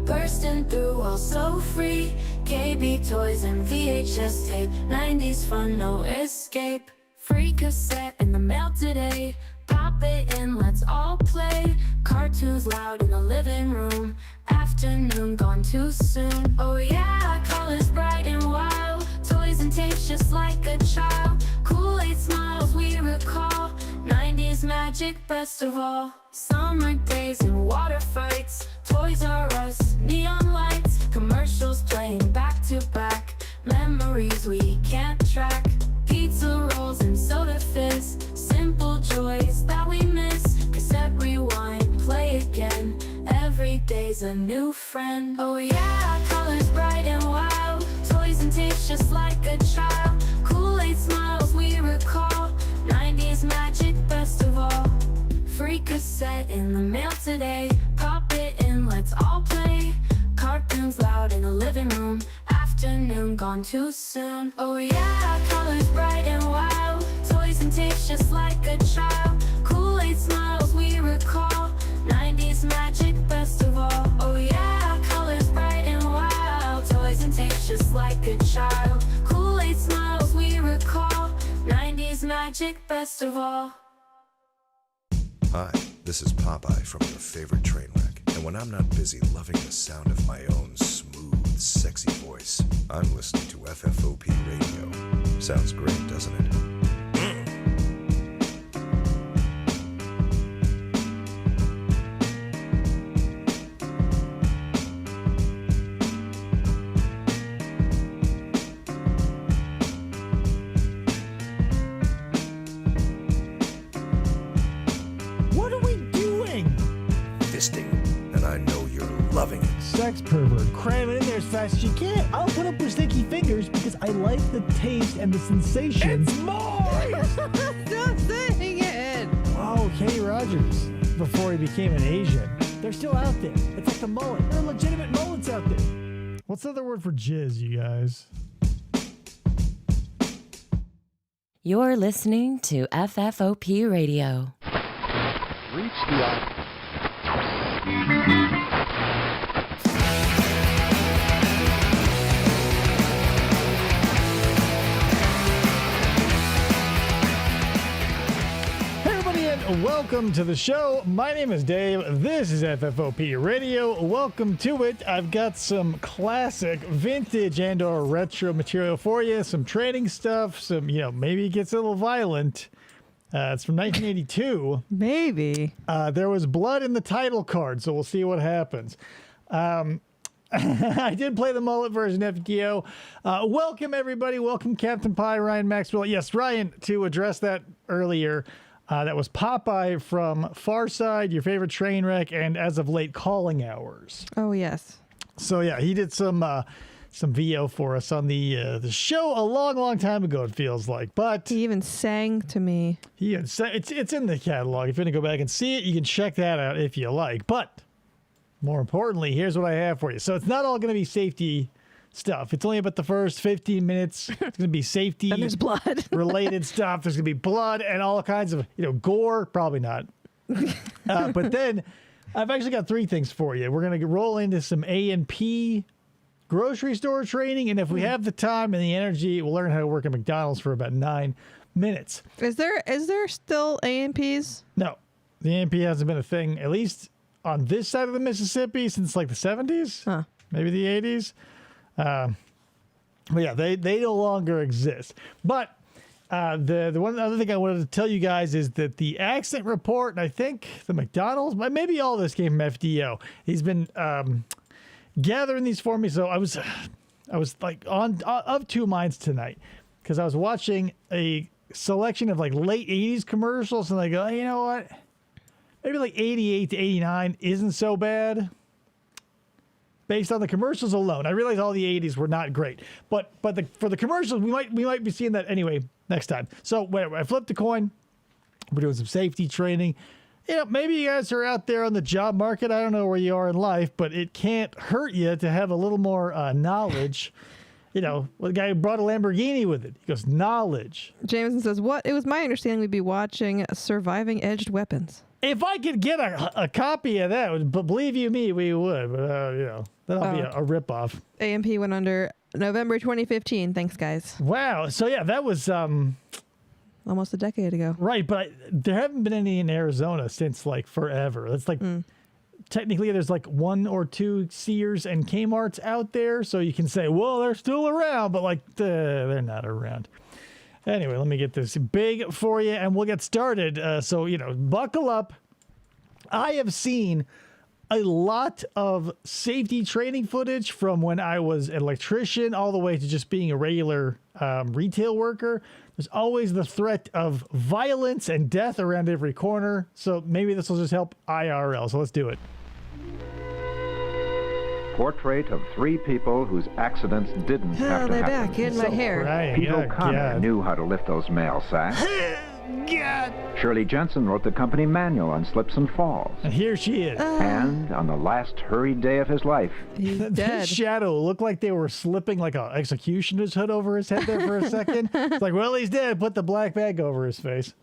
bursting through, all so free. KB toys and VHS tape, 90s fun, no escape. Free cassette in the mail today. Pop it in, let's all play. Cartoons loud in the living room. Afternoon gone too soon. Oh yeah, colors bright and wild. Toys and tapes just like a child. Kool-Aid smiles we recall. 90s magic best of all. Summer days and water fights. Toys R Us, neon lights. Commercials playing back to back. Memories we can't track. Pizza rolls and soda fizz. Simple joys that we miss. Cassette rewind, play again. Every day's a new friend. Oh yeah, colors bright and wild. Toys and tapes just like a child. Kool-Aid smiles we recall. 90s magic best of all. Free cassette in the mail today. Pop it in, let's all play. Cartoons loud in the living room. Afternoon gone too soon. Oh yeah, colors bright and wild. Toys and tapes just like a child. Kool-Aid smiles we recall. 90s magic best of all. Oh yeah, colors bright and wild. Toys and tapes just like a child. Kool-Aid smiles we recall. 90s magic best of all. Hi, this is Popeye from your favorite train wreck. And when I'm not busy loving the sound of my own smooth, sexy voice, I'm listening to FFOP radio. Sounds great, doesn't it? What are we doing? Fisting, and I know you're loving it. Sex pervert. Cram it in there as fast as you can. I'll put up with sticky fingers because I like the taste and the sensation. It's moist! Stop saying it! Oh, Kenny Rogers. Before he became an Asian. They're still out there. It's like the mullet. There are legitimate mullets out there. What's the other word for jizz, you guys? You're listening to FFOP Radio. Reach the Hey everybody and welcome to the show. My name is Dave. This is FFOP Radio. Welcome to it. I've got some classic vintage and or retro material for you. Some training stuff. Some, maybe it gets a little violent. It's from 1982. Maybe. There was blood in the title card, so we'll see what happens. I did play the mullet version FGO. Welcome, everybody. Welcome, Captain Pie, Ryan Maxwell. Yes, Ryan, to address that earlier, that was Popeye from Far Side, your favorite train wreck, and as of late, Calling Hours. Oh, yes. So, yeah, he did some VO for us on the show a long, long time ago, it feels like. But He even sang to me. it's in the catalog. If you're going to go back and see it, you can check that out if you like. But more importantly, here's what I have for you. So it's not all going to be safety stuff. It's only about the first 15 minutes. It's going to be safety And there's blood. related stuff. There's going to be blood and all kinds of, gore. Probably not. But then I've actually got three things for you. We're going to roll into some A&P grocery store training. And if we have the time and the energy, we'll learn how to work at McDonald's for about 9 minutes. Is there still A&Ps? No, the A&P hasn't been a thing, at least on this side of the Mississippi, since like the 70s, Huh. maybe the 80s. But yeah, they no longer exist. But the one other thing I wanted to tell you guys is that the accident report, and I think the McDonald's, but maybe all this came from FDO. He's been gathering these for me, so I was like of two minds tonight because I was watching a selection of like late 80s commercials, and I go, you know what? Maybe like 88 to 89 isn't so bad based on the commercials alone. I realize all the 80s were not great, but for the commercials, we might be seeing that anyway next time. So whatever, I flipped a coin. We're doing some safety training. Maybe you guys are out there on the job market. I don't know where you are in life, but it can't hurt you to have a little more knowledge. The guy who brought a Lamborghini with it. He goes, knowledge. Jameson says, what? It was my understanding we'd be watching Surviving Edged Weapons. If I could get a copy of that, but believe you me, we would. But, That'll be a ripoff. AMP went under November 2015. Thanks, guys. Wow. So yeah, that was Almost a decade ago. right, but there haven't been any in Arizona since like forever. It's like technically there's like 1 or 2 Sears and Kmart's out there, so you can say, well, they're still around, but like they're not around. Anyway, let me get this big for you, and we'll get started. So buckle up. I have seen a lot of safety training footage from when I was an electrician all the way to just being a regular retail worker. There's always the threat of violence and death around every corner. So maybe this will just help IRL. So let's do it. Portrait of 3 people whose accidents didn't have to they're happen. back in my hair. Right, Pete yeah, O'Connor God. knew how to lift those mail sacks. God. Shirley Jensen wrote the company manual on slips and falls. And here she is. And on the last hurried day of his life, He's That dead. shadow looked like they were slipping like a executioner's hood over his head there for a second. It's like, well, he's dead. Put the black bag over his face.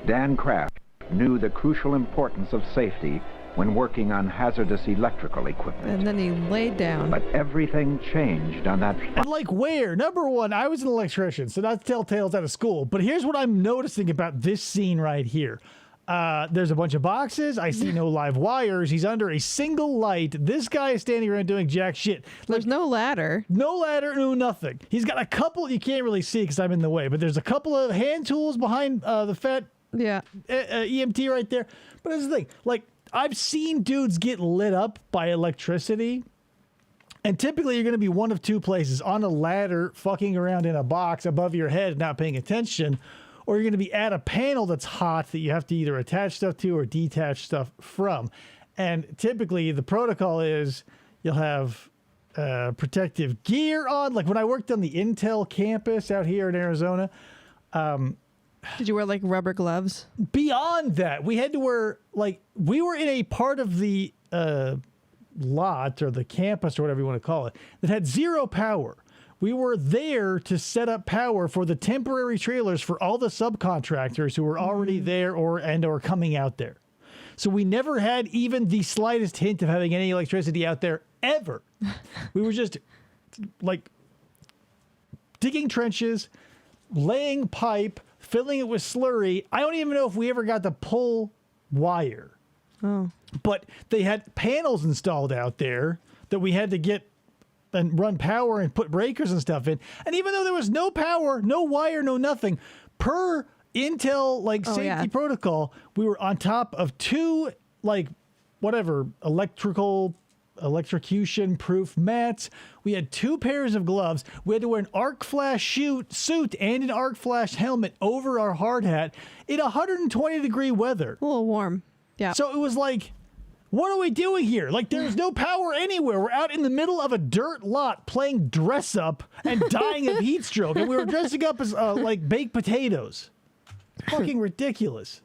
Dan Kraft knew the crucial importance of safety when working on hazardous electrical equipment. And then he laid down. But everything changed on that And like where? Number one, I was an electrician, so not to tell tales out of school. But here's what I'm noticing about this scene right here. There's a bunch of boxes. I see no live wires. He's under a single light. This guy is standing around doing jack shit. There's no ladder. No ladder, no nothing. He's got a couple, you can't really see because I'm in the way, but there's a couple of hand tools behind the fat Yeah. EMT right there. But here's the thing, like, I've seen dudes get lit up by electricity, and typically you're going to be one of 2 places: on a ladder, fucking around in a box above your head, not paying attention, or you're going to be at a panel that's hot that you have to either attach stuff to or detach stuff from. And typically the protocol is you'll have protective gear on. Like when I worked on the Intel campus out here in Arizona, Did you wear like rubber gloves? beyond that, we had to wear, like, we were in a part of the lot or the campus or whatever you want to call it that had 0 power. We were there to set up power for the temporary trailers for all the subcontractors who were already there or coming out there. So we never had even the slightest hint of having any electricity out there ever. We were just like digging trenches, laying pipe, filling it with slurry. I don't even know if we ever got to pull wire. Oh. But they had panels installed out there that we had to get and run power and put breakers and stuff in. And even though there was no power, no wire, no nothing, per Intel safety protocol, we were on top of 2 electrocution proof mats. We had 2 pairs of gloves. We had to wear an arc flash suit and an arc flash helmet over our hard hat in 120 degree weather. A little warm. Yeah. So it was like, what are we doing here? Like, there's no power anywhere. We're out in the middle of a dirt lot playing dress up and dying of heat stroke. And we were dressing up as like baked potatoes. Fucking ridiculous.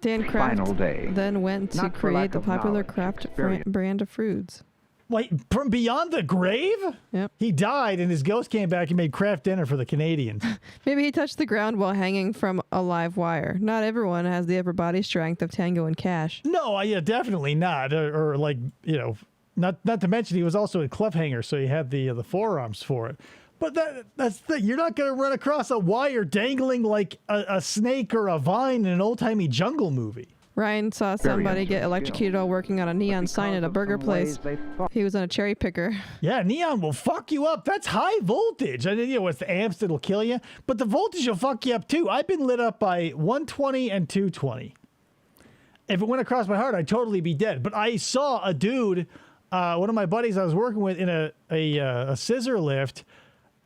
Dan Kraft Final day. then went to Not for create lack the of popular knowledge, Kraft experience. brand of foods. Like, from beyond the grave? Yep. He died and his ghost came back and made Kraft dinner for the Canadians. Maybe he touched the ground while hanging from a live wire. Not everyone has the upper body strength of Tango and Cash. No, yeah, definitely not. Or like, not to mention he was also a cliffhanger, so he had the forearms for it. But that's the thing. You're not going to run across a wire dangling like a snake or a vine in an old-timey jungle movie. Ryan saw somebody get electrocuted while working on a neon sign at a burger place. He was on a cherry picker. Yeah, neon will fuck you up. That's high voltage. I mean, it's the amps that'll kill you, but the voltage will fuck you up too. I've been lit up by 120 and 220. If it went across my heart, I'd totally be dead. But I saw a dude, one of my buddies I was working with, in a scissor lift,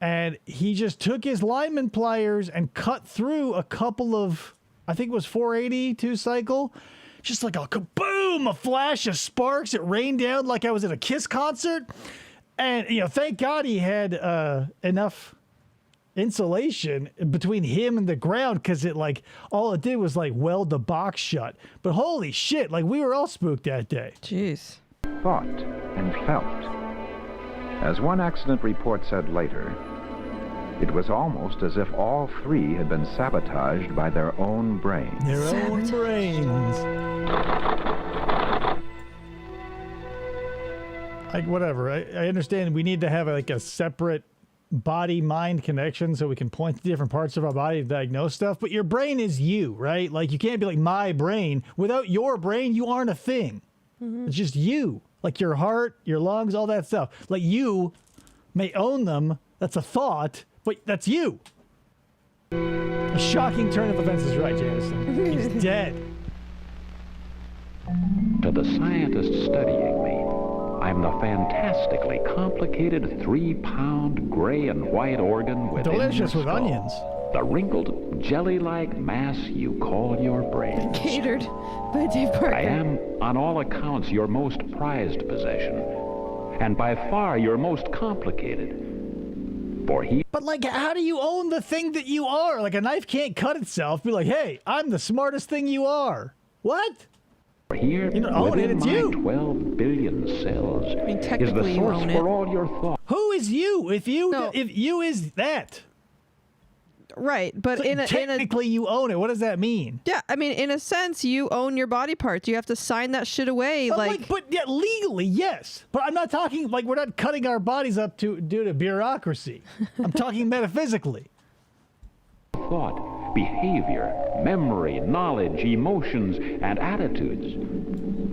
and he just took his lineman pliers and cut through a couple of, I think it was 480 2-cycle. Just like a kaboom, a flash of sparks. It rained down like I was at a Kiss concert. And, thank God he had enough insulation between him and the ground, because all it did was weld the box shut. But holy shit, we were all spooked that day. Jeez. Thought and felt. As one accident report said later, it was almost as if all 3 had been sabotaged by their own brains. Their own brains. like whatever. I understand we need to have like a separate body-mind connection so we can point to different parts of our body to diagnose stuff. But your brain is you, right? Like you can't be like my brain. Without your brain, you aren't a thing. It's just you. Like your heart, your lungs, all that stuff. Like you may own them. That's a thought, but that's you. A shocking turn of events is right, Jameson. He's dead. To the scientists studying me, I'm the fantastically complicated 3-pound gray and white organ within Delicious your with skull. onions. The wrinkled, jelly-like mass you call your brain. Catered by Dave Parker. I am, on all accounts, your most prized possession, and by far your most complicated. For he But like, how do you own the thing that you are? Like a knife can't cut itself. Be like, hey, I'm the smartest thing you are. What? here You don't own it, within it's my you. 12 billion cells mean, is the technically you source own it. for all your thoughts. Who is you? If you No. is that. Right, but Like, in a technically you own it. What does that mean? yeah, I mean, in a sense, you own your body parts. You have to sign that shit away. But yeah, legally, yes. But I'm not talking like we're not cutting our bodies up due to bureaucracy. I'm talking metaphysically. Thought, behavior, memory, knowledge, emotions, and attitudes.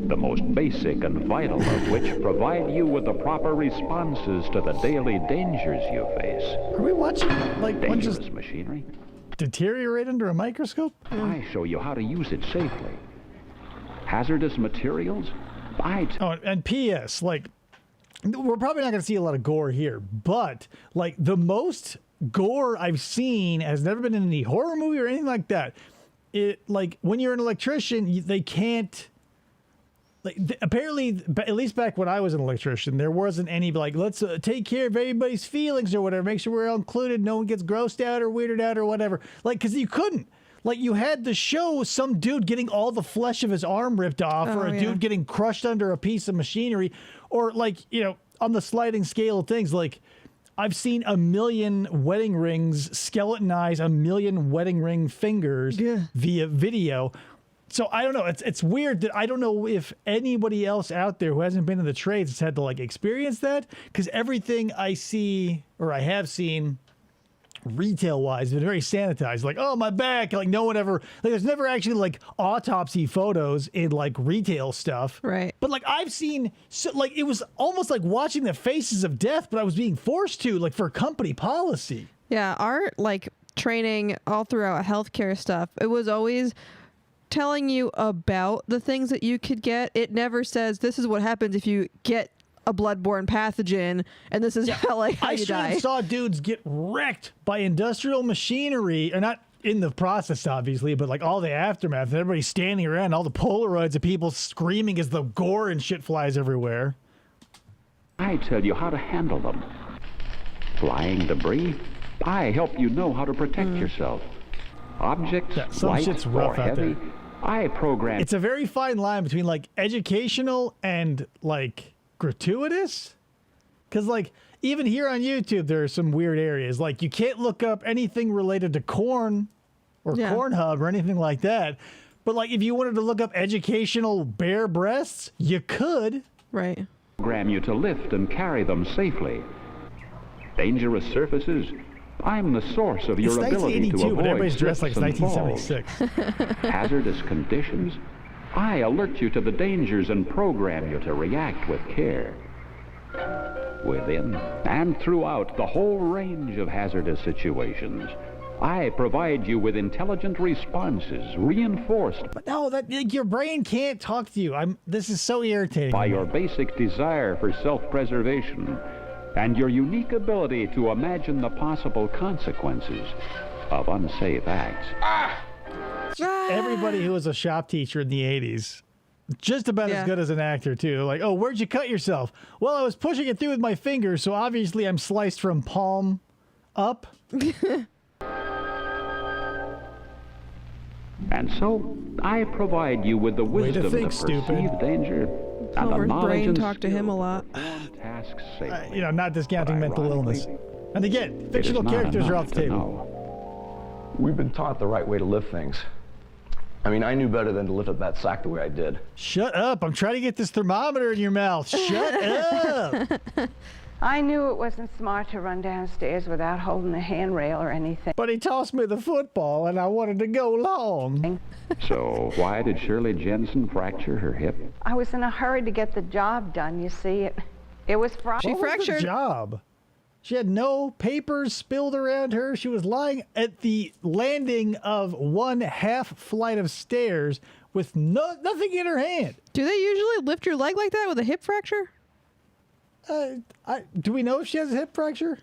The most basic and vital of which provide you with the proper responses to the daily dangers you face. Are we watching like one Dangerous just machinery. deteriorate under a microscope? I show you how to use it safely. Hazardous materials? Oh, and P.S. Like, we're probably not going to see a lot of gore here, but like the most gore I've seen has never been in any horror movie or anything like that. It like when you're an electrician, they can't. Like apparently, at least back when I was an electrician, there wasn't any like let's take care of everybody's feelings or whatever, make sure we're all included, no one gets grossed out or weirded out or whatever. Like, because you couldn't. Like you had to show some dude getting all the flesh of his arm ripped off, or a dude getting crushed under a piece of machinery, or like on the sliding scale of things. Like I've seen 1 million wedding rings skeletonized, 1 million wedding ring fingers via video. So I don't know. It's weird that I don't know if anybody else out there who hasn't been in the trades has had to like experience that, because everything I see or I have seen retail wise been very sanitized. Like, oh, my back. Like no one ever like there's never actually like autopsy photos in like retail stuff. Right. But like I've seen like it was almost like watching the faces of death, but I was being forced to like for company policy. Yeah, our like training all throughout healthcare stuff, it was always telling you about the things that you could get. It never says this is what happens if you get a bloodborne pathogen and this is how you die. I saw dudes get wrecked by industrial machinery, or not in the process obviously, but like all the aftermath, everybody standing around, all the Polaroids of people screaming as the gore and shit flies everywhere. I tell you how to handle them. Flying debris? I help you know how to protect yourself. Objects, some light shit's rough or out heavy, there. I program. It's a very fine line between like educational and like gratuitous. Because like even here on YouTube, there are some weird areas. Like you can't look up anything related to corn or Cornhub or anything like that. But like if you wanted to look up educational bare breasts, you could. Right. Program you to lift and carry them safely. Dangerous surfaces? I'm the source of your It's ability to 1982, avoid but everybody's dressed like slips it's and falls. 1976. Hazardous conditions? I alert you to the dangers and program you to react with care. Within and throughout the whole range of hazardous situations, I provide you with intelligent responses reinforced But no, that like, your brain can't talk to you. This is so irritating. by your basic desire for self-preservation and your unique ability to imagine the possible consequences of unsafe acts. Everybody who was a shop teacher in the 80s, just about as good as an actor too. Like, oh, where'd you cut yourself? Well, I was pushing it through with my fingers, so obviously I'm sliced from palm up. And so, I provide you with the Way to wisdom think, to stupid. perceive danger and the Homer's knowledge brain and talked to him a skill lot. to perform tasks safely. Not discounting But mental illness. ironically, And again, it is fictional not characters are enough off the to table. know. We've been taught the right way to live things. I mean, I knew better than to lift up that sack the way I did. Shut up. I'm trying to get this thermometer in your mouth. Shut up. I knew it wasn't smart to run downstairs without holding a handrail or anything. But he tossed me the football, and I wanted to go long. So why did Shirley Jensen fracture her hip? I was in a hurry to get the job done, you see. It was Friday. What was the job? She had no papers spilled around her. She was lying at the landing of one half flight of stairs with nothing in her hand. Do they usually lift your leg like that with a hip fracture? Do we know if she has a hip fracture?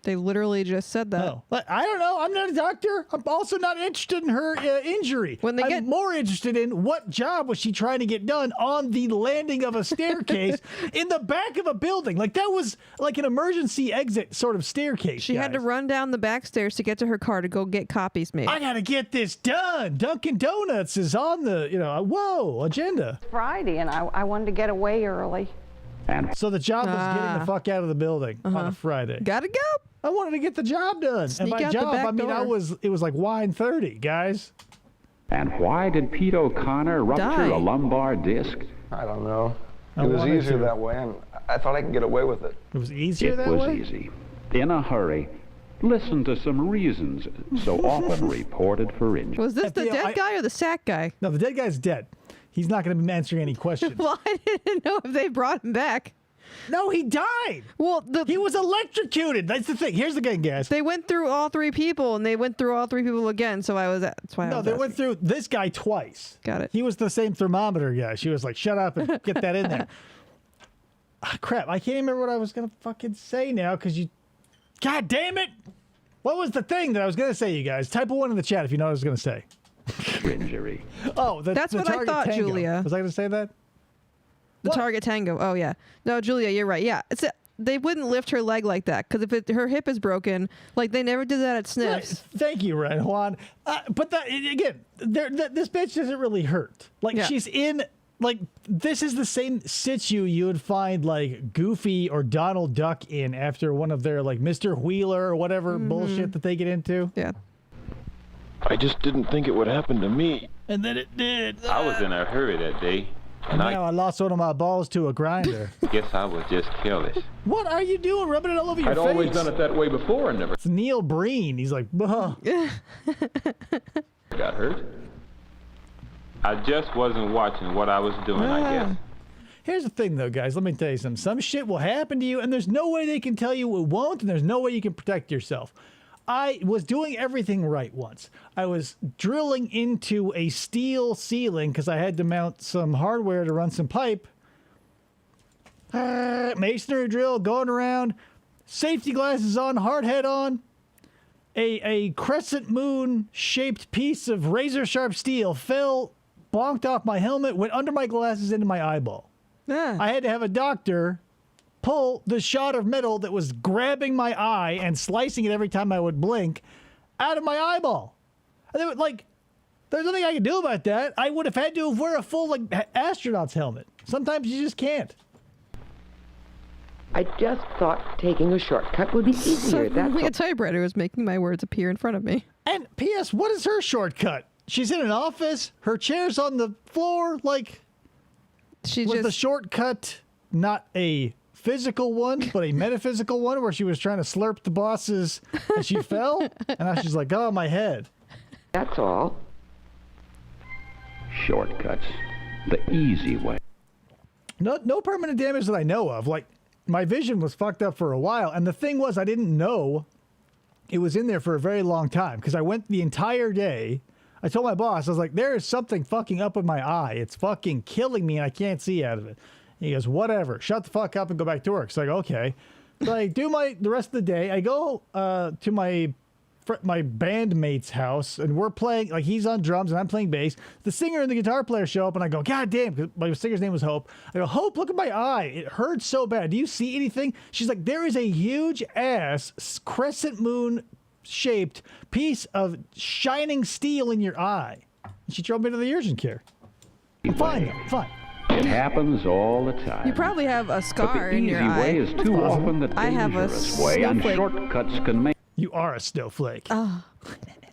They literally just said that. No. But I don't know. I'm not a doctor. I'm also not interested in her injury. I'm more interested in what job was she trying to get done on the landing of a staircase in the back of a building. Like, that was like an emergency exit sort of staircase. She had to run down the back stairs to get to her car to go get copies made. I got to get this done. Dunkin' Donuts is on the, agenda. Friday, and I wanted to get away early. And so the job was getting the fuck out of the building on a Friday. Gotta go. I wanted to get the job done. Sneak and by out job, the back I mean, door. it was like wine 30, guys. And why did Pete O'Connor rupture a lumbar disc? I don't know. It was easier that way, and I thought I could get away with it. It was easier that way? It was easy. In a hurry. Listen to some reasons so often reported for injury. Was this the dead guy or the sack guy? No, the dead guy's dead. He's not going to be answering any questions. Well, I didn't know if they brought him back. No, he died. Well, he was electrocuted. That's the thing. Here's the thing, guys. They went through all three people, and they went through all three people again. So that's why. No, they went through this guy twice. Got it. He was the same thermometer guy. She was like, "Shut up and get that in there." Crap! I can't remember what I was gonna fucking say now because you. God damn it! What was the thing that I was gonna say, you guys? Type a 1 in the chat if you know what I was gonna say. Injury. Oh, that's the what I Target thought, Tango. Julia. Was I gonna say that? The Target Tango. Oh, yeah. No, Julia, you're right. Yeah. They wouldn't lift her leg like that because if her hip is broken, like they never did that at Sniffs. Right. Thank you, Red Juan. But again, this bitch doesn't really hurt. Like, she's in, like, this is the same situ you would find, like, Goofy or Donald Duck in after one of their, like, Mr. Wheeler or whatever bullshit that they get into. Yeah. I just didn't think it would happen to me. And then it did. I was in a hurry that day. And now I lost one of my balls to a grinder. Guess I was just careless. What are you doing? Rubbing it all over your face? I'd always done it that way before and never. It's Neil Breen. He's like, got hurt. I just wasn't watching what I was doing, I guess. Here's the thing, though, guys. Let me tell you something. Some shit will happen to you, and there's no way they can tell you it won't, and there's no way you can protect yourself. I was doing everything right once. I was drilling into a steel ceiling because I had to mount some hardware to run some pipe. Masonry drill going around. Safety glasses on, hard head on. A crescent moon shaped piece of razor sharp steel fell, bonked off my helmet, went under my glasses into my eyeball. I had to have a doctor pull the shot of metal that was grabbing my eye and slicing it every time I would blink out of my eyeball. And they would, like, there's nothing I could do about that. I would have had to wear a full, like, astronaut's helmet. Sometimes you just can't. I just thought taking a shortcut would be easier. That's like a typewriter was making my words appear in front of me. And P.S., what is her shortcut? She's in an office. Her chair's on the floor. Like, was the shortcut not a physical one, but a metaphysical one where she was trying to slurp the bosses and she fell? And now she's like, oh, my head. That's all. Shortcuts. The easy way. No permanent damage that I know of. Like, my vision was fucked up for a while. And the thing was, I didn't know it was in there for a very long time because I went the entire day. I told my boss, I was like, there is something fucking up with my eye. It's fucking killing me and I can't see out of it. He goes, whatever, shut the fuck up and go back to work. It's like, okay. So I do the rest of the day. I go to my bandmate's house and we're playing, like, he's on drums and I'm playing bass. The singer and the guitar player show up and I go, God damn, 'cause my singer's name was Hope. I go, Hope, look at my eye. It hurts so bad. Do you see anything? She's like, there is a huge ass crescent moon shaped piece of shining steel in your eye. And she drove me to the urgent care. I'm fine though, fine. It happens all the time. You probably have a scar in your eye. But the easy way is too often the I have a dangerous way, and snowflake. shortcuts can make. You are a snowflake. Oh.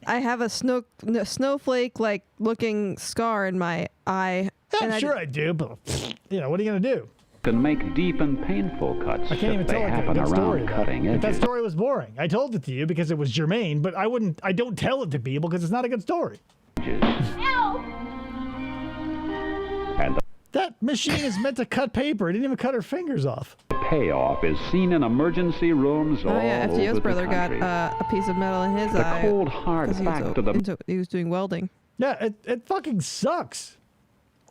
I have a snowflake like looking scar in my eye. I'm sure I do, but what are you gonna do? Can make deep and painful cuts I can't even if they tell like a happen good story. around cutting If that edges. story was boring, I told it to you because it was germane, but I don't tell it to people because it's not a good story. And That machine is meant to cut paper. It didn't even cut her fingers off. the payoff is seen in emergency rooms all Oh yeah, over FDO's the brother got country. a piece of metal in his The eye. cold, hard 'cause fact of the he was doing welding. Yeah, it fucking sucks.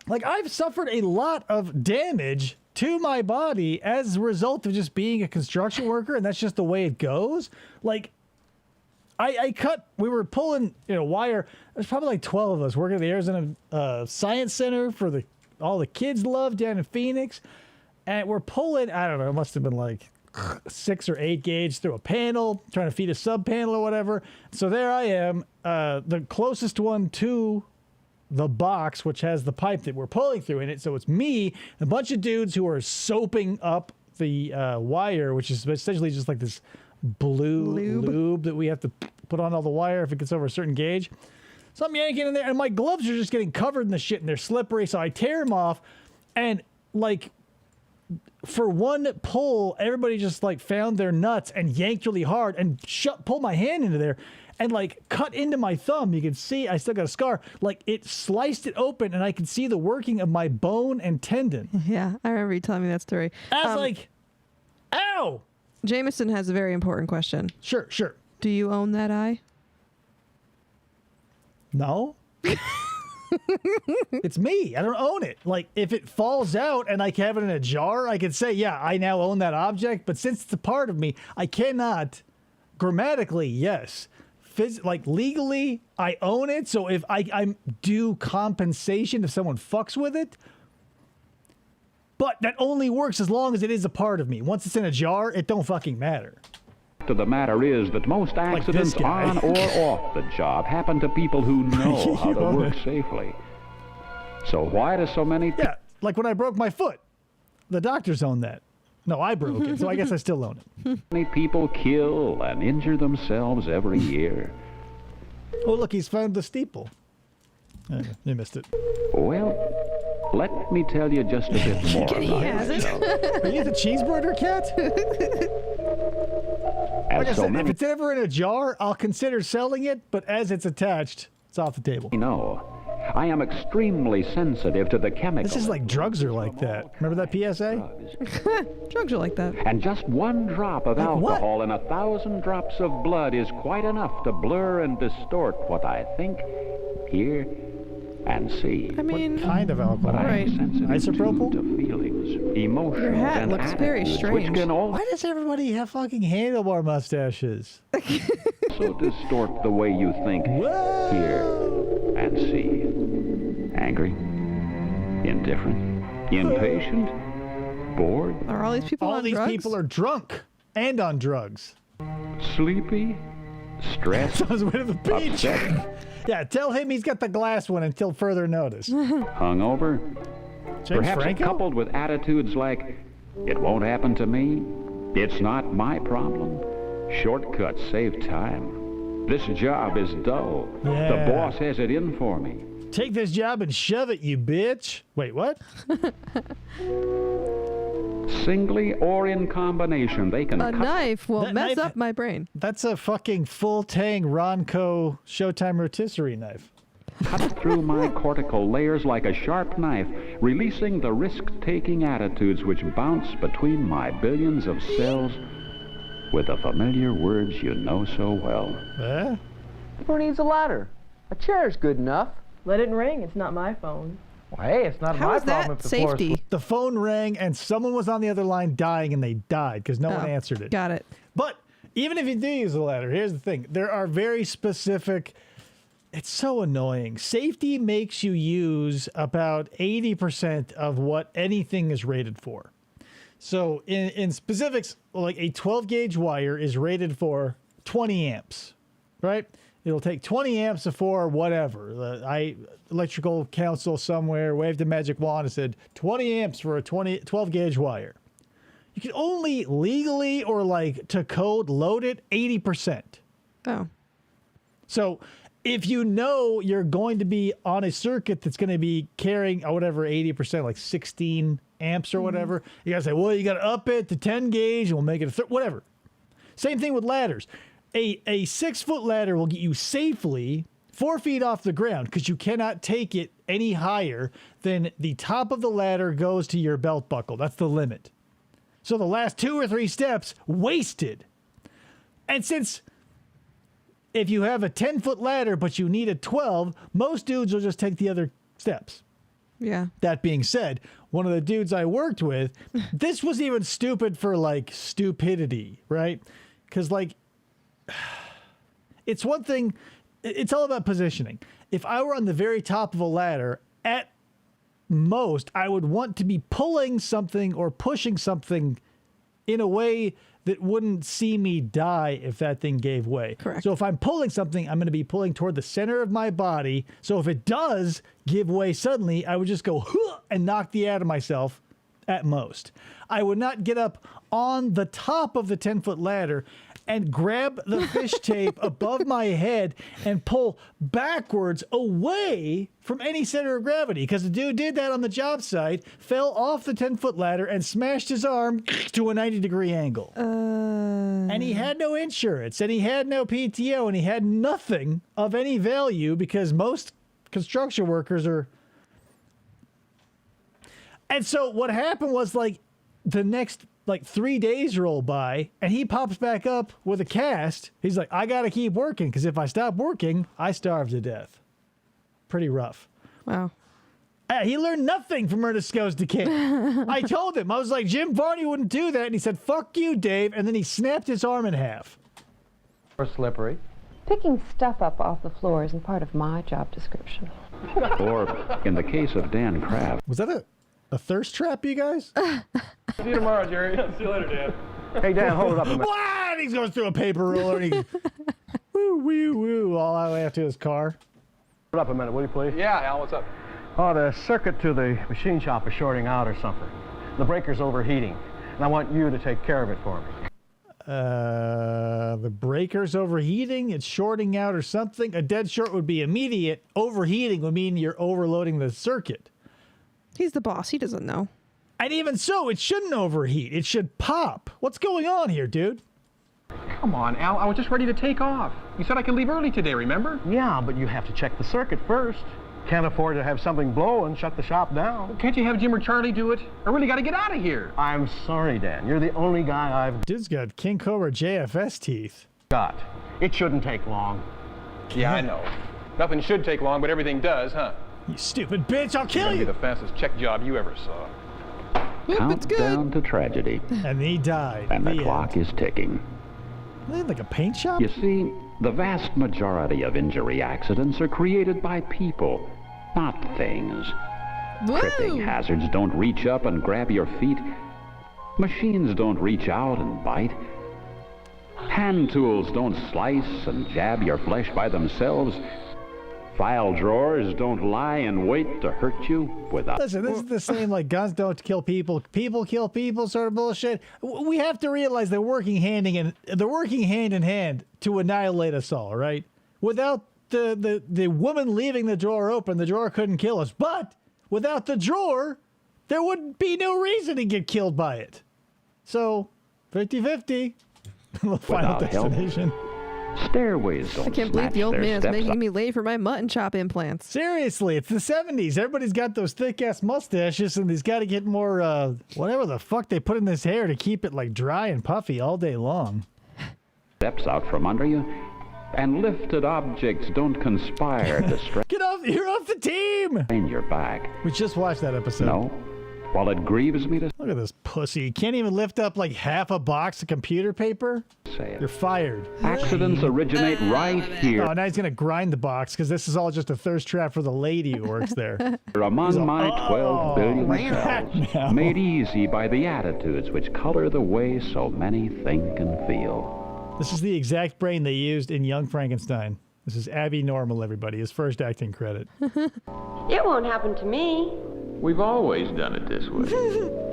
Like, I've suffered a lot of damage to my body as a result of just being a construction worker, and that's just the way it goes. Like, we were pulling, wire. There's probably like 12 of us working at the Arizona Science Center for all the kids love down in Phoenix. And we're pulling, I don't know, it must have been like 6 or 8 gauge through a panel, trying to feed a sub panel or whatever. So there I am, the closest one to the box, which has the pipe that we're pulling through in it. So it's me, a bunch of dudes who are soaping up the wire, which is essentially just like this blue lube that we have to put on all the wire if it gets over a certain gauge. So I'm yanking in there, and my gloves are just getting covered in the shit, and they're slippery, so I tear them off, and, like, for one pull, everybody just, like, found their nuts and yanked really hard and pulled my hand into there and, like, cut into my thumb. You can see I still got a scar. Like, it sliced it open, and I could see the working of my bone and tendon. Yeah, I remember you telling me that story. I was like, ow! Jameson has a very important question. Sure. Do you own that eye? No. It's me. I don't own it. Like, if it falls out and I have it in a jar, I could say, yeah, I now own that object. But since it's a part of me, I cannot. Grammatically, yes. Like, legally, I own it. So if I'm due compensation if someone fucks with it. But that only works as long as it is a part of me. Once it's in a jar, it don't fucking matter. of the matter is that most accidents on or off the job happen to people who know how to work safely. So why do so many... Yeah, like when I broke my foot. The doctors own that. No, I broke it, so I guess I still own it. Many people kill and injure themselves every year. Oh, look, he's found the steeple. You missed it. Well, let me tell you just a bit more about it. Are you the cheeseburger cat? Like I said, if it's ever in a jar, I'll consider selling it, but as it's attached, it's off the table. No, I am extremely sensitive to the chemicals. This is like drugs are like that. Remember that PSA? Drugs are like that. And just one drop of alcohol in 1,000 drops of blood is quite enough to blur and distort what I think, hear, and see. I mean, what kind of alcohol? But I am sensitive Isopropyl? to feelings, emotions, Your hat and looks very attitudes, strange. which can Why does everybody have fucking handlebar mustaches? also distort the way you think, hear, and see. Angry, indifferent, impatient, bored, Are all these people All on these drugs? people are drunk and on drugs. sleepy, stressed, I was waiting at the beach. upset, Yeah, tell him he's got the glass one until further notice. hungover, James perhaps Franco? coupled with attitudes like, it won't happen to me, it's not my problem, shortcuts save time, this job is dull, Yeah. the boss has it in for me. Take this job and shove it, you bitch. Wait, what? Singly or in combination, they can A cut knife will That mess knife- up my brain. That's a fucking full tang Ronco Showtime rotisserie knife. through my cortical layers like a sharp knife, releasing the risk-taking attitudes which bounce between my billions of cells with the familiar words you know so well. Eh? Who needs a ladder? A chair's good enough. Let it ring. It's not my phone. Well, hey, it's not How my is that problem if the floor is safety? The phone rang and someone was on the other line dying and they died because no one Oh, answered it. Got it. But even if you do use a ladder, here's the thing. There are very specific... It's so annoying. Safety makes you use about 80% of what anything is rated for. So in specifics, like a 12-gauge wire is rated for 20 amps, right? It'll take 20 amps for whatever. Electrical council somewhere waved a magic wand and said 20 amps for a 12-gauge wire. You can only legally or like to code load it 80%. Oh. So if you know you're going to be on a circuit that's going to be carrying whatever 80%, like 16 amps or whatever, you got to say, well, you got to up it to 10 gauge and we'll make it whatever. Same thing with ladders. A 6-foot ladder will get you safely 4 feet off the ground because you cannot take it any higher than the top of the ladder goes to your belt buckle. That's the limit. So the last 2 or 3 steps wasted. And since if you have a 10-foot ladder but you need a 12, most dudes will just take the other steps. Yeah. That being said, one of the dudes I worked with, this was even stupid for like stupidity, right? Because like, it's one thing, it's all about positioning. If I were on the very top of a ladder, at most, I would want to be pulling something or pushing something in a way that wouldn't see me die if that thing gave way. Correct. So if I'm pulling something, I'm going to be pulling toward the center of my body. So if it does give way suddenly, I would just go and knock the air out of myself at most. I would not get up on the top of the 10-foot ladder and grab the fish tape above my head and pull backwards away from any center of gravity. Because the dude did that on the job site, fell off the 10-foot ladder and smashed his arm to a 90-degree angle. And he had no insurance, and he had no PTO, and he had nothing of any value because most construction workers are... And so what happened was, like, the next... 3 days roll by and he pops back up with a cast. He's like, I got to keep working because if I stop working, I starve to death. Pretty rough. Wow. He learned nothing from Ernest Goes to King. I told him, I was like, Jim Varney wouldn't do that. And he said, fuck you, Dave. And then he snapped his arm in half. Or slippery. Picking stuff up off the floor isn't part of my job description. Or, in the case of Dan Kraft. Was that a thirst trap, you guys? See you tomorrow, Jerry. See you later, Dan. Hey, Dan, hold it up a minute. What? He goes through a paper roller and he woo, woo, woo, all the way up to his car. Hold up a minute, will you please? Yeah, Al, what's up? Oh, the circuit to the machine shop is shorting out or something. The breaker's overheating, and I want you to take care of it for me. The breaker's overheating, it's shorting out or something. A dead short would be immediate. Overheating would mean you're overloading the circuit. He's the boss. He doesn't know. And even so, it shouldn't overheat. It should pop. What's going on here, dude? Come on, Al. I was just ready to take off. You said I could leave early today, remember? Yeah, but you have to check the circuit first. Can't afford to have something blow and shut the shop down. Well, can't you have Jim or Charlie do it? I really got to get out of here. I'm sorry, Dan. You're the only guy I've Dude's got King Cobra JFS teeth. got. It shouldn't take long. Yeah, I know. Nothing should take long, but everything does, huh? You stupid bitch, I'll kill It's you! gonna be the fastest check job you ever saw. Countdown to tragedy. And he died. And the clock is ticking. Like a paint shop? You see, the vast majority of injury accidents are created by people, not things. Whoa. Tripping hazards don't reach up and grab your feet. Machines don't reach out and bite. Hand tools don't slice and jab your flesh by themselves. File drawers don't lie and wait to hurt you without... Listen, this is the same like guns don't kill people, people kill people sort of bullshit. We have to realize they're working hand in hand to annihilate us all, right? Without the woman leaving the drawer open, the drawer couldn't kill us. But without the drawer, there would be no reason to get killed by it. So, 50-50. Final Without destination. Stairways don't I can't believe the old snatch their man is steps making up. me late for my mutton chop implants. Seriously, it's the 70s. Everybody's got those thick-ass mustaches, and he's got to get more, whatever the fuck they put in this hair to keep it, like, dry and puffy all day long. Steps out from under you, and lifted objects don't conspire to Get off! You're off the team! strain your back. We just watched that episode. No. While it grieves me to Look at this pussy. Can't even lift up, like, half a box of computer paper? say it, You're fired. accidents originate right here Oh, now he's going to grind the box, because this is all just a thirst trap for the lady who works there. among my 12 billion cells, No. made easy by the attitudes which color the way so many think and feel. This is the exact brain they used in Young Frankenstein. This is Abby Normal, everybody. His first acting credit. It won't happen to me. We've always done it this way.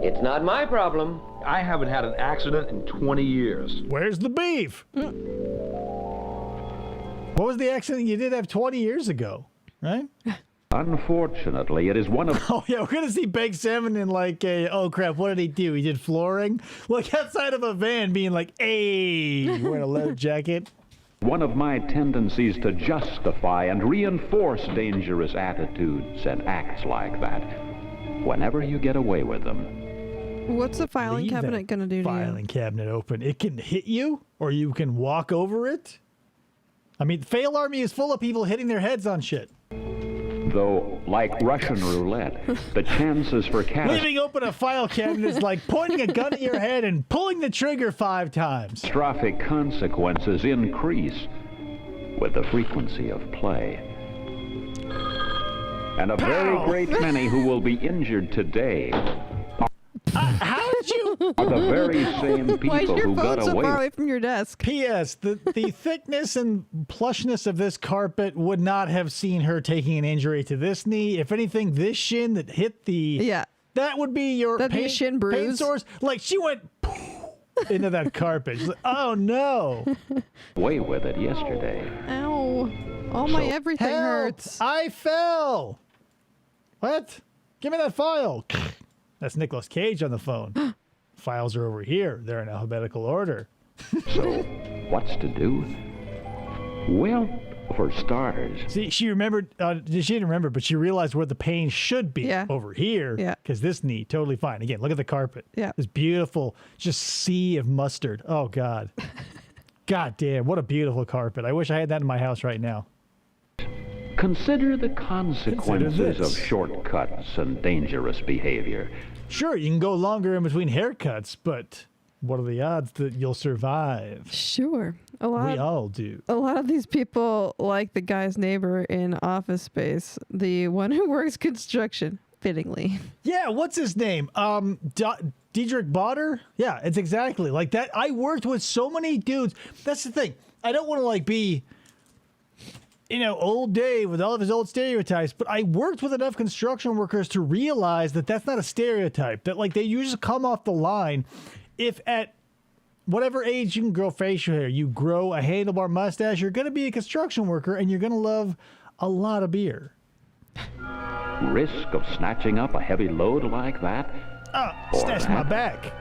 It's not my problem. I haven't had an accident in 20 years. Where's the beef? What was the accident you did have 20 years ago, right? Unfortunately, it is one of... Oh, yeah, we're going to see Big Salmon in like a, oh, crap, what did he do? He did flooring? Like outside of a van being like, hey, wearing a leather jacket. One of my tendencies to justify and reinforce dangerous attitudes and acts like that whenever you get away with them. What's the filing Leave cabinet that going to do to you? filing cabinet open. It can hit you, or you can walk over it. I mean, Fail Army is full of people hitting their heads on shit. Though, like Russian roulette, the chances for Leaving open a file cabinet is like pointing a gun at your head and pulling the trigger 5 times. catastrophic consequences increase with the frequency of play. And a very great many who will be injured today How did you? are the very same Why is people your who phone got so away. far away from your desk? P.S. The thickness and plushness of this carpet would not have seen her taking an injury to this knee. If anything, this shin that hit the that would be your That'd be a pain, shin pain bruise. source. Like she went into that carpet. She's like, oh no! Away with it yesterday. Ow! All my everything Help! hurts. I fell. What? Give me that file. That's Nicolas Cage on the phone. Files are over here. They're in alphabetical order. So, what's to do? Well, for starters, See, she remembered. She didn't remember, but she realized where the pain should be. Yeah. Over here. Yeah. Because this knee, totally fine. Again, look at the carpet. Yeah. This beautiful, just sea of mustard. Oh God. God damn! What a beautiful carpet. I wish I had that in my house right now. consider the consequences of this. shortcuts and dangerous behavior. Sure, you can go longer in between haircuts, but what are the odds that you'll survive? Sure. We all do. A lot of these people, like the guy's neighbor in Office Space, the one who works construction, fittingly. Yeah, what's his name? Diedrich Botter? Yeah, it's exactly like that. I worked with so many dudes. That's the thing. I don't want to like be, old Dave with all of his old stereotypes, but I worked with enough construction workers to realize that that's not a stereotype. That like they usually come off the line if at whatever age you can grow facial hair, you grow a handlebar mustache, you're going to be a construction worker and you're going to love a lot of beer. Risk of snatching up a heavy load like that? Snatch my back.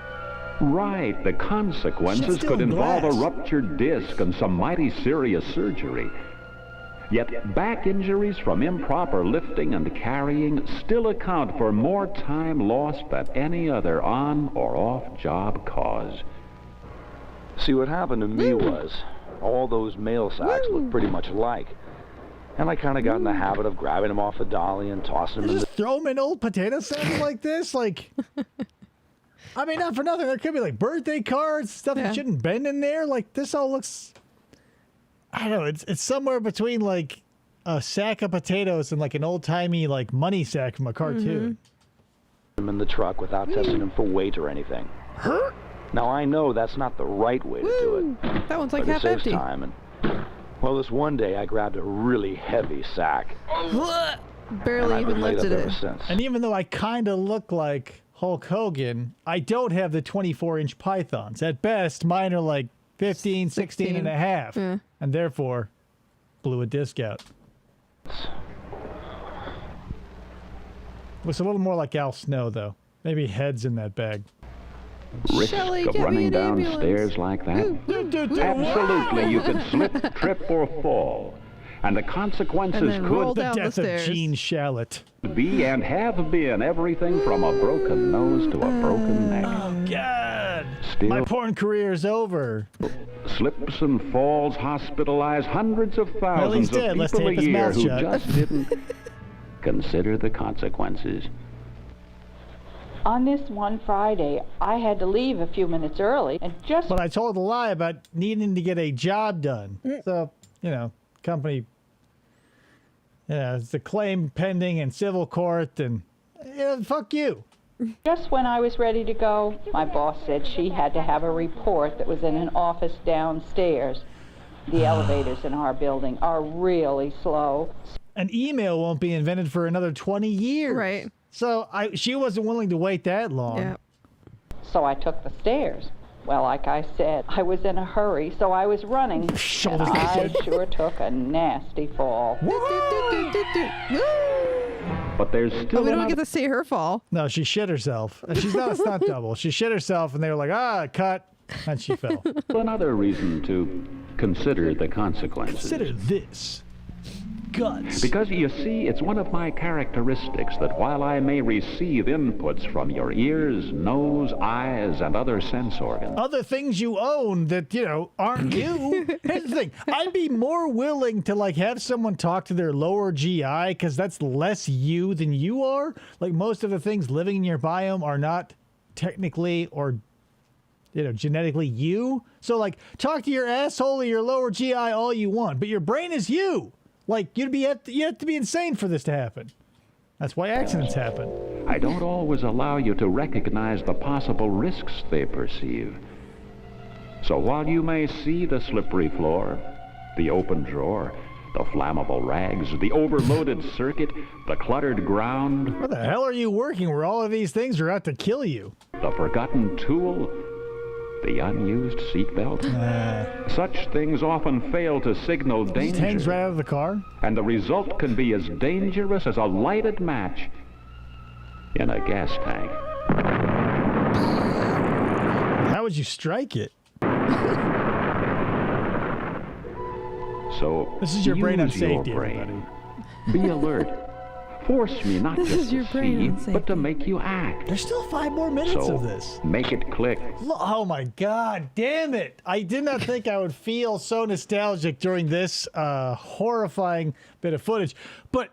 Right, the consequences Shit's could still involve glass. a ruptured disc and some mighty serious surgery. Yet back injuries from improper lifting and carrying still account for more time lost than any other on or off job cause. See, what happened to me was all those mail sacks looked pretty much alike. And I kind of got in the habit of grabbing them off a dolly and tossing them in the... Just throw them in old potato sacks like this? Like, I mean, not for nothing. There could be like birthday cards, stuff that shouldn't bend in there. Like, this all looks, I don't know, it's somewhere between like a sack of potatoes and like an old timey like money sack from a cartoon. them in the truck without testing them for weight or anything. Now, I know that's not the right way to do it. That one's like but half it saves empty. time. And, well, this one day I grabbed a really heavy sack. Barely and I've even been laid lifted up it. ever since. And even though I kind of look like Hulk Hogan, I don't have the 24-inch pythons. At best, mine are like 15, 16 and a half. Yeah. And therefore, blew a disc out. Looks a little more like Al Snow, though. Maybe heads in that bag. Risk Shelley, of get me running an downstairs like that? Absolutely, you could slip, trip, or fall. And the consequences And then roll could down the Death of stairs. Gene Shalit. be and have been everything from a broken nose to a broken neck. Oh, God. Still, My porn career is over. slips and falls hospitalize hundreds of thousands he's dead. of Let's people a tape his year mouth who shut. just didn't consider the consequences. On this one Friday, I had to leave a few minutes early and just... But I told a lie about needing to get a job done. So, company, it's a claim pending in civil court and, fuck you. Just when I was ready to go, my boss said she had to have a report that was in an office downstairs. The elevators in our building are really slow. An email won't be invented for another 20 years. Right. So she wasn't willing to wait that long. Yeah. So I took the stairs. Well, like I said, I was in a hurry, so I was running. And I sure took a nasty fall. But there's still we don't get to see her fall. No, she shit herself. And she's not a stunt double. She shit herself, and they were like, cut. And she fell. another reason to consider the consequences. Consider this. Guts. Because you see, it's one of my characteristics that while I may receive inputs from your ears, nose, eyes, and other sense organs, other things you own that, aren't you. Here's the thing. I'd be more willing to, have someone talk to their lower GI because that's less you than you are. Like, most of the things living in your biome are not technically or genetically you. So, talk to your asshole or your lower GI all you want, but your brain is you. You have to be insane for this to happen. That's why accidents happen. I don't always allow you to recognize the possible risks they perceive. So while you may see the slippery floor, the open drawer, the flammable rags, the overloaded circuit, the cluttered ground... Where the hell are you working where all of these things are out to kill you? The forgotten tool... the unused seatbelt. Such things often fail to signal danger. Just hangs right out of the car. And the result can be as dangerous as a lighted match in a gas tank. How would you strike it? So this is your brain on use your safety, brain. everybody. Be alert. Force me not just to see, but to make you act. There's still 5 more minutes So of this. make it click. Oh my God, damn it. I did not think I would feel so nostalgic during this horrifying bit of footage. But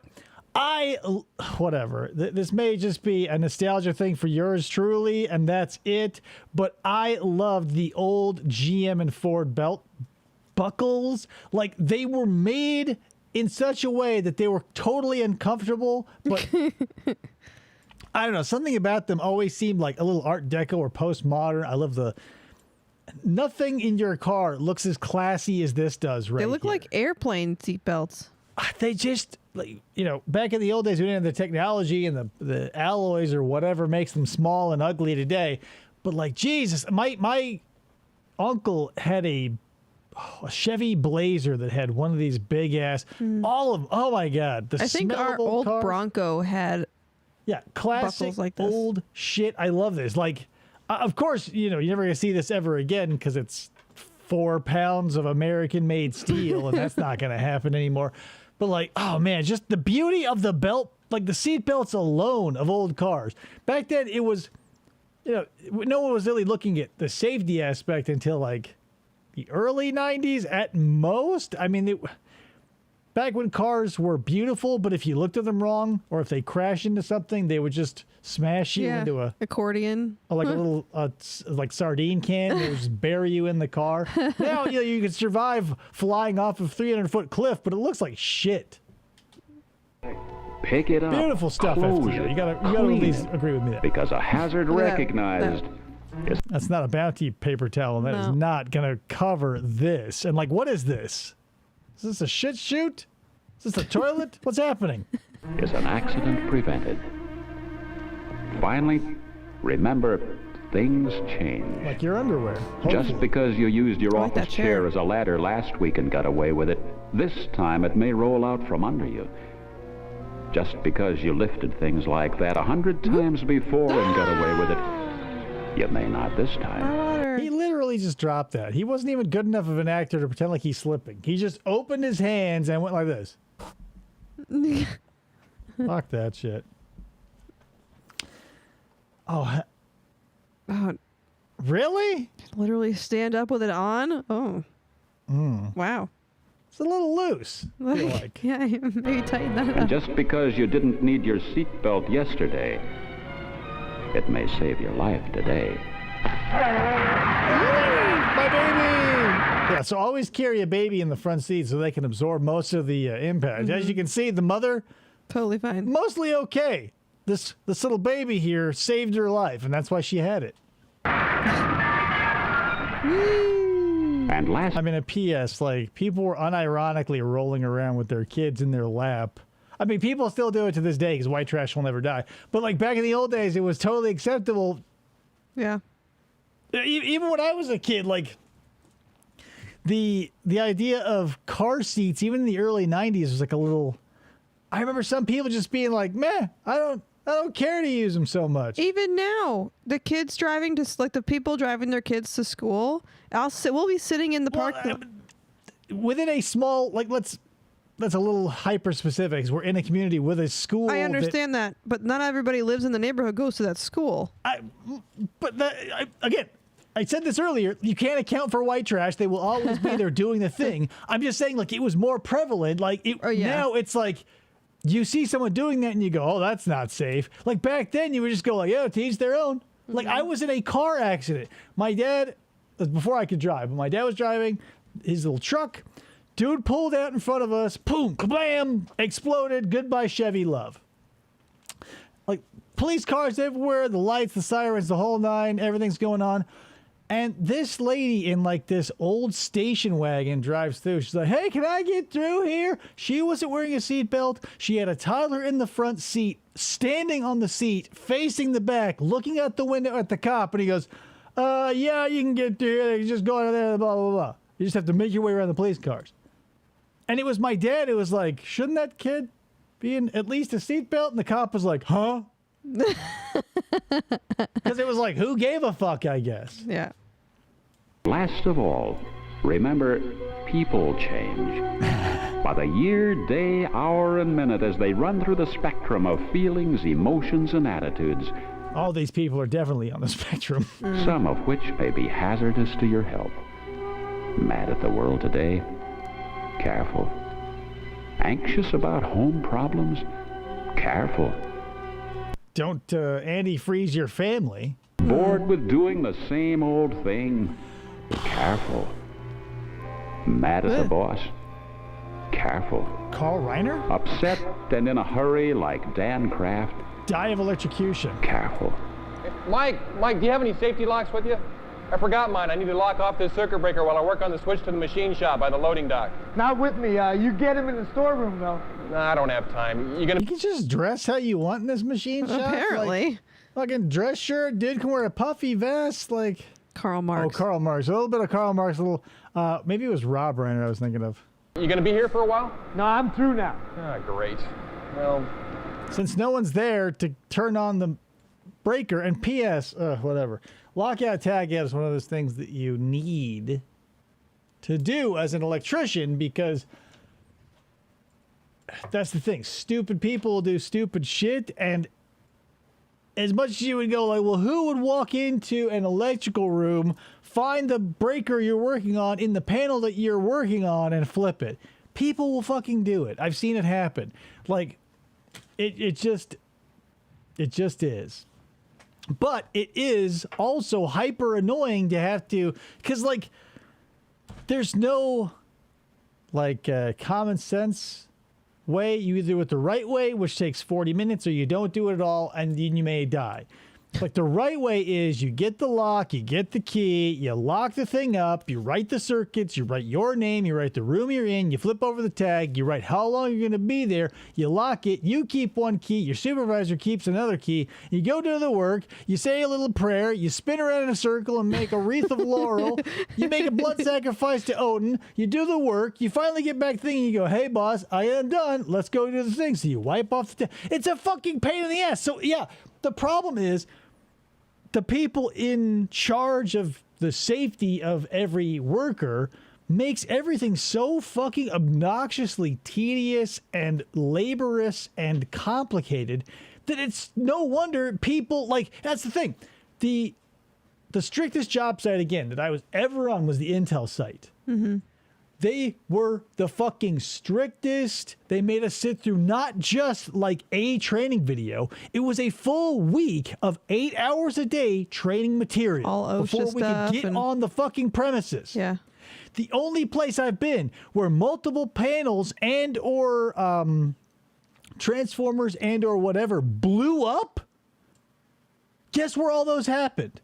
whatever. This may just be a nostalgia thing for yours truly, and that's it. But I loved the old GM and Ford belt buckles. They were made in such a way that they were totally uncomfortable, but I don't know, something about them always seemed like a little Art Deco or postmodern. I love nothing in your car looks as classy as this does right They look here. like airplane seatbelts. They just, back in the old days, we didn't have the technology and the alloys or whatever makes them small and ugly today. But Jesus, my uncle had a Chevy Blazer that had one of these big ass, all of them. Oh my God. I think our old Bronco had classic buckles like this. Old shit. I love this. Of course, you're never going to see this ever again because it's 4 pounds of American made steel and that's not going to happen anymore. But oh man, just the beauty of the belt, the seat belts alone of old cars. Back then it was, no one was really looking at the safety aspect until the early 90s at most. I mean, back when cars were beautiful, but if you looked at them wrong or if they crashed into something, they would just smash you into a accordion, a little sardine can. It would just bury you in the car. Now you could survive flying off a 300-foot cliff, but it looks like shit. Pick it up. Beautiful stuff. Close FTO. it. You gotta at least agree with me there. Because a hazard recognized. That's not a Bounty paper towel. That is not going to cover this. And what is this? Is this a shit chute? Is this a toilet? What's happening? Is an accident prevented? Finally, remember, things change. Like your underwear. Hopefully. Just because you used your office chair as a ladder last week and got away with it, this time it may roll out from under you. Just because you lifted things like that 100 times before and got away with it, you may not this time. He literally just dropped that. He wasn't even good enough of an actor to pretend like he's slipping. He just opened his hands and went like this. Fuck that shit. Oh, really? Literally stand up with it on? Oh. Wow. It's a little loose. I feel like. Yeah, maybe tighten that up. And just because you didn't need your seatbelt yesterday, it may save your life today. My baby! Yeah, so always carry a baby in the front seat so they can absorb most of the impact. As you can see, the mother, totally fine. Mostly okay. This little baby here saved her life, and that's why she had it. And I mean, a PS, people were unironically rolling around with their kids in their lap. I mean, people still do it to this day because white trash will never die. But back in the old days, it was totally acceptable. Yeah. even when I was a kid, like the idea of car seats, even in the early 90s, was like a little. I remember some people just being like, "Meh, I don't care to use them so much." Even now, the kids driving to like the people driving their kids to school, we'll be sitting in the park within a small that's a little hyper specific. 'Cause we're in a community with a school. I understand that, but not everybody lives in the neighborhood goes to that school. Again, I said this earlier. You can't account for white trash. They will always be there doing the thing. I'm just saying, like, it was more prevalent. Like now, it's like. You see someone doing that and you go, oh, that's not safe. Like back then, you would just go like, yeah, to each their own. Mm-hmm. Like I was in a car accident. My dad, before I could drive, but my dad was driving his little truck. Dude pulled out in front of us. Boom, kablam, exploded. Goodbye, Chevy love. Like police cars everywhere, the lights, the sirens, the whole nine, everything's going on. And this lady in like this old station wagon drives through. She's like, hey, can I get through here? She wasn't wearing a seatbelt. She had a toddler in the front seat, standing on the seat, facing the back, looking out the window at the cop. And he goes, yeah, you can get through here. You just go out there, blah, blah, blah. You just have to make your way around the police cars. And it was my dad who was like, shouldn't that kid be in at least a seatbelt? And the cop was like, huh? Because it was like, who gave a fuck, I guess. Yeah. Last of all, remember, people change. By the year, day, hour, and minute as they run through the spectrum of feelings, emotions, and attitudes. All these people are definitely on the spectrum. Some of which may be hazardous to your health. Mad at the world today? Careful. Anxious about home problems? Careful. Don't antifreeze your family. Bored with doing the same old thing? Careful. Mad at the boss? Careful. Carl Reiner? Upset and in a hurry like Dan Kraft? Die of electrocution. Careful. Mike, do you have any safety locks with you? I forgot mine. I need to lock off this circuit breaker while I work on the switch to the machine shop by the loading dock. Not with me. You get him in the storeroom, though. Nah, I don't have time. You can just dress how you want in this machine shop? Apparently. Like, fucking dress shirt. Dude can wear a puffy vest. Like Karl Marx. Oh, Karl Marx. A little bit of Karl Marx. A little. Maybe it was Rob Reiner I was thinking of. You gonna be here for a while? No, I'm through now. Ah, great. Well, since no one's there to turn on the breaker, and P.S. Whatever. Lockout tagout is one of those things that you need to do as an electrician because that's the thing. Stupid people will do stupid shit, and as much as you would go like, well, who would walk into an electrical room, find the breaker you're working on in the panel that you're working on, and flip it? People will fucking do it. I've seen it happen. Like, it just is. But it is also hyper annoying to have to, because like, there's no like common sense way. You either do it the right way, which takes 40 minutes, or you don't do it at all, and then you may die. Like the right way is you get the lock, you get the key, you lock the thing up, you write the circuits, you write your name, you write the room you're in, you flip over the tag, you write how long you're going to be there, you lock it, you keep one key, your supervisor keeps another key, you go do the work, you say a little prayer, you spin around in a circle and make a wreath of laurel, you make a blood sacrifice to Odin, you do the work, you finally get back thinking, you go, hey boss, I am done, let's go do the thing. So you wipe off the it's a fucking pain in the ass. So yeah, the problem is the people in charge of the safety of every worker makes everything so fucking obnoxiously tedious and laborious and complicated that it's no wonder people like, that's the thing. The strictest job site again that I was ever on was the Intel site. Mm-hmm. They were the fucking strictest. They made us sit through not just like a training video. It was a full week of 8 hours a day training material all OSHA before we could get on the fucking premises. Yeah. The only place I've been where multiple panels and or transformers and or whatever blew up. Guess where all those happened?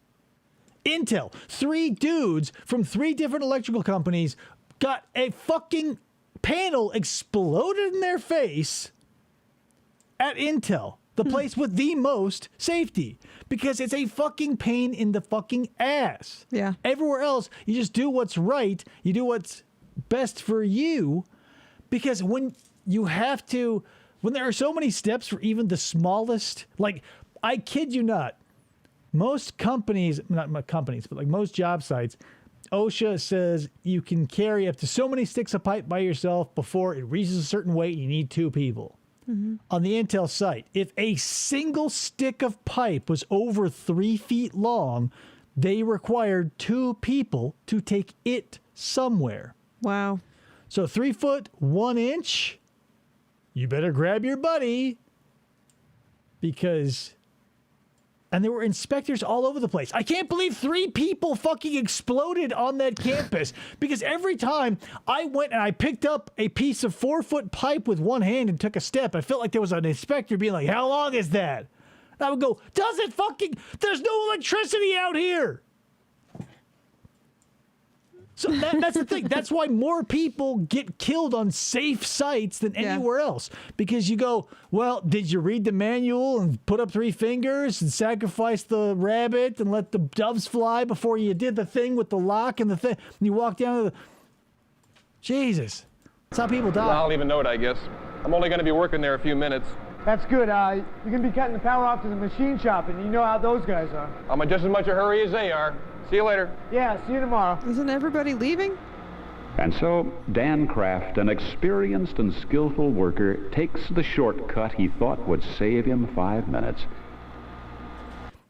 Intel. 3 dudes from 3 different electrical companies got a fucking panel exploded in their face at Intel. The place with the most safety. Because it's a fucking pain in the fucking ass. Yeah. Everywhere else, you just do what's right. You do what's best for you. Because when you have to, when there are so many steps for even the smallest, like, I kid you not, most companies, not companies, but like most job sites, OSHA says you can carry up to so many sticks of pipe by yourself before it reaches a certain weight. You need 2 people. Mm-hmm. On the Intel site, if a single stick of pipe was over 3 feet long, they required 2 people to take it somewhere. Wow. So 3 foot, 1 inch, you better grab your buddy because... And there were inspectors all over the place. I can't believe 3 people fucking exploded on that campus because every time I went and I picked up a piece of 4-foot pipe with one hand and took a step, I felt like there was an inspector being like, how long is that? And I would go, there's no electricity out here. So that's the thing. That's why more people get killed on safe sites than anywhere else. Because you go, well, did you read the manual and put up 3 fingers and sacrifice the rabbit and let the doves fly before you did the thing with the lock and the thing? And you walk down to the... Jesus. That's how people die. Well, I'll leave a note, I guess. I'm only going to be working there a few minutes. That's good. You're going to be cutting the power off to the machine shop, and you know how those guys are. I'm in just as much a hurry as they are. See you later. Yeah, see you tomorrow. Isn't everybody leaving? And so Dan Kraft, an experienced and skillful worker, takes the shortcut he thought would save him 5 minutes.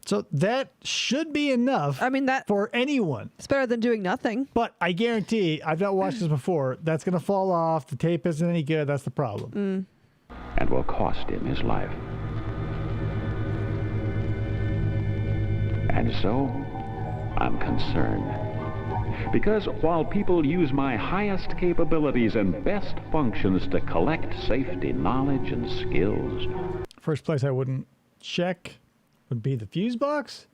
So that should be enough for anyone. It's better than doing nothing. But I guarantee, I've not watched this before, that's going to fall off. The tape isn't any good. That's the problem. And will cost him his life. And so, I'm concerned. Because while people use my highest capabilities and best functions to collect safety knowledge and skills... First place I wouldn't check would be the fuse box.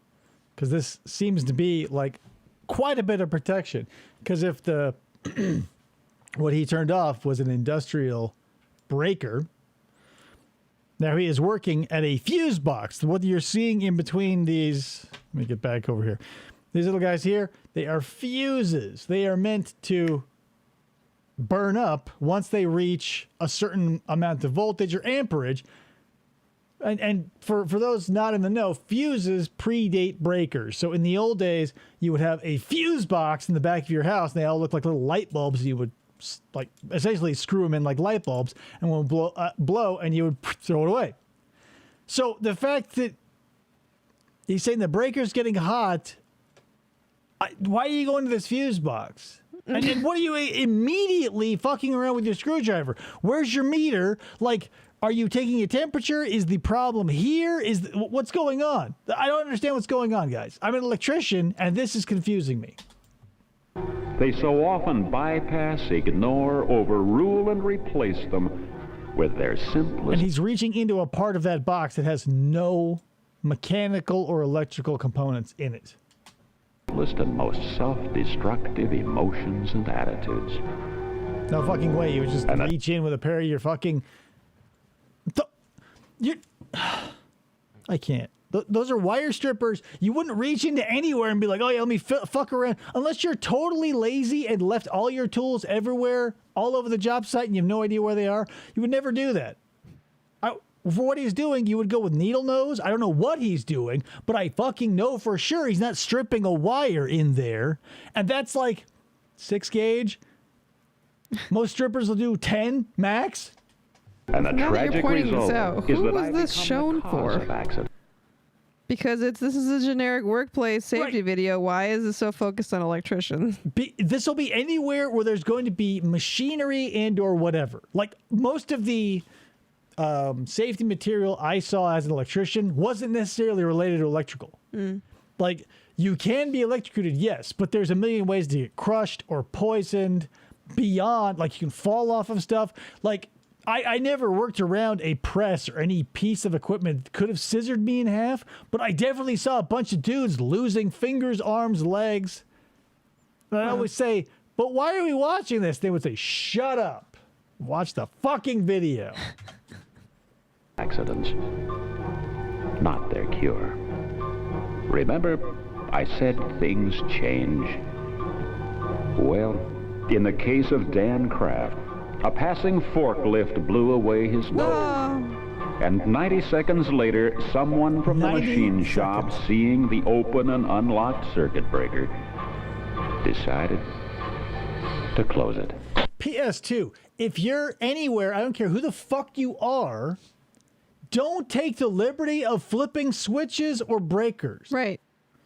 Because this seems to be like quite a bit of protection. Because if the what he turned off was an industrial breaker... Now he is working at a fuse box. What you're seeing in between these... Let me get back over here. These little guys here, they are fuses. They are meant to burn up once they reach a certain amount of voltage or amperage. And for those not in the know, fuses predate breakers. So in the old days, you would have a fuse box in the back of your house, and they all look like little light bulbs. You would like essentially screw them in like light bulbs, and when it blow, and you would throw it away. So the fact that he's saying the breaker's getting hot, why are you going to this fuse box? And what are you immediately fucking around with your screwdriver? Where's your meter? Like, are you taking a temperature? Is the problem here? What's going on? I don't understand what's going on, guys. I'm an electrician, and this is confusing me. They so often bypass, ignore, overrule, and replace them with their simplest... And he's reaching into a part of that box that has no mechanical or electrical components in it. And most self-destructive emotions and attitudes. No fucking way. You would just reach in with a pair of your fucking... I can't. Those are wire strippers. You wouldn't reach into anywhere and be like, oh yeah, let me fuck around. Unless you're totally lazy and left all your tools everywhere, all over the job site, and you have no idea where they are. You would never do that. For what he's doing, you would go with needle nose. I don't know what he's doing, but I fucking know for sure he's not stripping a wire in there. And that's like 6 gauge. Most strippers will do 10 max. And the tragic result is who that was I this shown for? Because this is a generic workplace safety video. Why is it so focused on electricians? This will be anywhere where there's going to be machinery and or whatever. Like most of the safety material I saw as an electrician wasn't necessarily related to electrical. Like you can be electrocuted, yes, but there's a million ways to get crushed or poisoned beyond, like you can fall off of stuff. Like I never worked around a press or any piece of equipment that could have scissored me in half, but I definitely saw a bunch of dudes losing fingers, arms, legs. And I always say, but why are we watching this? They would say, shut up. Watch the fucking video. Accidents. not their cure. Remember, I said things change. Well, in the case of Dan Kraft, a passing forklift blew away his load. And 90 seconds later, someone from the machine shop, seeing the open and unlocked circuit breaker, decided to close it. PS2, if you're anywhere, I don't care who the fuck you are, don't take the liberty of flipping switches or breakers. Right.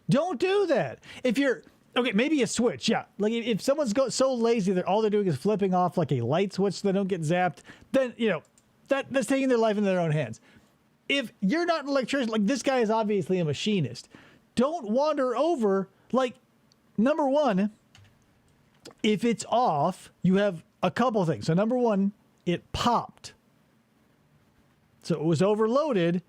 Don't do that. If you're, okay, maybe a switch, yeah. Like if someone's so lazy that all they're doing is flipping off like a light switch so they don't get zapped, then, you know, that's taking their life in their own hands. If you're not an electrician, like this guy is obviously a machinist, don't wander over, like, number one, if it's off, you have a couple things. So number one, it popped. So it was overloaded,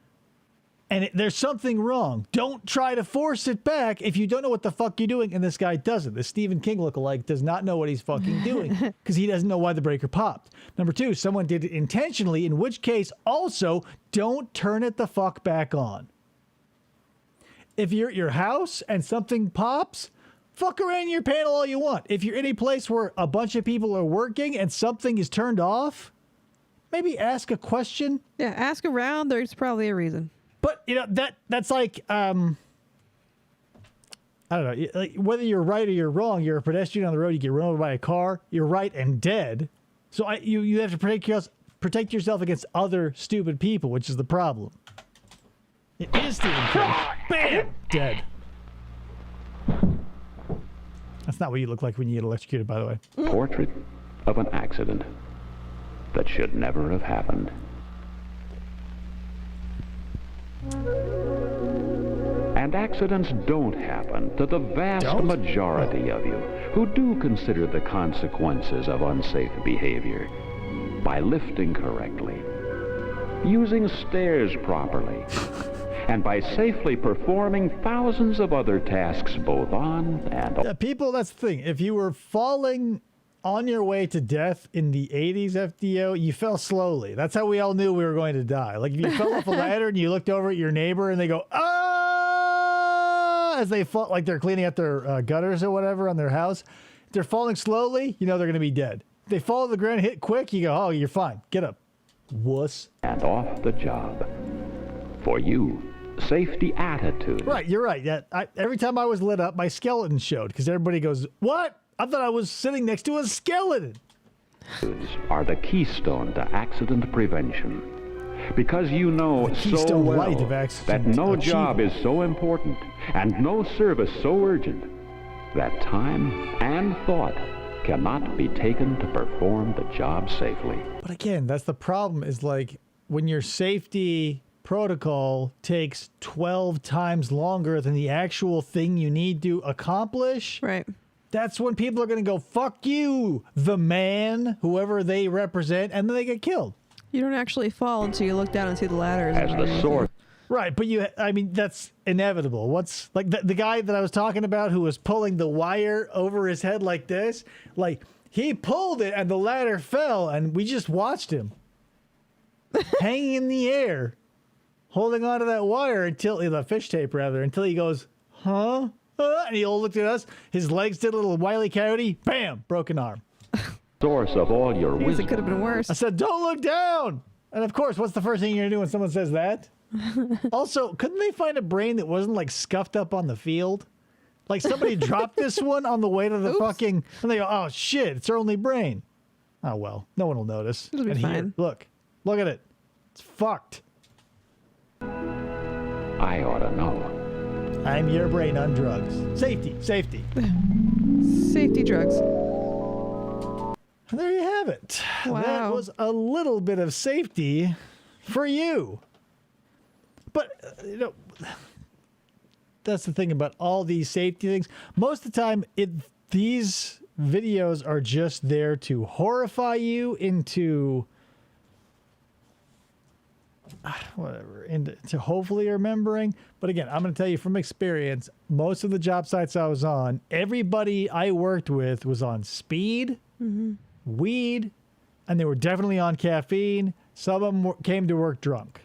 and there's something wrong. Don't try to force it back if you don't know what the fuck you're doing, and this guy doesn't. This Stephen King lookalike does not know what he's fucking doing because he doesn't know why the breaker popped. Number two, someone did it intentionally, in which case also don't turn it the fuck back on. If you're at your house and something pops, fuck around your panel all you want. If you're in a place where a bunch of people are working and something is turned off, maybe ask a question. Yeah, ask around. There's probably a reason. But, you know, that's like, I don't know, like whether you're right or you're wrong, you're a pedestrian on the road, you get run over by a car, you're right and dead. So you have to protect yourself against other stupid people, which is the problem. It is Stephen King. Bam! Dead. That's not what you look like when you get electrocuted, by the way. Portrait of an accident that should never have happened. And accidents don't happen to the vast majority of you who do consider the consequences of unsafe behavior by lifting correctly, using stairs properly, and by safely performing thousands of other tasks both on and off. Yeah, people, that's the thing. If you were falling on your way to death in the 80s, FDO, you fell slowly. That's how we all knew we were going to die. Like if you fell off a ladder and you looked over at your neighbor and they go, ah, as they fall, like they're cleaning out their gutters or whatever on their house. If they're falling slowly, you know they're going to be dead. If they fall to the ground, hit quick, you go, oh, you're fine. Get up. Wuss. And off the job. For you, safety attitude. Right, you're right. Yeah, every time I was lit up, my skeleton showed because everybody goes, what? I thought I was sitting next to a skeleton. Are the keystone to accident prevention. Because you know so well that no job is so important and no service so urgent that time and thought cannot be taken to perform the job safely. But again, that's the problem is like when your safety protocol takes 12 times longer than the actual thing you need to accomplish. Right. That's when people are going to go, fuck you, the man, whoever they represent, and then they get killed. You don't actually fall until you look down and see the ladders. As the source. Right, but I mean, that's inevitable. What's, like, the guy that I was talking about who was pulling the wire over his head like this, like, he pulled it and the ladder fell, and we just watched him hanging in the air, holding onto that wire until, the fish tape rather, until he goes, huh? And he all looked at us. His legs did a little Wile E. Coyote. Bam! Broken arm. Source of all your wisdom. It could have been worse. I said, don't look down! And of course, what's the first thing you're going to do when someone says that? Also, couldn't they find a brain that wasn't, like, scuffed up on the field? Like, somebody dropped this one on the way to the fucking... And they go, oh, shit, it's their only brain. Oh, well, no one will notice. It'll be and fine. Here, look at it. It's fucked. I ought to know. I'm your brain on drugs. Safety. Safety drugs. And there you have it. Wow. That was a little bit of safety for you. But, that's the thing about all these safety things. Most of the time, these videos are just there to horrify you into... whatever, into hopefully remembering. But again, I'm going to tell you from experience, most of the job sites I was on, everybody I worked with was on speed, weed, and they were definitely on caffeine. Some of them came to work drunk.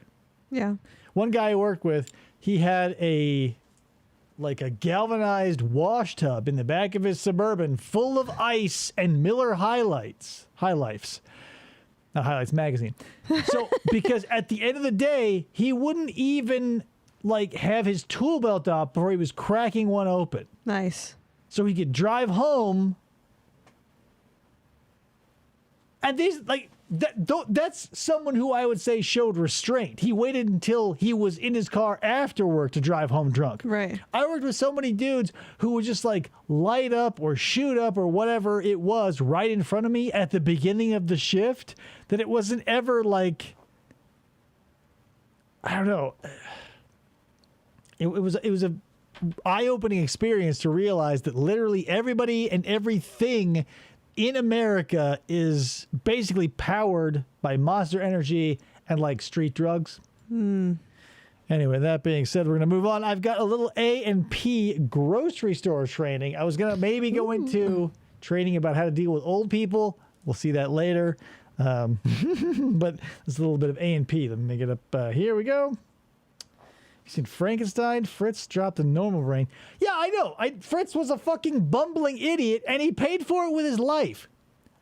Yeah. One guy I worked with, he had a galvanized wash tub in the back of his Suburban full of ice and Miller High Lifes. Not Highlights magazine. So, because at the end of the day, he wouldn't even have his tool belt up before he was cracking one open. Nice. So he could drive home. And these, that's someone who I would say showed restraint. He waited until he was in his car after work to drive home drunk. Right. I worked with so many dudes who would just light up or shoot up or whatever it was right in front of me at the beginning of the shift that it wasn't ever I don't know. It was a eye-opening experience to realize that literally everybody and everything in America is basically powered by Monster Energy and street drugs. Anyway, that being said, we're going to move on. I've got a little A&P grocery store training. I was going to maybe go into training about how to deal with old people. We'll see that later. But there's a little bit of A&P. Let me get up. Here we go. You seen Frankenstein? Fritz dropped a normal brain. Yeah, I know. Fritz was a fucking bumbling idiot, and he paid for it with his life.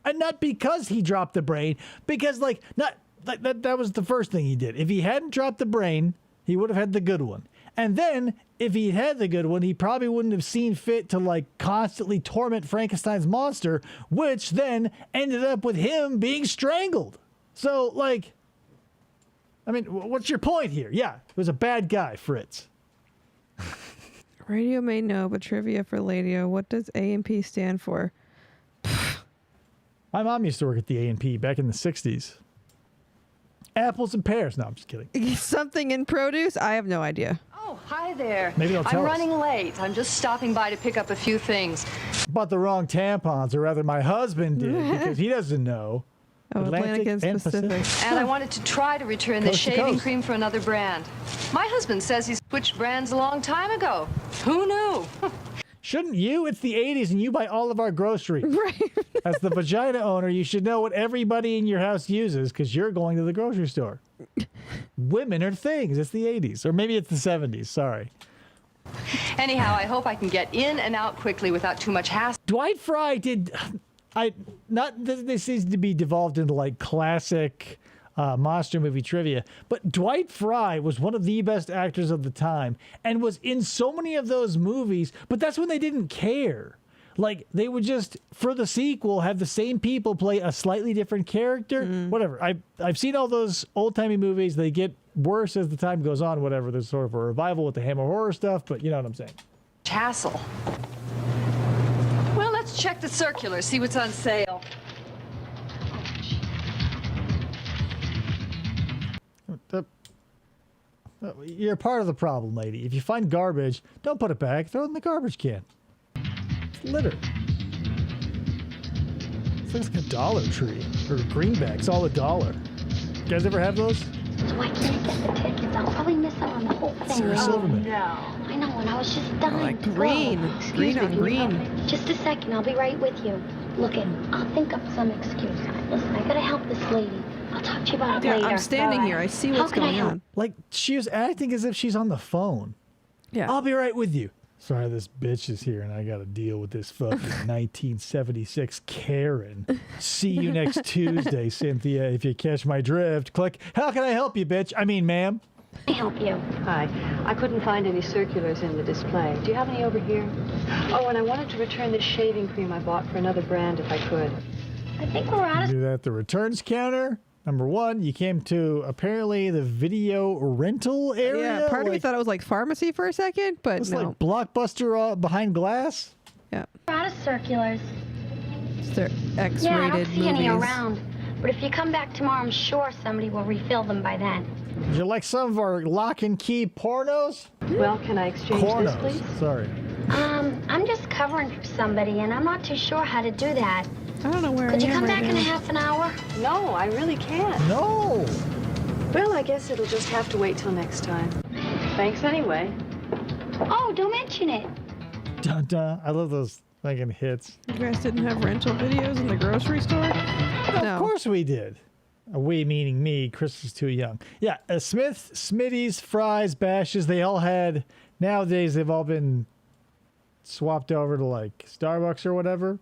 And not because he dropped the brain, because that was the first thing he did. If he hadn't dropped the brain, he would have had the good one. And then, if he had the good one, he probably wouldn't have seen fit to constantly torment Frankenstein's monster, which then ended up with him being strangled. So, I mean, what's your point here? Yeah, it was a bad guy, Fritz. Radio may know, but trivia for Ladio. What does A&P stand for? My mom used to work at the A&P back in the 60s. Apples and pears. No, I'm just kidding. Something in produce? I have no idea. Oh, hi there. Maybe they'll tell I'm us. running late. I'm just stopping by to pick up a few things. Bought the wrong tampons, or rather my husband did, because he doesn't know. Oh, Atlantic and Pacific. And I wanted to try to return the Coast to shaving coast. cream for another brand. My husband says he switched brands a long time ago. Who knew? Shouldn't you? It's the 80s and you buy all of our groceries. Right. As the vagina owner, you should know what everybody in your house uses because you're going to the grocery store. Women are things. It's the 80s. Or maybe it's the 70s. Sorry. Anyhow, I hope I can get in and out quickly without too much hassle. Dwight Fry did... Not that this seems to be devolved into classic monster movie trivia, but Dwight Fry was one of the best actors of the time and was in so many of those movies, but that's when they didn't care. They would just, for the sequel, have the same people play a slightly different character. Whatever. I've seen all those old-timey movies. They get worse as the time goes on, whatever. There's sort of a revival with the Hammer horror stuff, but you know what I'm saying. Hassle. Well, let's check the circular, see what's on sale. You're part of the problem, lady. If you find garbage, don't put it back. Throw it in the garbage can. It's litter. It's like a Dollar Tree. Or greenbacks, all $1. You guys ever have those? So I can't get the tickets. I'll probably miss out on the whole thing. Sarah Silverman. No. I know, and I was just dying to green. go. Excuse Green me, on can you green. help me? Just a second. I'll be right with you. Look, I'll think up some excuse. Listen, I gotta help this lady. I'll talk to you about it later. I'm standing here. I see what's going on. She was acting as if she's on the phone. Yeah. I'll be right with you. Sorry, this bitch is here and I gotta deal with this fucking 1976 Karen. See you next Tuesday, Cynthia, if you catch my drift. Click. How can I help you, bitch? I mean, ma'am. I help you. Hi. I couldn't find any circulars in the display. Do you have any over here? Oh, and I wanted to return this shaving cream I bought for another brand if I could. I think we're out of... Do that at the returns counter. Number one, you came to apparently the video rental area. Yeah, part of me thought it was pharmacy for a second, but It's no. like Blockbuster behind glass. Yeah. We're out of circulars. They're X-rated Yeah, I don't see movies. any around. But if you come back tomorrow, I'm sure somebody will refill them by then. Would you like some of our lock and key pornos? Well, can I exchange this, please? Sorry. I'm just covering for somebody, and I'm not too sure how to do that. I don't know where Could I you am come right back in a now. half an hour? No, I really can't. No. Well, I guess it'll just have to wait till next time. Thanks anyway. Oh, don't mention it. Dun, dun. I love those fucking hits. You guys didn't have rental videos in the grocery store? Of course we did. We meaning me. Chris is too young. Yeah, Smith, Smitty's, Fry's, Bashes, they all had, nowadays they've all been swapped over to like Starbucks or whatever.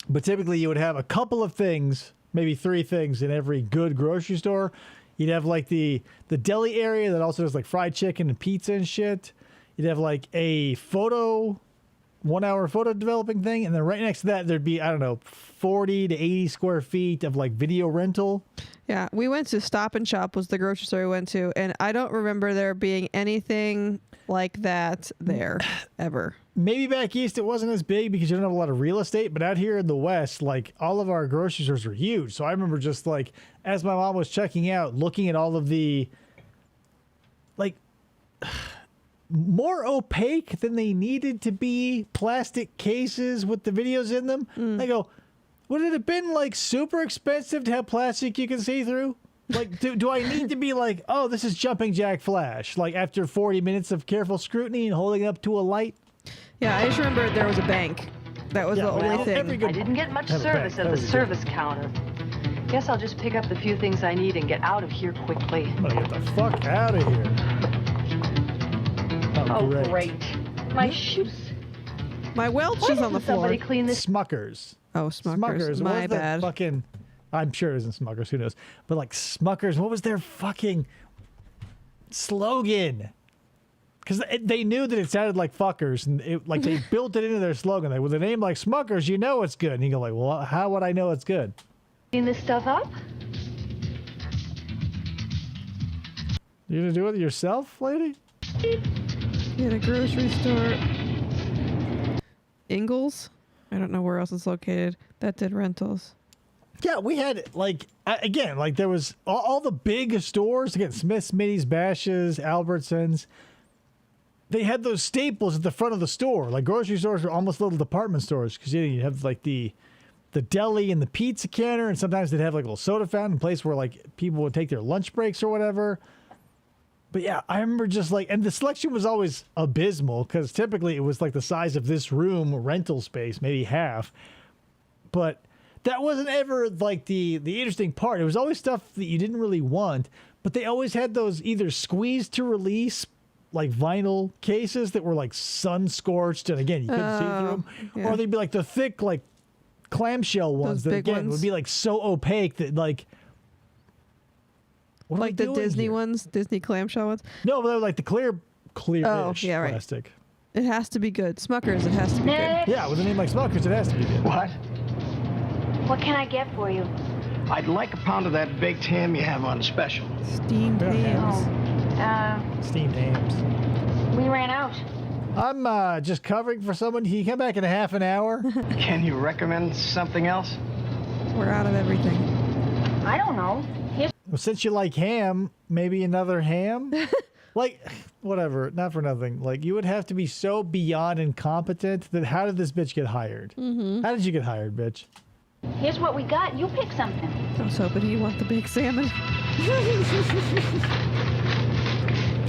But typically you would have a couple of things, maybe 3 things in every good grocery store. You'd have like the deli area that also has like fried chicken and pizza and shit. You'd have like a 1-hour photo developing thing. And then right next to that, there'd be, I don't know, 40 to 80 square feet of like video rental. Yeah, we went to Stop and Shop was the grocery store we went to. And I don't remember there being anything like that there ever. Maybe back east it wasn't as big because you don't have a lot of real estate, but out here in the west, like all of our grocery stores are huge. So I remember just like as my mom was checking out, looking at all of the like more opaque than they needed to be plastic cases with the videos in them. I go, would it have been like super expensive to have plastic you can see through? Like, do I need to be like, oh, this is Jumping Jack Flash, like after 40 minutes of careful scrutiny and holding it up to a light? Yeah, I just remember there was a bank. That was the only thing. I didn't get much service at the service counter. Guess I'll just pick up the few things I need and get out of here quickly. I'm gonna get the fuck out of here. Oh, great. My shoes. My Welch is on the floor. Somebody clean this. Smuckers. Oh, Smuckers. My What was bad. the fucking, I'm sure it isn't Smuckers. Who knows? But like Smuckers, what was their fucking slogan? Because they knew that it sounded like fuckers, and like they built it into their slogan. Like, with a name like Smuckers, you know it's good. And you go like, well, how would I know it's good? Clean this stuff up? You gonna do it yourself, lady? Yeah, the grocery store. Ingles? I don't know where else it's located. That did rentals. Yeah, we had like again, like there was all the big stores again, Smith's, Smitty's, Bashes, Albertsons. They had those staples at the front of the store. Like grocery stores were almost little department stores because you have like the deli and the pizza counter, and sometimes they'd have like a little soda fountain, place where like people would take their lunch breaks or whatever. But yeah, I remember just like, and the selection was always abysmal because typically it was like the size of this room rental space, maybe half. But that wasn't ever like the interesting part. It was always stuff that you didn't really want, but they always had those either squeezed to release like vinyl cases that were like sun scorched, and again you couldn't see through them, yeah. or they'd be like the thick like clamshell ones Those that big again ones. would be like so opaque that like. What are Like we the doing Disney here? ones, Disney clamshell ones. No, but they were like the clear Oh, yeah, right. plastic. It has to be good. Smuckers, it has to be good. Yeah, with a name like Smuckers, it has to be good. What? What can I get for you? I'd like a pound of that baked ham you have on special. Steamed hams. Steamed hams. We ran out. I'm just covering for someone. Can you come back in a half an hour? Can you recommend something else? We're out of everything. I don't know. Well, since you like ham, maybe another ham? Like, whatever, not for nothing. Like, you would have to be so beyond incompetent that how did this bitch get hired? Mm-hmm. How did you get hired, bitch? Here's what we got. You pick something. I was hoping you want the big salmon.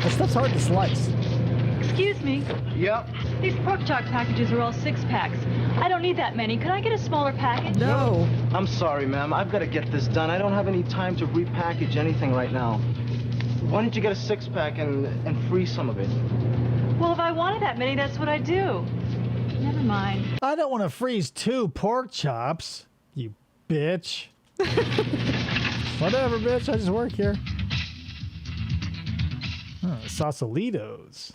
That stuff's hard to slice. Excuse me. Yep. These pork chop packages are all 6-packs. I don't need that many. Could I get a smaller package? No. I'm sorry, ma'am. I've got to get this done. I don't have any time to repackage anything right now. Why don't you get a 6-pack and freeze some of it? Well, if I wanted that many, that's what I'd do. Never mind. I don't want to freeze 2 pork chops, you bitch. Whatever, bitch. I just work here. Sausalitos.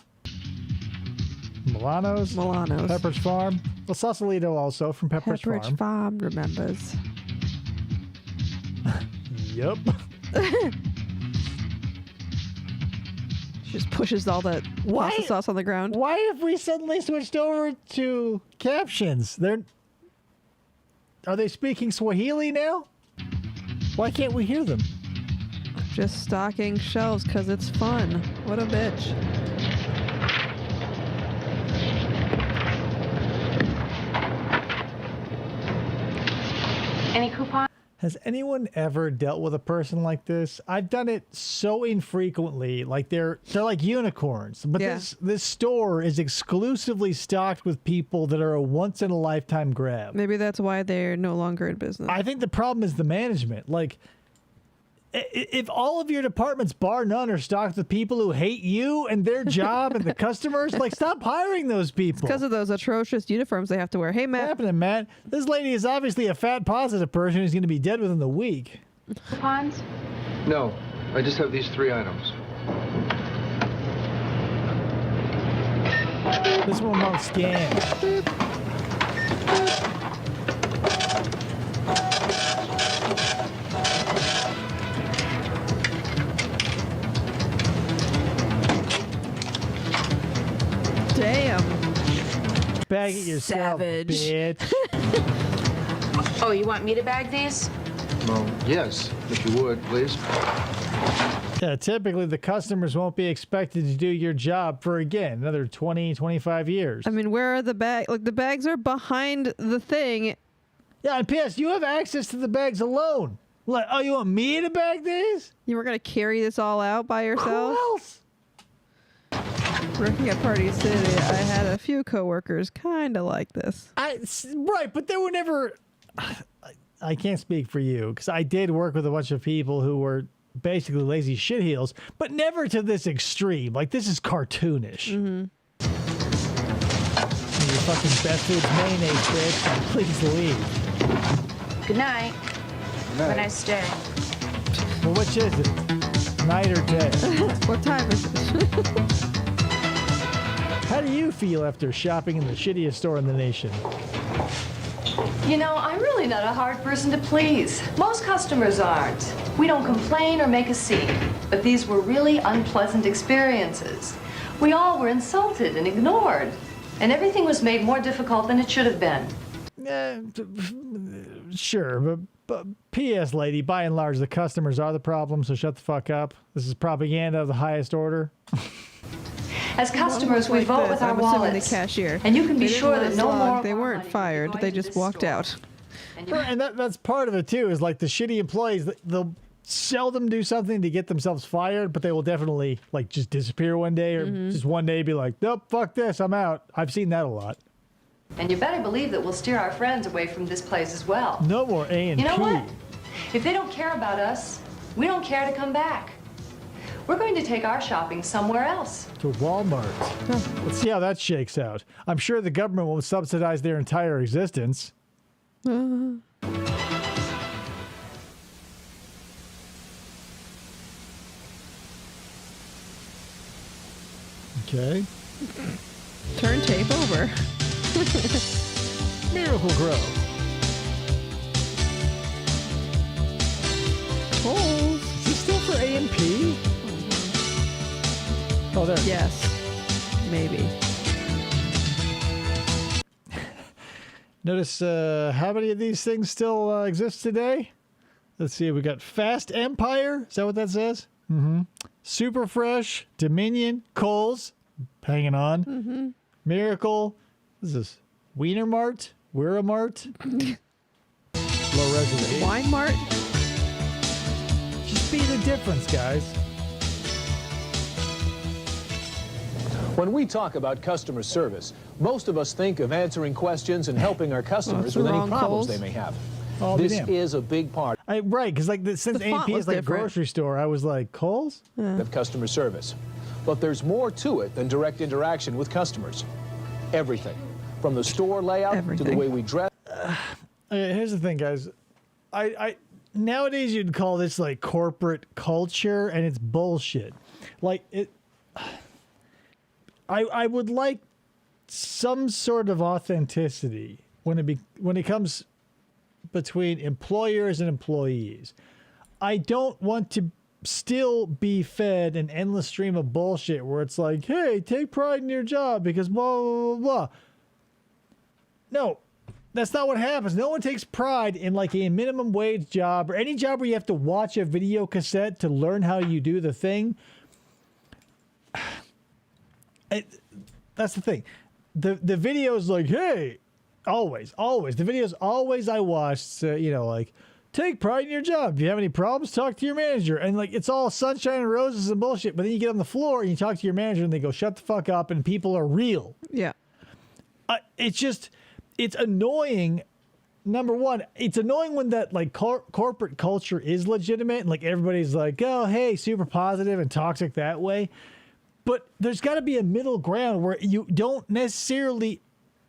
Milanos. Pepperidge Farm. Well, Sausalito also from Pepperidge Farm. Farm remembers. Yup. Just pushes all the pasta sauce on the ground. Why have we suddenly switched over to captions? Are they speaking Swahili now? Why can't we hear them? Just stocking shelves because it's fun. What a bitch. Any coupon? Has anyone ever dealt with a person like this? I've done it so infrequently. Like they're like unicorns. But Yeah. this store is exclusively stocked with people that are a once in a lifetime grab. Maybe that's why they're no longer in business. I think the problem is the management. Like if all of your departments, bar none, are stocked with people who hate you and their job and the customers, like, stop hiring those people. Because of those atrocious uniforms they have to wear. Hey, Matt. What's happening, Matt? This lady is obviously a fat positive person who's going to be dead within the week. Coupons? No, I just have these 3 items. This one won't scan. Damn. Bag it yourself, Savage. bitch. Oh, you want me to bag these? Well, yes, if you would, please. Yeah, typically the customers won't be expected to do your job for, again, another 20, 25 years. I mean, where are the bags? Like, the bags are behind the thing. Yeah, and P.S., you have access to the bags alone. Like, oh, you want me to bag these? You were going to carry this all out by yourself? Who else? Working at Party City, I had a few coworkers kind of like this. Right, but they were never... I can't speak for you, because I did work with a bunch of people who were basically lazy shitheels, but never to this extreme. Like, this is cartoonish. Mm-hmm. Your fucking best food's mayonnaise, bitch. Please leave. Good night. Have a nice day. Well, which is it? Night or day? What time is it? How do you feel after shopping in the shittiest store in the nation? You know, I'm really not a hard person to please. Most customers aren't. We don't complain or make a scene. But these were really unpleasant experiences. We all were insulted and ignored. And everything was made more difficult than it should have been. Sure, but P.S. lady, by and large, the customers are the problem, so shut the fuck up. This is propaganda of the highest order. As customers, we vote with our I'm assuming wallets. the cashier. And you can be They sure didn't that last no long. more. They weren't fired. They just walked out. Right, and that's part of it too. Is like the shitty employees. They'll seldom do something to get themselves fired, but they will definitely like just disappear one day, or just one day be like, "Nope, fuck this, I'm out." I've seen that a lot. And you better believe that we'll steer our friends away from this place as well. No more A&P. You know what? If they don't care about us, we don't care to come back. We're going to take our shopping somewhere else. To Walmart. Let's see how that shakes out. I'm sure the government won't subsidize their entire existence. Okay. Turn tape over. Miracle Grow. Oh. Is this still for A&P? Oh, there. Yes. Maybe. Notice how many of these things still exist today? Let's see. We got Fast Empire. Is that what that says? Mm-hmm. Super Fresh, Dominion, Kohl's, hanging on. Mm-hmm. Miracle. What is this? Wiener Mart? Wira Mart? Low reservation. Wine Mart? Just be the difference, guys. When we talk about customer service, most of us think of answering questions and helping our customers with any problems they may have. Oh, this damn. is a big part Right, because like since The font A&P is was like a different. grocery store, I was like, Kohl's? of customer service. But there's more to it than direct interaction with customers. Everything, from the store layout to the way we dress. Here's the thing, guys. I nowadays you'd call this like corporate culture, and it's bullshit. Like it. I would like some sort of authenticity when it comes between employers and employees. I don't want to still be fed an endless stream of bullshit where it's like, hey, take pride in your job because blah, blah, blah, blah. No, that's not what happens. No one takes pride in like a minimum wage job or any job where you have to watch a video cassette to learn how you do the thing. That's the thing. The video is like, hey, always. The videos always I watched, like, take pride in your job. If you have any problems, talk to your manager. And like, it's all sunshine and roses and bullshit. But then you get on the floor and you talk to your manager and they go, shut the fuck up. And people are real. Yeah. It's annoying number one, it's annoying when that like corporate culture is legitimate and like everybody's like, oh, hey, super positive and toxic that way. But there's got to be a middle ground where you don't necessarily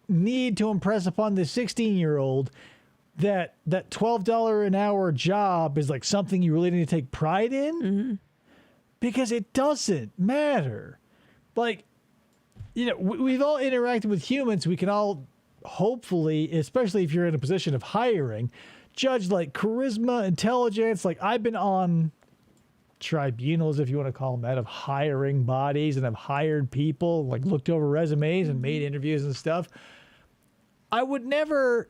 need to impress upon the 16-year-old that $12 an hour job is like something you really need to take pride in, because it doesn't matter. Like, you know, we've all interacted with humans. We can all hopefully, especially if you're in a position of hiring, judge like charisma, intelligence. Like I've been on tribunals, if you want to call them that, of hiring bodies, and I've hired people, like looked over resumes and made interviews and stuff. I would never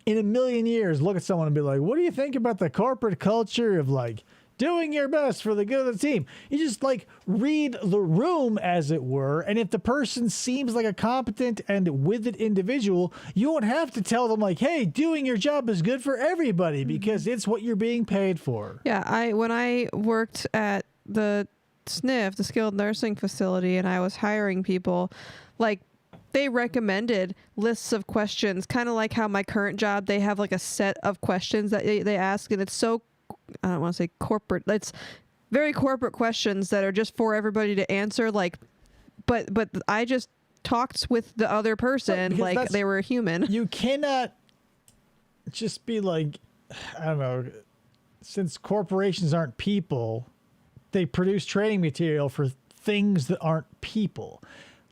in a million years look at someone and be like, what do you think about the corporate culture of like doing your best for the good of the team? You just like read the room, as it were, and if the person seems like a competent and with it individual, you won't have to tell them like, hey, doing your job is good for everybody because it's what you're being paid for. Yeah, when I worked at the SNF, the skilled nursing facility, and I was hiring people, like they recommended lists of questions, kind of like how my current job, they have like a set of questions that they ask, and it's so, I don't want to say corporate, it's very corporate questions that are just for everybody to answer, like, but I just talked with the other person like they were a human. You cannot just be like, I don't know, since corporations aren't people, they produce training material for things that aren't people.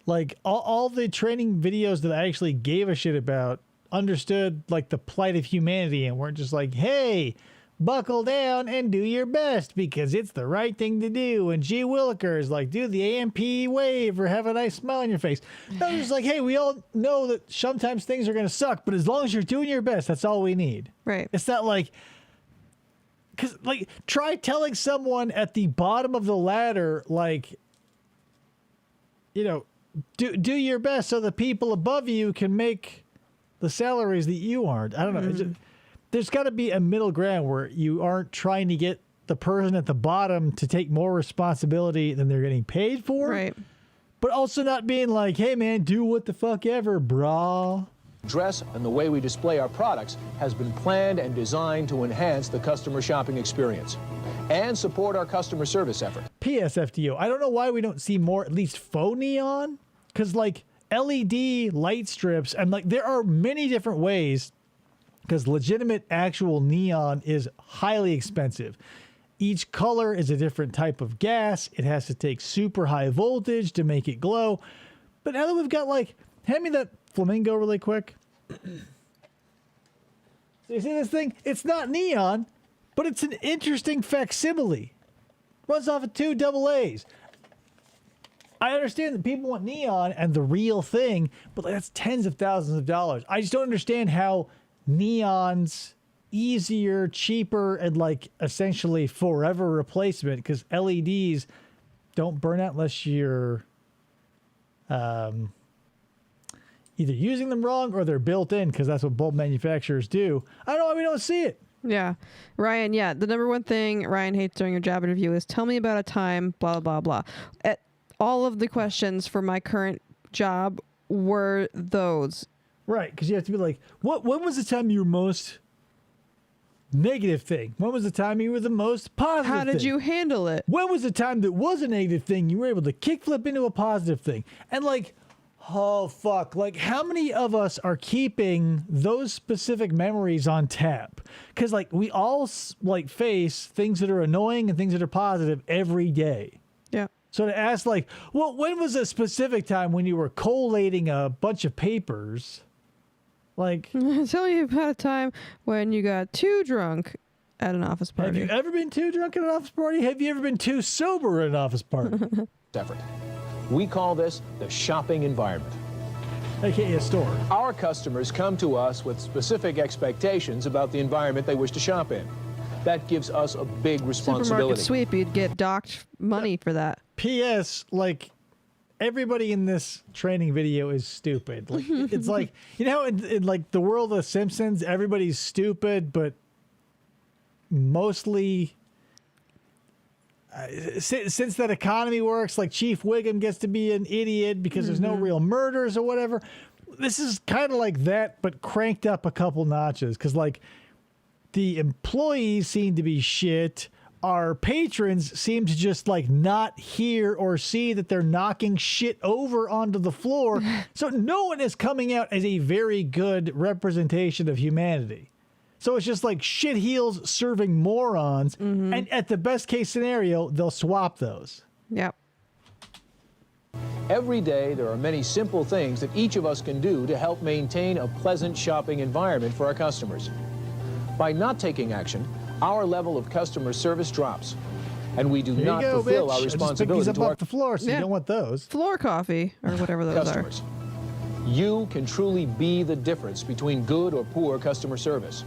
Like all the training videos that I actually gave a shit about understood like the plight of humanity and weren't just like, hey, buckle down and do your best because it's the right thing to do. And gee willikers, like do the AMP wave or have a nice smile on your face. No, it's just like, hey, we all know that sometimes things are going to suck, but as long as you're doing your best, that's all we need. Right. It's not like, because like try telling someone at the bottom of the ladder, like, you know, do your best so the people above you can make the salaries that you aren't. I don't know. There's got to be a middle ground where you aren't trying to get the person at the bottom to take more responsibility than they're getting paid for. Right. But also not being like, hey, man, do what the fuck ever, brah. Dress and the way we display our products has been planned and designed to enhance the customer shopping experience and support our customer service effort. PSFDO, I don't know why we don't see more, at least faux neon, because like LED light strips, and like there are many different ways, because legitimate actual neon is highly expensive. Each color is a different type of gas. It has to take super high voltage to make it glow. But now that we've got like, hand me that flamingo really quick. So you see this thing? It's not neon, but it's an interesting facsimile. Runs off of 2 AA's. I understand that people want neon and the real thing, but like, that's tens of thousands of dollars. I just don't understand how neon's easier, cheaper, and like essentially forever replacement, because LEDs don't burn out unless you're either using them wrong or they're built in, because that's what bulb manufacturers do. I don't know why we don't see it. Yeah. Ryan, yeah, the number one thing Ryan hates during a job interview is tell me about a time, blah, blah, blah. All of the questions for my current job were those. Right, because you have to be like, when was the time you were most negative thing? When was the time you were the most positive thing? How did you handle it? When was the time that was a negative thing you were able to kickflip into a positive thing? And like, oh, fuck. Like, how many of us are keeping those specific memories on tap? Because, like, we all, like, face things that are annoying and things that are positive every day. Yeah. So to ask, like, well, when was a specific time when you were collating a bunch of papers? Like, tell me about a time when you got too drunk at an office party. Have you ever been too drunk at an office party? Have you ever been too sober at an office party? Effort. We call this the shopping environment. AKA a store. Our customers come to us with specific expectations about the environment they wish to shop in. That gives us a big responsibility. Supermarket sweep, you'd get docked money for that. P.S. Like, everybody in this training video is stupid. Like, it's like, you know, in like the world of Simpsons, everybody's stupid, but mostly since that economy works, like Chief Wiggum gets to be an idiot because there's no real murders or whatever. this is kind of like that, but cranked up a couple notches. Because, like, the employees seem to be shit. Our patrons seem to just, like, not hear or see that they're knocking shit over onto the floor. So no one is coming out as a very good representation of humanity. So it's just like shit heels serving morons. And at the best case scenario, they'll swap those. Yep. Every day, there are many simple things that each of us can do to help maintain a pleasant shopping environment for our customers. By not taking action, our level of customer service drops, and we do not fulfill our responsibility to to our off the floor, so you don't want those. Floor coffee or whatever those customers. You can truly be the difference between good or poor customer service.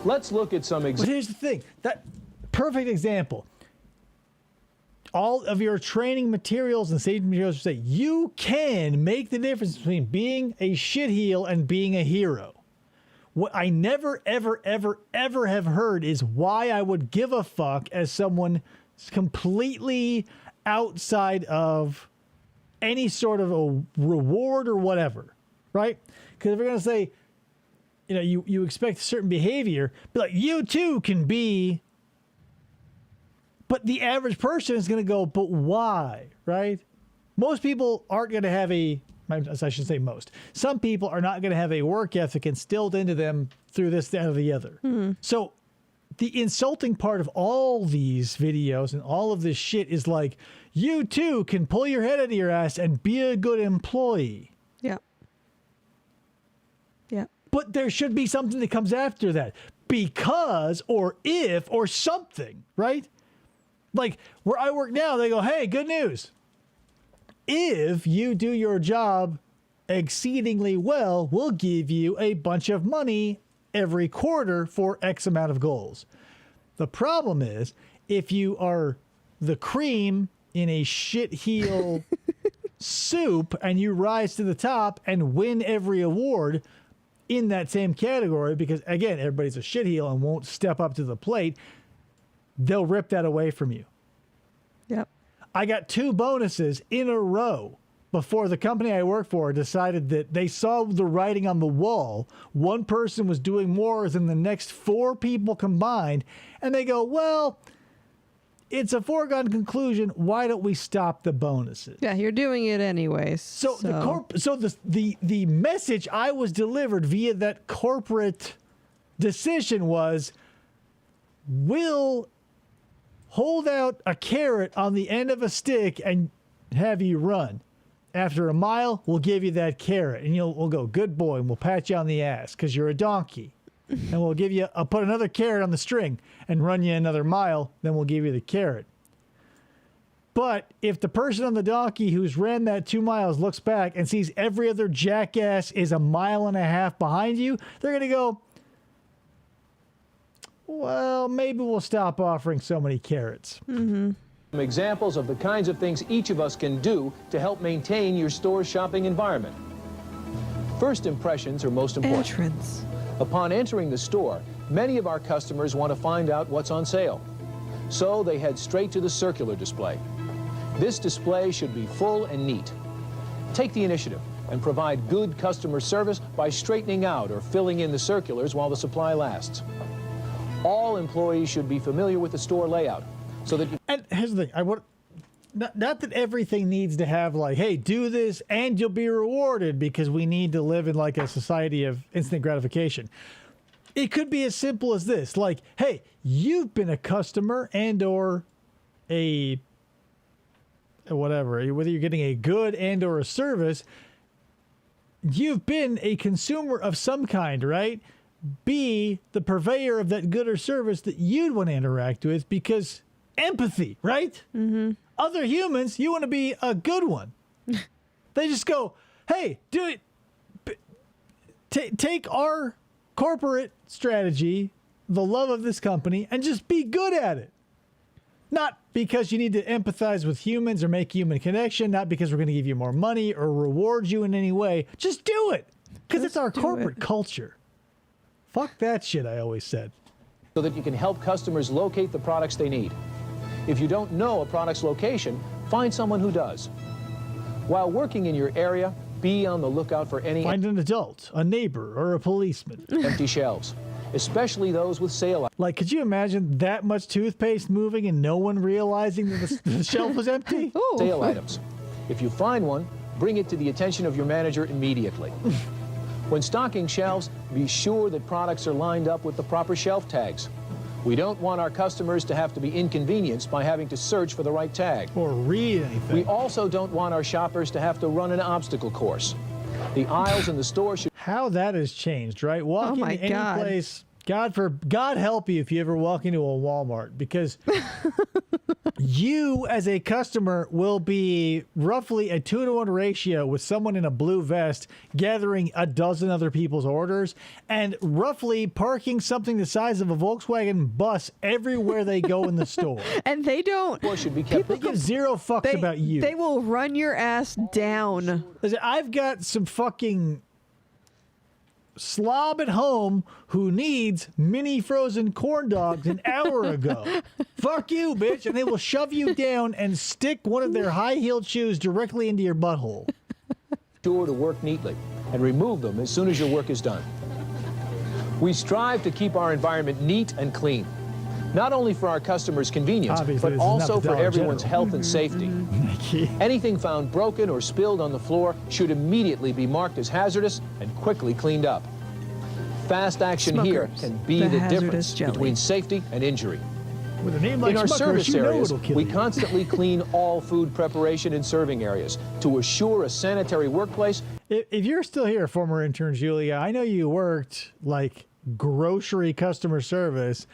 Let's look at some examples. But here's the thing. That perfect example. All of your training materials and safety materials say you can make the difference between being a shitheel and being a hero. What I never, ever, ever, ever have heard is why I would give a fuck as someone completely outside of any sort of a reward or whatever, right? Because if we're going to say, you know, you expect a certain behavior, be like, you too can be. But the average person is going to go, but why, right? Most people aren't going to have I should say most. Some people are not going to have a work ethic instilled into them through this, that, or the other. So the insulting part of all these videos and all of this shit is like, you too can pull your head out of your ass and be a good employee. Yep. Yep. But there should be something that comes after that. Because, or if, or something, right? Like, where I work now, they go, hey, good news. If you do your job exceedingly well, we'll give you a bunch of money every quarter for X amount of goals. The problem is, if you are the cream in a shitheel soup and you rise to the top and win every award in that same category, because, again, everybody's a shitheel and won't step up to the plate, they'll rip that away from you. Yep. I got 2 bonuses in a row before the company I work for decided that they saw the writing on the wall. One person was doing more than the next 4 people combined. And they go, well, it's a foregone conclusion. Why don't we stop the bonuses? Yeah, you're doing it anyways. So the message I was delivered via that corporate decision was, we'll hold out a carrot on the end of a stick and have you run. After a mile, we'll give you that carrot. And we'll go, good boy, and we'll pat you on the ass because you're a donkey. And we'll give you, I'll put another carrot on the string and run you another mile, then we'll give you the carrot. But if the person on the donkey who's ran that 2 miles looks back and sees every other jackass is 1.5 miles behind you, they're going to go, well, maybe we'll stop offering so many carrots. Some examples of the kinds of things each of us can do to help maintain your store's shopping environment. First impressions are most important. Entrance. Upon entering the store, many of our customers want to find out what's on sale. So they head straight to the circular display. This display should be full and neat. Take the initiative and provide good customer service by straightening out or filling in the circulars while the supply lasts. All employees should be familiar with the store layout so that And here's the thing. Not that everything needs to have like, hey, do this and you'll be rewarded, because we need to live in like a society of instant gratification. It could be as simple as this. Like, hey, you've been a customer and or a whatever, whether you're getting a good and or a service, you've been a consumer of some kind, right? Be the purveyor of that good or service that you'd want to interact with, because empathy, right? Other humans, you want to be a good one. They just go, hey, do it. Take our corporate strategy, the love of this company, and just be good at it. Not because you need to empathize with humans or make human connection, not because we're going to give you more money or reward you in any way. Just do it, because it's our corporate culture. Fuck that shit, I always said. So that you can help customers locate the products they need. If you don't know a product's location, find someone who does. While working in your area, be on the lookout for any Find an adult, a neighbor, or a policeman. empty shelves, especially those with sale items. Like, could you imagine that much toothpaste moving and no one realizing that the shelf was empty? Sale items. If you find one, bring it to the attention of your manager immediately. When stocking shelves, be sure that products are lined up with the proper shelf tags. We don't want our customers to have to be inconvenienced by having to search for the right tag. Or read anything. We also don't want our shoppers to have to run an obstacle course. The aisles in the store should... How that has changed, right? Walking my to any God. place, God help you if you ever walk into a Walmart, because you as a customer will be roughly a 2-to-1 ratio with someone in a blue vest gathering a dozen other people's orders and roughly parking something the size of a Volkswagen bus everywhere they go in the store. And they don't. should be kept. They give zero fucks about you. They will run your ass down. Listen, I've got some fucking slob at home who needs mini frozen corn dogs an hour ago. Fuck you, bitch. And they will shove you down and stick one of their high-heeled shoes directly into your butthole. Sure to work neatly and remove them as soon as your work is done. We strive to keep our environment neat and clean, not only for our customers' convenience, Obviously, but this is not also the for Dollar everyone's General. health and safety. Anything found broken or spilled on the floor should immediately be marked as hazardous and quickly cleaned up. Fast action here Smuckers, can be the the hazardous difference jelly. between safety and injury. With a name like In our Smuckers, service you know areas, it'll kill we you. constantly clean all food preparation and serving areas to assure a sanitary workplace. If you're still here, former intern Julia, I know you worked like grocery customer service.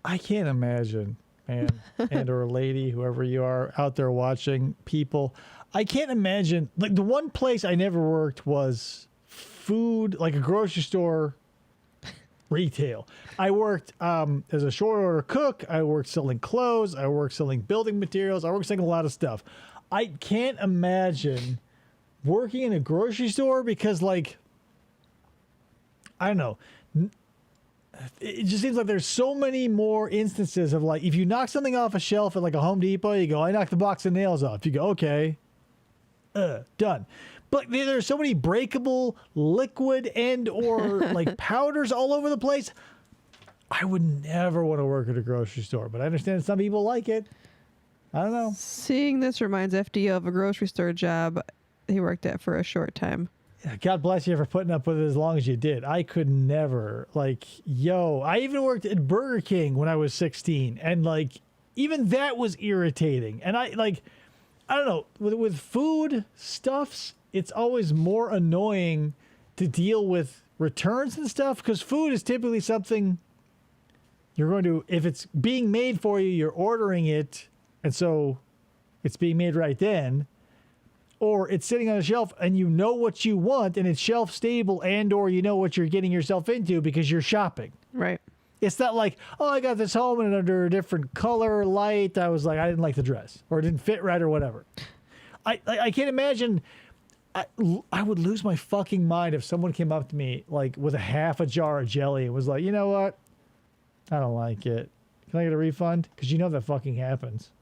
I can't imagine, man, and or lady, whoever you are out there watching, people. I can't imagine. Like, the one place I never worked was food, like a grocery store, retail. I worked as a short order cook. I worked selling clothes. I worked selling building materials. I worked selling a lot of stuff. I can't imagine working in a grocery store because, like, I don't know. It just seems like there's so many more instances of, like, if you knock something off a shelf at like a Home Depot, you go, I knocked the box of nails off. You go, okay, done. But there's so many breakable liquid and or like powders all over the place. I would never want to work at a grocery store, but I understand some people like it. I don't know. Seeing this reminds FDO of a grocery store job he worked at for a short time. God bless you for putting up with it as long as you did. I could never. Like, I even worked at Burger King when I was 16, and like even that was irritating. And I don't know, with food stuffs, it's always more annoying to deal with returns and stuff, because food is typically something you're going to, if it's being made for you, you're ordering it, and so it's being made right then. Or it's sitting on a shelf and you know what you want and it's shelf stable, and or you know what you're getting yourself into because you're shopping. Right. It's not like, oh, I got this home and under a different color, light. I was like, I didn't like the dress or it didn't fit right or whatever. I can't imagine. I would lose my fucking mind if someone came up to me like with a half a jar of jelly and was like, you know what? I don't like it. Can I get a refund? Because you know that fucking happens.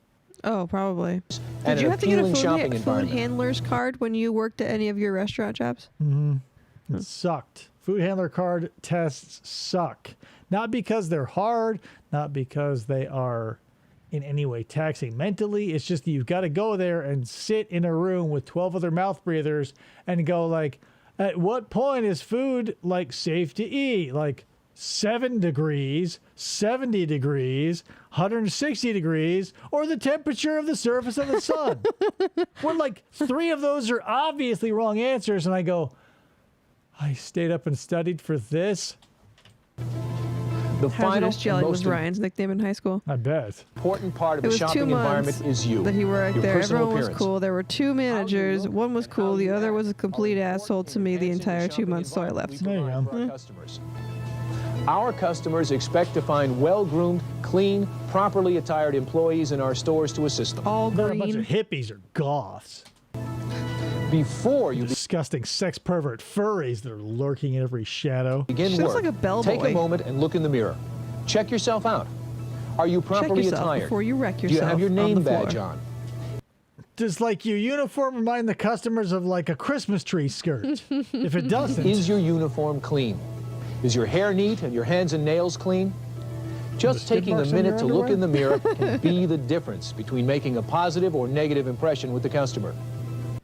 Oh, probably. And Did you an have to get a appealing shopping food environment. handler's card when you worked at any of your restaurant jobs? Mm-hmm. It sucked. Food handler card tests suck. Not because they're hard, not because they are in any way taxing mentally. It's just that you've got to go there and sit in a room with 12 other mouth breathers and go like, at what point is food like safe to eat? Like 7 degrees, 70 degrees, 160 degrees, or the temperature of the surface of the sun. When like 3 of those are obviously wrong answers, and I go, I stayed up and studied for this. The final Hazardous jelly and was most Ryan's nickname in high school. I bet. important part of It the was 2 shopping months environment is you. that he worked your there. personal Everyone was appearance. cool. There were 2 managers. One was cool. The other was a complete asshole to me the entire 2 months, so I left. There you go. Our customers. Our customers expect to find well-groomed, clean, properly attired employees in our stores to assist them. All They're a bunch green. of hippies or goths. Before you Disgusting sex pervert furries that are looking in every shadow. begin She looks work, like a bellboy. take a moment and look in the mirror. Check yourself out. Are you Check properly yourself attired? before you wreck Do you yourself have your on name the floor. badge on? does like your uniform remind the customers of like a Christmas tree skirt? If it doesn't. Is your uniform clean? Is your hair neat and your hands and nails clean? Just taking a minute to look in the mirror can be the difference between making a positive or negative impression with the customer.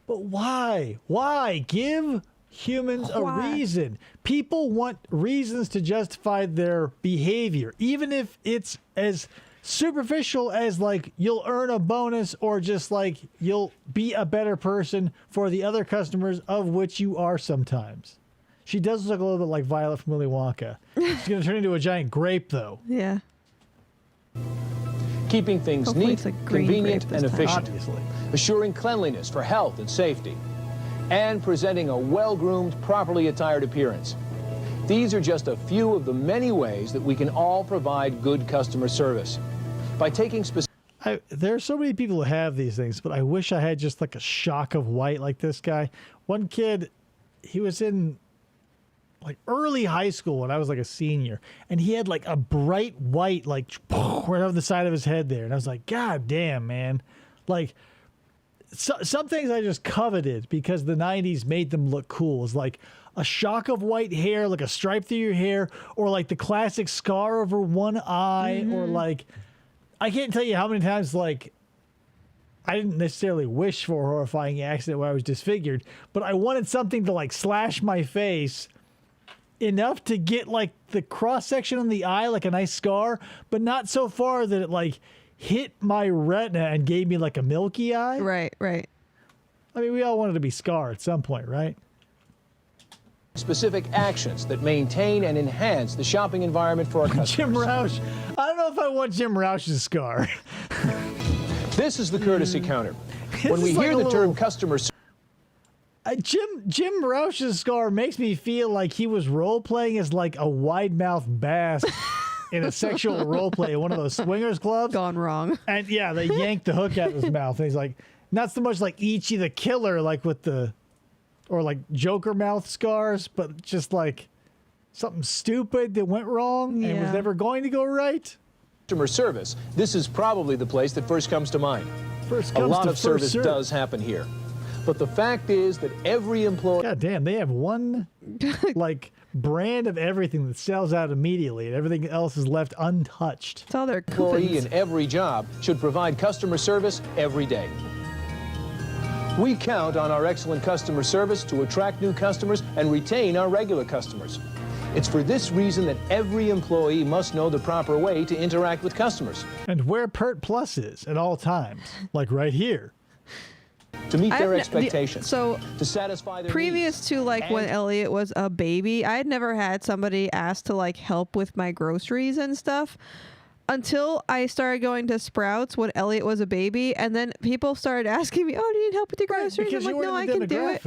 But why? Why? Give humans a reason. People want reasons to justify their behavior, even if it's as superficial as like you'll earn a bonus or just like you'll be a better person for the other customers, of which you are sometimes. She does look a little bit like Violet from Willy Wonka. She's going to turn into a giant grape, though. Yeah. Keeping things Hopefully neat, it's a green convenient, grape and this time. efficient. Obviously. Assuring cleanliness for health and safety. And presenting a well-groomed, properly attired appearance. These are just a few of the many ways that we can all provide good customer service. By taking specific... There are so many people who have these things, but I wish I had just like a shock of white like this guy. One kid, he was in like early high school when I was like a senior, and he had like a bright white like right over the side of his head there, and I was like, God damn, man. Like some things I just coveted because the 90s made them look cool. It was like a shock of white hair, like a stripe through your hair, or like the classic scar over one eye, or like, I can't tell you how many times like I didn't necessarily wish for a horrifying accident where I was disfigured, but I wanted something to like slash my face enough to get like the cross section on the eye, like a nice scar, but not so far that it like hit my retina and gave me like a milky eye. Right, right. I mean, we all wanted to be scarred at some point, right? Specific actions that maintain and enhance the shopping environment for our customers. Jim Roush. I don't know if I want Jim Roush's scar. This is the courtesy counter. When we hear the term customer service, Jim Roush's scar makes me feel like he was role-playing as like a wide-mouthed bass in a sexual role-play at one of those swingers clubs. Gone wrong. And yeah, they yanked the hook out of his mouth. And he's like, not so much like Ichi the Killer, like with the, or like Joker mouth scars, but just like something stupid that went wrong and was never going to go right. Customer service, this is probably the place that first comes to mind. First a comes lot to of service serve. does happen here. But the fact is that every employee... God damn, they have one like brand of everything that sells out immediately, and everything else is left untouched. It's all their employee in every job should provide customer service every day. We count on our excellent customer service to attract new customers and retain our regular customers. It's for this reason that every employee must know the proper way to interact with customers. And where Pert Plus is at all times, like right here. To meet their expectations. So to satisfy their previous needs. to like when Elliot was a baby, I had never had somebody ask to like help with my groceries and stuff until I started going to Sprouts when Elliot was a baby, and then people started asking me, "Oh, do you need help with your groceries?" Because I'm like, "No, I can do it."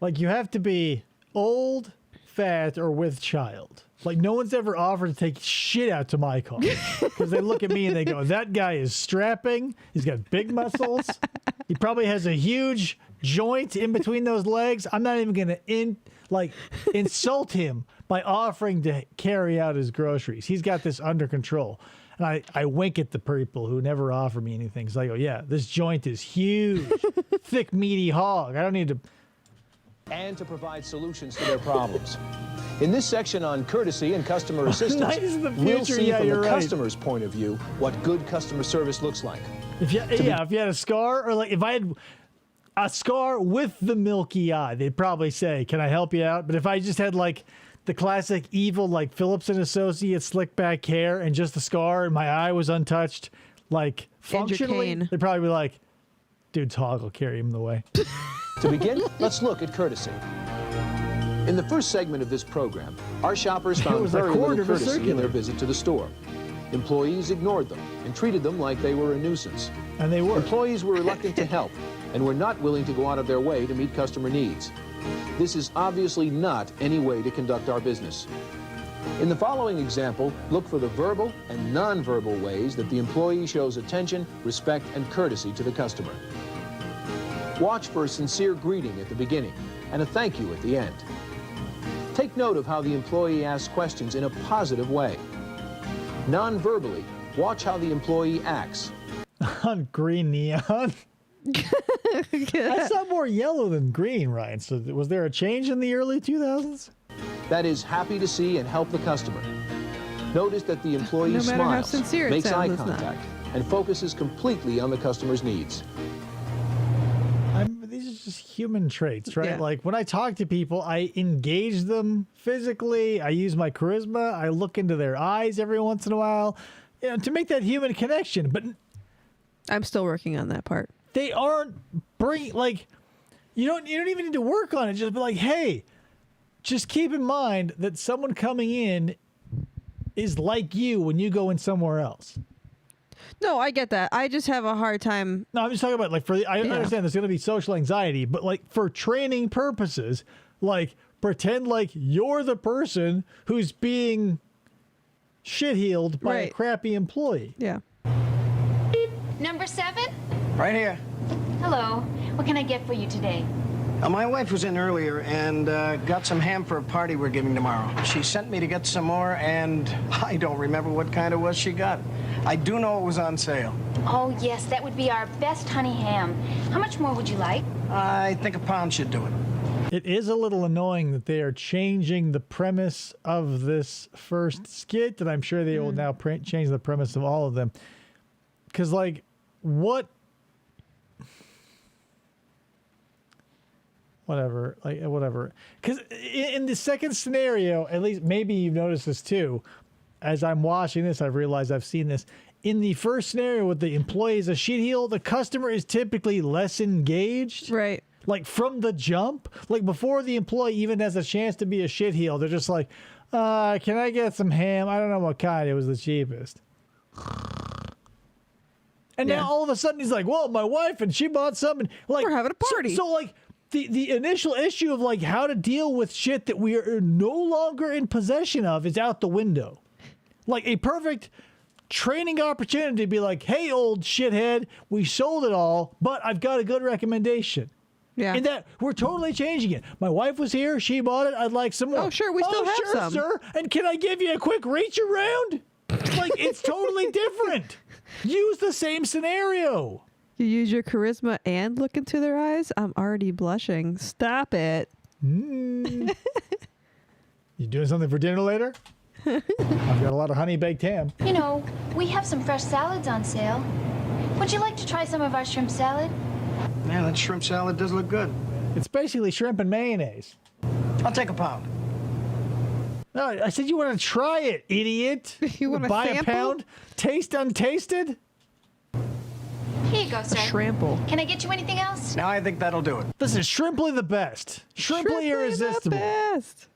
Like you have to be old, fat, or with child. Like no one's ever offered to take shit out to my car because they look at me and they go, "That guy is strapping. He's got big muscles. He probably has a huge joint in between those legs. I'm not even gonna insult him by offering to carry out his groceries. He's got this under control." And I wink at the people who never offer me anything because I go, "Yeah, this joint is huge, thick, meaty hog. I don't need to." And to provide solutions to their problems. In this section on courtesy and customer assistance, we'll see from the customer's point of view what good customer service looks like. If you had a scar, or like if I had a scar with the milky eye, they'd probably say, "Can I help you out?" But if I just had like the classic evil like Phillips and Associates slick back hair and just the scar and my eye was untouched, like functionally, they'd probably be like, "Dude's hog will carry him the way." To begin, let's look at courtesy. In the first segment of this program, our shoppers found very little courtesy in their visit to the store. Employees ignored them and treated them like they were a nuisance. And they were. Employees were reluctant to help and were not willing to go out of their way to meet customer needs. This is obviously not any way to conduct our business. In the following example, look for the verbal and non-verbal ways that the employee shows attention, respect, and courtesy to the customer. Watch for a sincere greeting at the beginning and a thank you at the end. Take note of how the employee asks questions in a positive way. Non-verbally, watch how the employee acts. On green neon. I saw more yellow than green, Ryan. So was there a change in the early 2000s? That is happy to see and help the customer. Notice that the employee No matter how smiles, sincere it makes eye sounds, it's not. contact, and focuses completely on the customer's needs. These are just human traits, right? Yeah. Like when I talk to people, I engage them physically. I use my charisma. I look into their eyes every once in a while, to make that human connection. But I'm still working on that part. they aren't bringing you don't even need to work on it. Just be like, hey, just keep in mind that someone coming in is like you when you go in somewhere else. No, I get that. I just have a hard time. No, I'm just talking about I understand there's going to be social anxiety, but like for training purposes, like pretend like you're the person who's being shit-heeled by a crappy employee. Yeah. Number 7? Right here. Hello. What can I get for you today? My wife was in earlier and got some ham for a party we're giving tomorrow. She sent me to get some more, and I don't remember what kind it was she got. I do know it was on sale. Oh, yes, that would be our best honey ham. How much more would you like? I think a pound should do it. It is a little annoying that they are changing the premise of this first skit, and I'm sure they will now change the premise of all of them. Because, like, whatever. Because in the second scenario, at least maybe you've noticed this too. As I'm watching this, I've realized I've seen this. In the first scenario with the employee is a shit heel, the customer is typically less engaged. Right. Like from the jump, like before the employee even has a chance to be a shit heel, they're just like, can I get some ham? I don't know what kind. It was the cheapest. And now all of a sudden he's like, well, my wife and she bought some. And like, we're having a party. So like the initial issue of like how to deal with shit that we are no longer in possession of is out the window. Like a perfect training opportunity to be like, hey, old shithead, we sold it all, but I've got a good recommendation. Yeah. And that we're totally changing it. My wife was here. She bought it. I'd like some more. Oh, sure. We still have sure, some. Sir. And can I give you a quick reach around? Like, it's totally different. Use the same scenario. You use your charisma and look into their eyes? I'm already blushing. Stop it. You doing something for dinner later? I've got a lot of honey baked ham. You know, we have some fresh salads on sale. Would you like to try some of our shrimp salad? Man, that shrimp salad does look good. It's basically shrimp and mayonnaise. I'll take a pound. No, I said you want to try it, idiot. You want to buy sample? a pound? Taste untasted? Here you go, sir. Shrimple. Can I get you anything else? Now I think that'll do it. This is Shrimply the best. Shrimply irresistible. The best.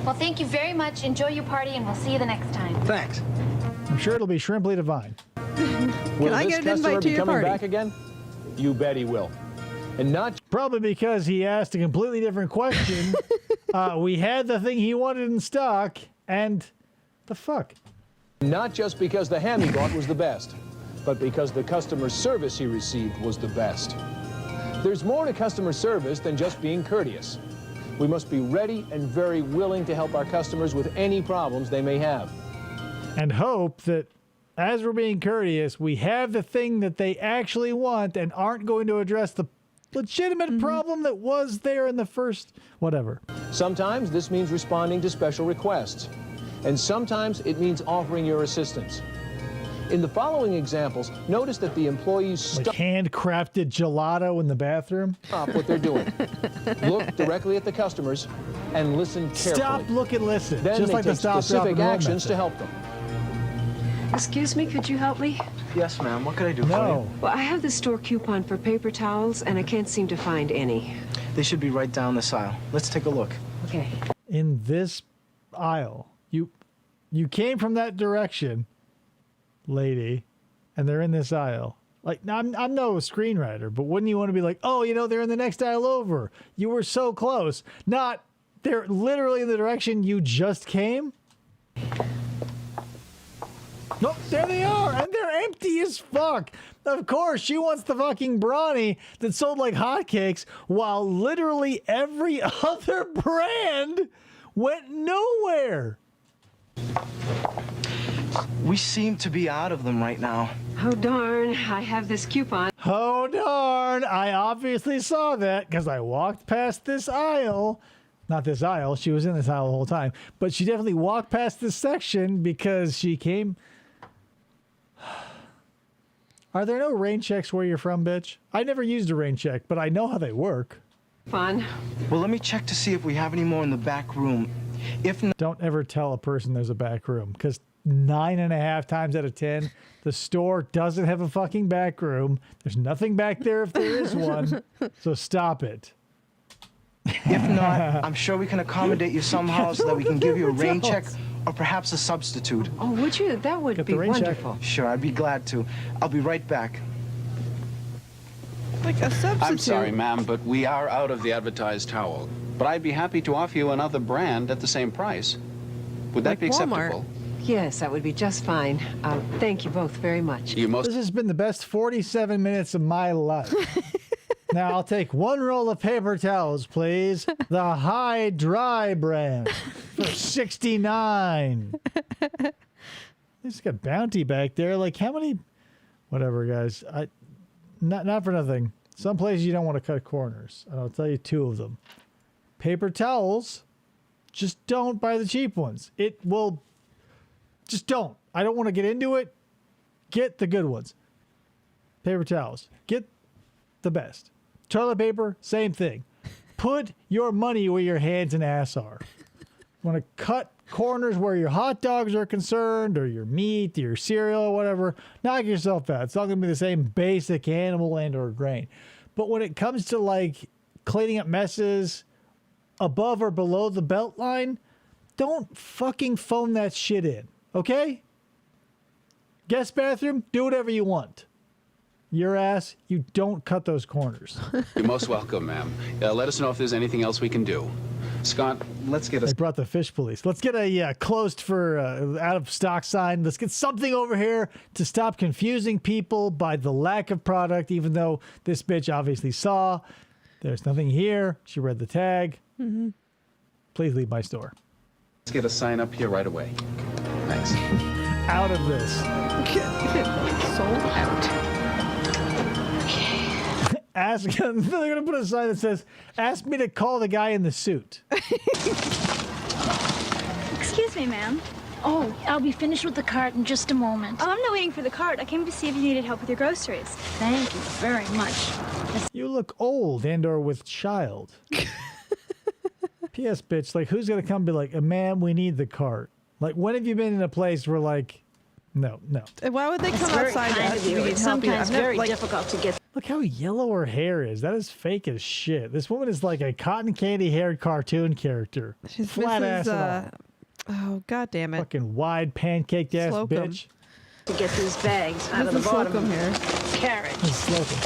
Well, thank you very much. Enjoy your party, and we'll see you the next time. Thanks. I'm sure it'll be Shrimply divine. Will I this get an customer invite to be your coming party? back again? You bet he will. And not Probably because he asked a completely different question. We had the thing he wanted in stock, and the fuck. Not just because the ham he bought was the best, but because the customer service he received was the best. There's more to customer service than just being courteous. We must be ready and very willing to help our customers with any problems they may have. And hope that as we're being courteous, we have the thing that they actually want and aren't going to address the legitimate problem that was there in the first whatever. Sometimes this means responding to special requests, and sometimes it means offering your assistance. In the following examples, notice that the employees Like handcrafted gelato in the bathroom. stop what they're doing. Look directly at the customers and listen carefully. Stop, look, and listen. Then Just they like the take stop, drop, specific and roll actions method. to help them. Excuse me, could you help me? Yes, ma'am. What could I do for No. you? Well, I have the store coupon for paper towels, and I can't seem to find any. They should be right down this aisle. Let's take a look. Okay. In this aisle, you came from that direction, lady, and they're in this aisle. Like, now, I'm no screenwriter, but wouldn't you want to be like, oh, they're in the next aisle over. You were so close. Not, they're literally in the direction you just came. Nope, there they are, and they're empty as fuck. Of course, she wants the fucking brawny that sold like hotcakes, while literally every other brand went nowhere. We seem to be out of them right now. Oh, darn. I have this coupon. Oh, darn. I obviously saw that because I walked past this aisle. Not this aisle. She was in this aisle the whole time. But she definitely walked past this section because she came. Are there no rain checks where you're from, bitch? I never used a rain check, but I know how they work. Fun. Well, let me check to see if we have any more in the back room. If not, don't ever tell a person there's a back room because 9.5 times out of 10, the store doesn't have a fucking back room. There's nothing back there if there is one. So stop it. If not, I'm sure we can accommodate you somehow so that we can give you a rain check or perhaps a substitute. Oh, would you? That would be wonderful. Sure, I'd be glad to. I'll be right back. Like a substitute. I'm sorry, ma'am, but we are out of the advertised towel. But I'd be happy to offer you another brand at the same price. Would that be acceptable? Yes, that would be just fine. Thank you both very much. This has been the best 47 minutes of my life. Now, I'll take one roll of paper towels, please. The High Dry brand for $69. It's got Bounty back there. Like, how many? Whatever, guys. Not for nothing. Some places you don't want to cut corners. I'll tell you 2 of them. Paper towels, just don't buy the cheap ones. It will. Just don't. I don't want to get into it. Get the good ones. Paper towels. Get the best. Toilet paper, same thing. Put your money where your hands and ass are. Want to cut corners where your hot dogs are concerned or your meat, your cereal or whatever, knock yourself out. It's all going to be the same basic animal and or grain. But when it comes to like cleaning up messes above or below the belt line, don't fucking phone that shit in. Okay? Guest bathroom, do whatever you want. Your ass, you don't cut those corners. You're most welcome, ma'am. Let us know if there's anything else we can do. Scott, let's get They brought the fish police. Let's get a closed for out of stock sign. Let's get something over here to stop confusing people by the lack of product, even though this bitch obviously saw. There's nothing here. She read the tag. Mm-hmm. Please leave my store. Let's get a sign up here right away. Thanks. Out of this. Sold out. Ask. They're gonna put a sign that says, "Ask me to call the guy in the suit." Excuse me, ma'am. Oh, I'll be finished with the cart in just a moment. Oh, I'm not waiting for the cart. I came to see if you needed help with your groceries. Thank you very much. You look old and/or with child. P.S. Bitch, like, who's gonna come and be like, "Ma'am, we need the cart"? Like, when have you been in a place where like, no. Why would they come outside to ask if we need help? Sometimes very difficult to get. Look how yellow her hair is. That is fake as shit. This woman is like a cotton candy haired cartoon character. She's flat ass Mrs. Oh, god damn it. Fucking wide pancaked ass Slocum. bitch. To get these bags out of the Mrs. bottom Slocum here. carriage. Slocum.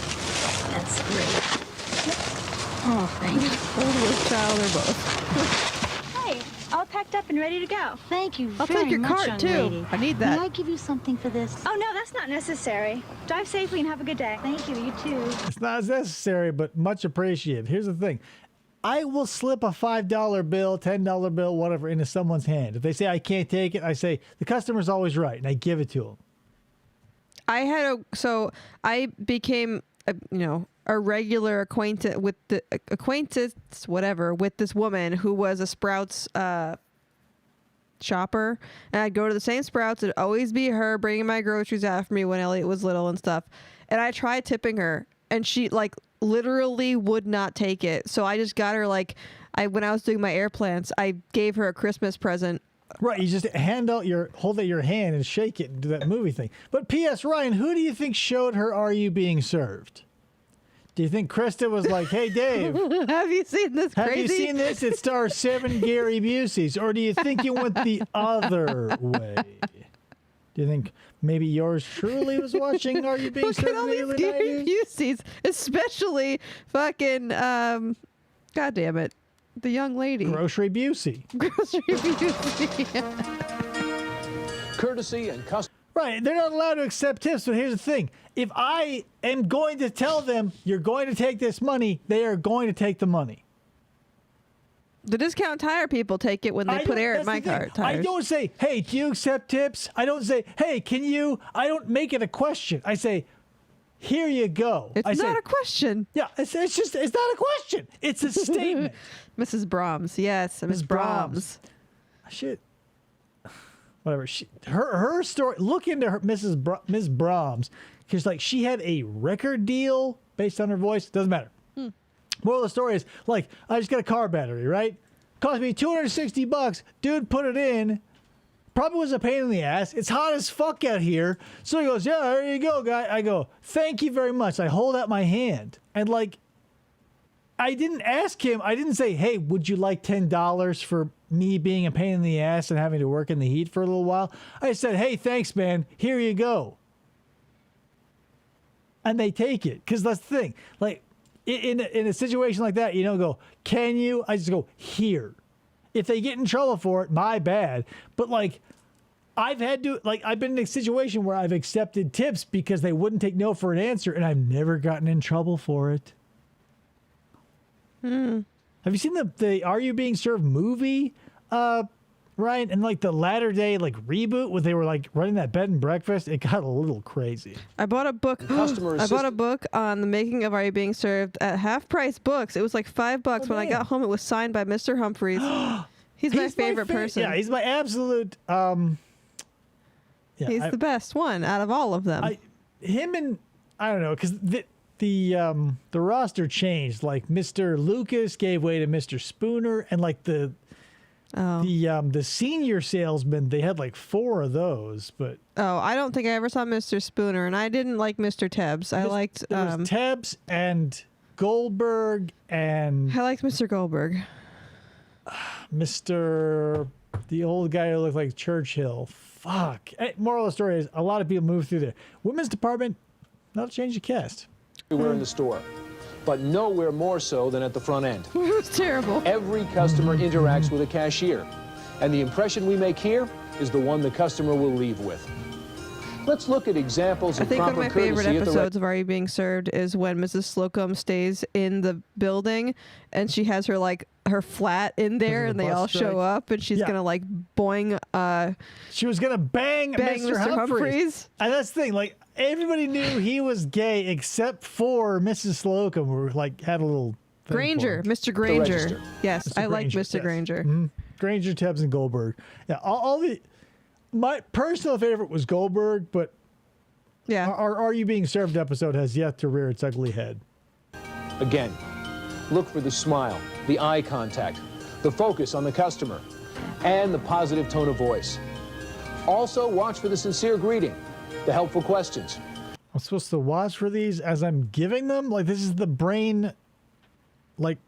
That's great. Oh, thank you. Old with child or both. Hey, all packed up and ready to go. Thank you I'll very take your much, cart young too. lady. I need that. May I give you something for this? Oh, no, that's not necessary. Drive safely and have a good day. Thank you, you too. It's not as necessary, but much appreciated. Here's the thing. I will slip a $5 bill, $10 bill, whatever, into someone's hand. If they say I can't take it, I say the customer's always right, and I give it to them. I became a regular acquaintance with this woman who was a Sprouts shopper, and I'd go to the same Sprouts. It'd always be her bringing my groceries out for me when Elliot was little and stuff. And I tried tipping her, and she like literally would not take it. So I just got her when I was doing my air plants, I gave her a Christmas present. Right, you just hold out your hand and shake it and do that movie thing. But P.S. Ryan, who do you think showed her "Are You Being Served"? Do you think Krista was like, "Hey Dave, have you seen this? Have you seen this? It stars 7 Gary Buseys." Or do you think you went the other way? Do you think maybe yours truly was watching "Are You Being Look Served"? at all these Gary Buseys, especially fucking God damn it, the young lady. Grocery Busey. Grocery Busey. Courtesy and custom. Right, they're not allowed to accept tips, but here's the thing. If I am going to tell them, you're going to take this money, they are going to take the money. The discount tire people take it when they put air in my car tires. I don't say, hey, do you accept tips? I don't say, hey, can you? I don't make it a question. I say, here you go. It's not a question. Yeah, it's not a question. It's a statement. Mrs. Brahms, yes, Miss Brahms. Shit. Whatever. Her story. Look into her, Miss Brahms, because like she had a record deal based on her voice. Doesn't matter. Moral of the story is like I just got a car battery, right? Cost me $260. Dude put it in. Probably was a pain in the ass. It's hot as fuck out here. So he goes, yeah, there you go, guy. I go, thank you very much. I hold out my hand. And like, I didn't ask him. I didn't say, hey, would you like $10 for me being a pain in the ass and having to work in the heat for a little while? I said, hey, thanks, man. Here you go. And they take it. Because that's the thing. Like, in a situation like that, you don't go, can you? I just go, here. If they get in trouble for it, my bad. But like, I've been in a situation where I've accepted tips because they wouldn't take no for an answer, and I've never gotten in trouble for it. Have you seen the Are You Being Served movie, Ryan? And like the latter day like reboot where they were like running that bed and breakfast, it got a little crazy. I bought a book. I bought a book on the making of Are You Being Served at Half Price Books. It was like $5. When I got home, it was signed by Mr. Humphreys. He's my favorite person. Yeah, he's my absolute. He's the best one out of all of them. I don't know, because the roster changed. Like Mr. Lucas gave way to Mr. Spooner, and like the senior salesman, they had like 4 of those. But I don't think I ever saw Mr. Spooner, and I didn't like Mr. Tebbs. I liked Tebbs and Goldberg, and I liked Mr. Goldberg. The old guy who looked like Churchill. Fuck. Moral of the story is a lot of people move through there. Women's department, not a change of cast. Everywhere in the store, but nowhere more so than at the front end. It was terrible. Every customer interacts with a cashier, and the impression we make here is the one the customer will leave with. Let's look at examples of proper courtesy. I think one of my favorite episodes of Are You Being Served is when Mrs. Slocum stays in the building and she has her flat in there and they all show up and she's gonna like boing. She was gonna bang Mr. Humphreys. And that's the thing, like everybody knew he was gay except for Mrs. Slocum, who like had a little Granger, Mr. Granger. Yes, I like Mr. Granger. Mm-hmm. Granger, Tebbs, and Goldberg. Yeah, my personal favorite was Goldberg, but yeah, our Are You Being Served episode has yet to rear its ugly head. Again, look for the smile, the eye contact, the focus on the customer, and the positive tone of voice. Also, watch for the sincere greeting, the helpful questions. I'm supposed to watch for these as I'm giving them? Like this is the brain like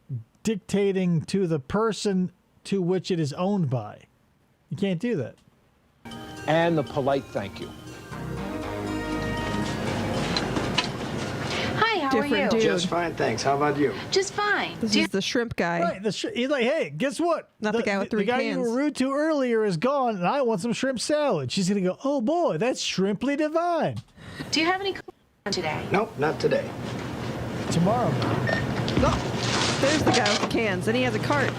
dictating to the person to which it is owned by. You can't do that. And the polite thank you. Hi, how are you? Just fine, thanks. How about you? Just fine. This is the shrimp guy. Right, he's like, hey, guess what? Not the guy with 3 cans. The guy cans. you were rude to earlier is gone, and I want some shrimp salad. She's going to go, oh boy, that's shrimply divine. Do you have any coupons today? Nope, not today. Tomorrow. No, there's the guy with the cans, and he has a cart.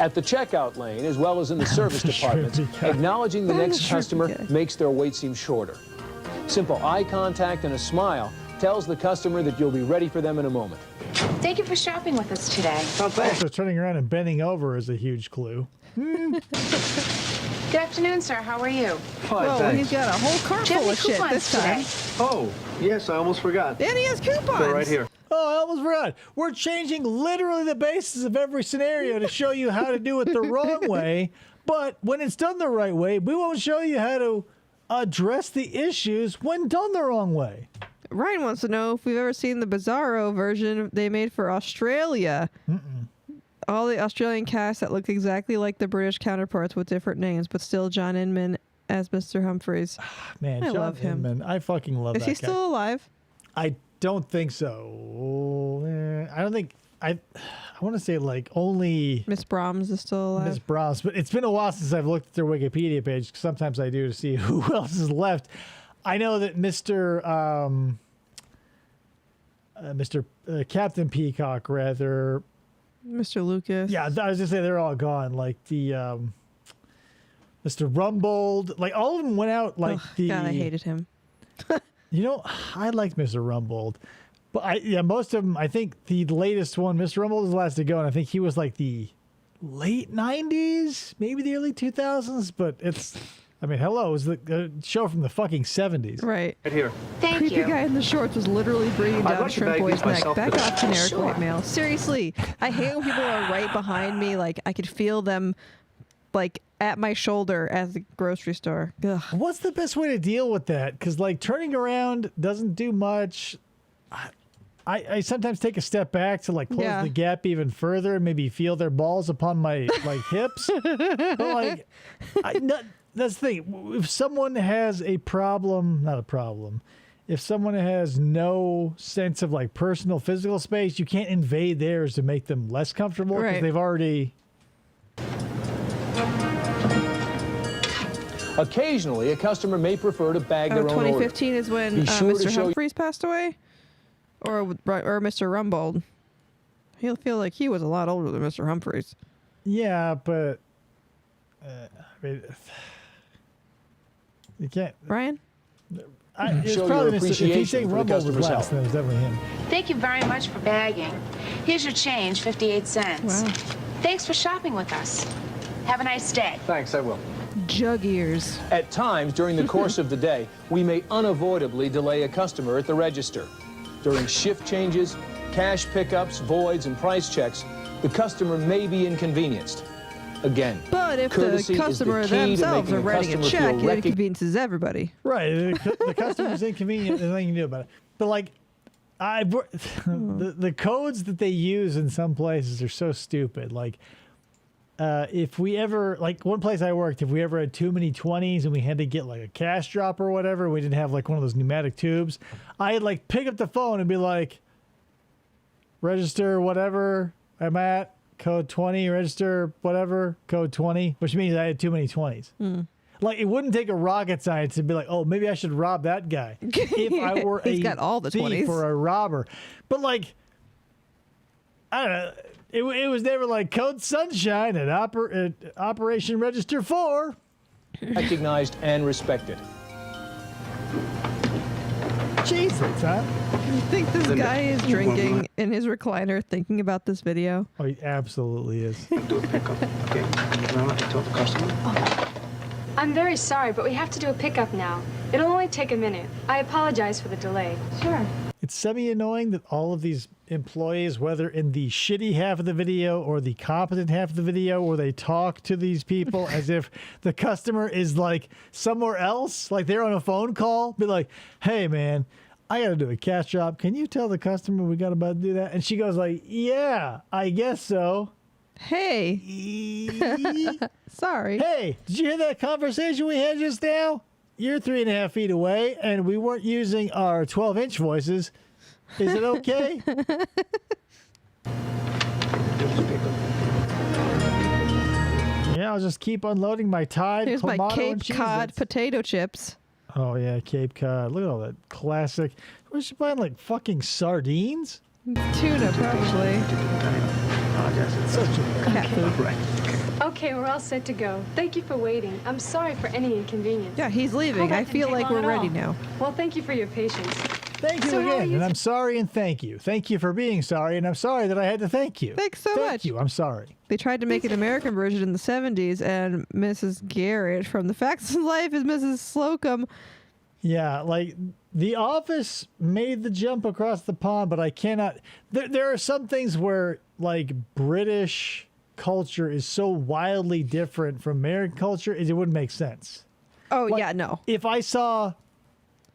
At the checkout lane, as well as in the service departments, acknowledging the next customer makes their wait seem shorter. Simple eye contact and a smile tells the customer that you'll be ready for them in a moment. Thank you for shopping with us today. Oh, thanks. Also, turning around and bending over is a huge clue. Good afternoon, sir. How are you? Fine, Whoa, thanks. he's got a whole cart Do you have full any of shit coupons this time. today? Oh, yes, I almost forgot. And he has coupons. They're right here. Oh, I almost forgot. We're changing literally the basis of every scenario to show you how to do it the wrong way. But when it's done the right way, we won't show you how to address the issues when done the wrong way. Ryan wants to know if we've ever seen the Bizarro version they made for Australia. All the Australian cast that look exactly like the British counterparts with different names, but still John Inman as Mr. Humphreys. Man, I John love him. Inman, I fucking love Is that he guy. still alive? I don't think so. I don't think I want to say like only Miss Brahms is still alive. Miss Brahms, but it's been a while since I've looked at their Wikipedia page. Sometimes I do to see who else is left. I know that Mr. Captain Peacock rather Mr. Lucas. Yeah, I was just saying they're all gone. Like the Mr. Rumbold, like all of them went out. Like God, I hated him. You know, I liked Mr. Rumbold, but most of them. I think the latest one, Mr. Rumbold, was the last to go, and I think he was like the late '90s, maybe the early 2000s. But it's, I mean, hello, it was the show from the fucking '70s. Right. Right here. Thank Creepy you. guy in the shorts was literally breathing I'd down like to Shrimp bag Boy's these neck. myself, Back but- off generic Sure. white male. Seriously, I hate when people are right behind me. Like I could feel them, like at my shoulder at the grocery store. Ugh. What's the best way to deal with that? Because like turning around doesn't do much. I sometimes take a step back to like close the gap even further and maybe feel their balls upon my like hips. But like, that's the thing. If someone has a problem, not a problem. If someone has no sense of like personal physical space, you can't invade theirs to make them less comfortable because Right. they've already. Occasionally, a customer may prefer to bag their own order. 2015 is when Be sure to Mr. show Humphreys passed away, or Mr. Rumbold. He'll feel like he was a lot older than Mr. Humphreys. Yeah, but I mean, you can't. Brian? It's Show probably your Mr. If he's appreciation saying for the Rumble was customer's last, help. then it was definitely him. Thank you very much for bagging. Here's your change, 58 cents. Wow. Thanks for shopping with us. Have a nice day. Thanks, I will. Jug ears. At times during the course of the day, we may unavoidably delay a customer at the register. During shift changes, cash pickups, voids, and price checks, the customer may be inconvenienced. Again, But if courtity the is the customer key to themselves making are a writing a customer check, feel it inconveniences everybody. Right. The customer's inconvenient. There's nothing you can do about it. But like, the codes that they use in some places are so stupid. Like, if we ever, like one place I worked, if we ever had too many 20s and we had to get like a cash drop or whatever, we didn't have like one of those pneumatic tubes, I'd like pick up the phone and be like, register whatever I'm at, code 20, register whatever, code 20, which means I had too many 20s. Like, it wouldn't take a rocket science to be like, oh, maybe I should rob that guy if I were He's a got all the thief 20s. or a robber. But like, I don't know. It was never like code sunshine at Operation Register 4. recognized and respected. Jesus, huh? You think this guy is drinking in his recliner thinking about this video? Oh, he absolutely is. Do a pickup, okay? Now I tell the customer. I'm very sorry, but we have to do a pickup now. It'll only take a minute. I apologize for the delay. Sure. It's semi-annoying that all of these employees, whether in the shitty half of the video or the competent half of the video, where they talk to these people as if the customer is like somewhere else, like they're on a phone call, be like, hey man, I got to do a cash drop. Can you tell the customer we got about to do that? And she goes like, yeah, I guess so. Hey. Sorry. Hey, did you hear that conversation we had just now? You're 3.5 feet away, and we weren't using our 12-inch voices. Is it okay? Yeah, I'll just keep unloading my Tide, Here's my Clamato, Cape and Cod Cheez-Its. potato chips. Oh, yeah, Cape Cod. Look at all that classic. Was she buying, like, fucking sardines? Tuna, probably. Such a Cat food. Okay, we're all set to go. Thank you for waiting. I'm sorry for any inconvenience. Yeah, he's leaving. Oh, that I didn't feel take like long we're at ready all. now. Well, thank you for your patience. Thank you So how are again, you and I'm sorry and thank you. Thank you for being sorry, and I'm sorry that I had to thank you. Thanks so Thank much. you, I'm sorry. They tried to make an American version in the 70s, and Mrs. Garrett from The Facts of Life is Mrs. Slocum. Yeah, like The Office made the jump across the pond, but I cannot. There are some things where like British culture is so wildly different from American culture, it wouldn't make sense. Oh, Like, yeah, no. If I saw